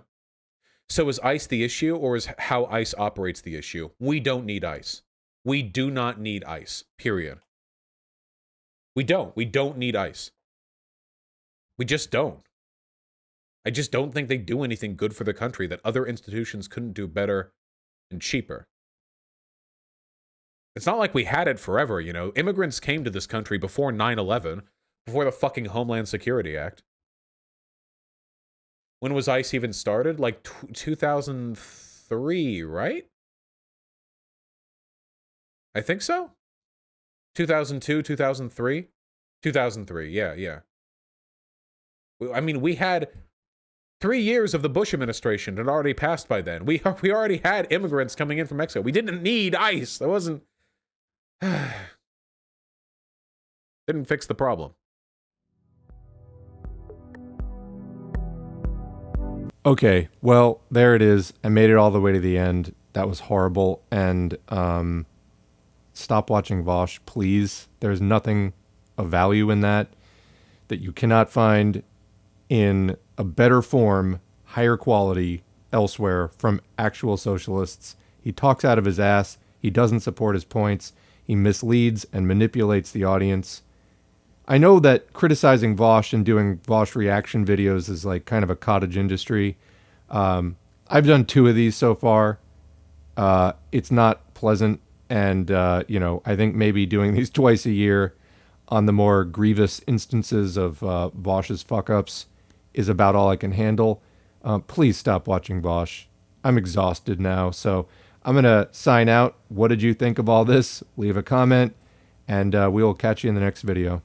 So is ICE the issue, or is how ICE operates the issue? We don't need ICE. We do not need ICE, period. We don't. We don't need ICE. We just don't. I just don't think they do anything good for the country that other institutions couldn't do better and cheaper. It's not like we had it forever, you know. Immigrants came to this country before 9/11, before the fucking Homeland Security Act. When was ICE even started? Like 2003, right? I think so. 2002, 2003? 2003, yeah. I mean, we had 3 years of the Bush administration that already passed by then. We already had immigrants coming in from Mexico. We didn't need ICE. That wasn't... Didn't fix the problem. Okay, well, there it is. I made it all the way to the end. That was horrible. And stop watching Vaush, please. There's nothing of value in that you cannot find in a better form, higher quality elsewhere from actual socialists. He talks out of his ass. He doesn't support his points. He misleads and manipulates the audience. I know that criticizing Vaush and doing Vaush reaction videos is like kind of a cottage industry. I've done 2 of these so far. It's not pleasant. And, I think maybe doing these twice a year on the more grievous instances of Vaush's fuck-ups is about all I can handle. Please stop watching Vaush. I'm exhausted now. So I'm going to sign out. What did you think of all this? Leave a comment, and we will catch you in the next video.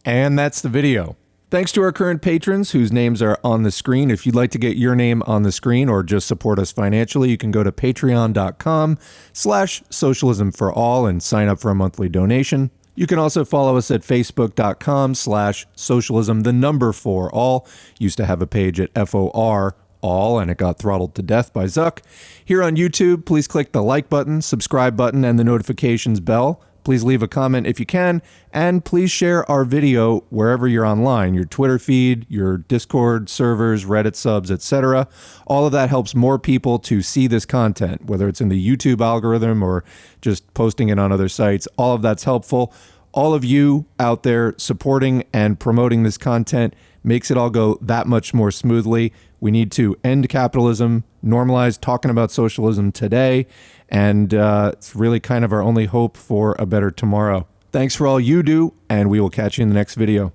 And that's the video. Thanks to our current patrons whose names are on the screen. If you'd like to get your name on the screen or just support us financially, you can go to patreon.com/socialismforall and sign up for a monthly donation. You can also follow us at facebook.com/socialism4all. Used to have a page at FOR all, and it got throttled to death by Zuck. Here on YouTube, please click the like button, subscribe button, and the notifications bell. Please leave a comment if you can, and please share our video wherever you're online, your Twitter feed, your Discord servers, Reddit subs, etc. All of that helps more people to see this content, whether it's in the YouTube algorithm or just posting it on other sites. All of that's helpful. All of you out there supporting and promoting this content makes it all go that much more smoothly. We need to end capitalism, normalize talking about socialism today, and it's really kind of our only hope for a better tomorrow. Thanks for all you do, and we will catch you in the next video.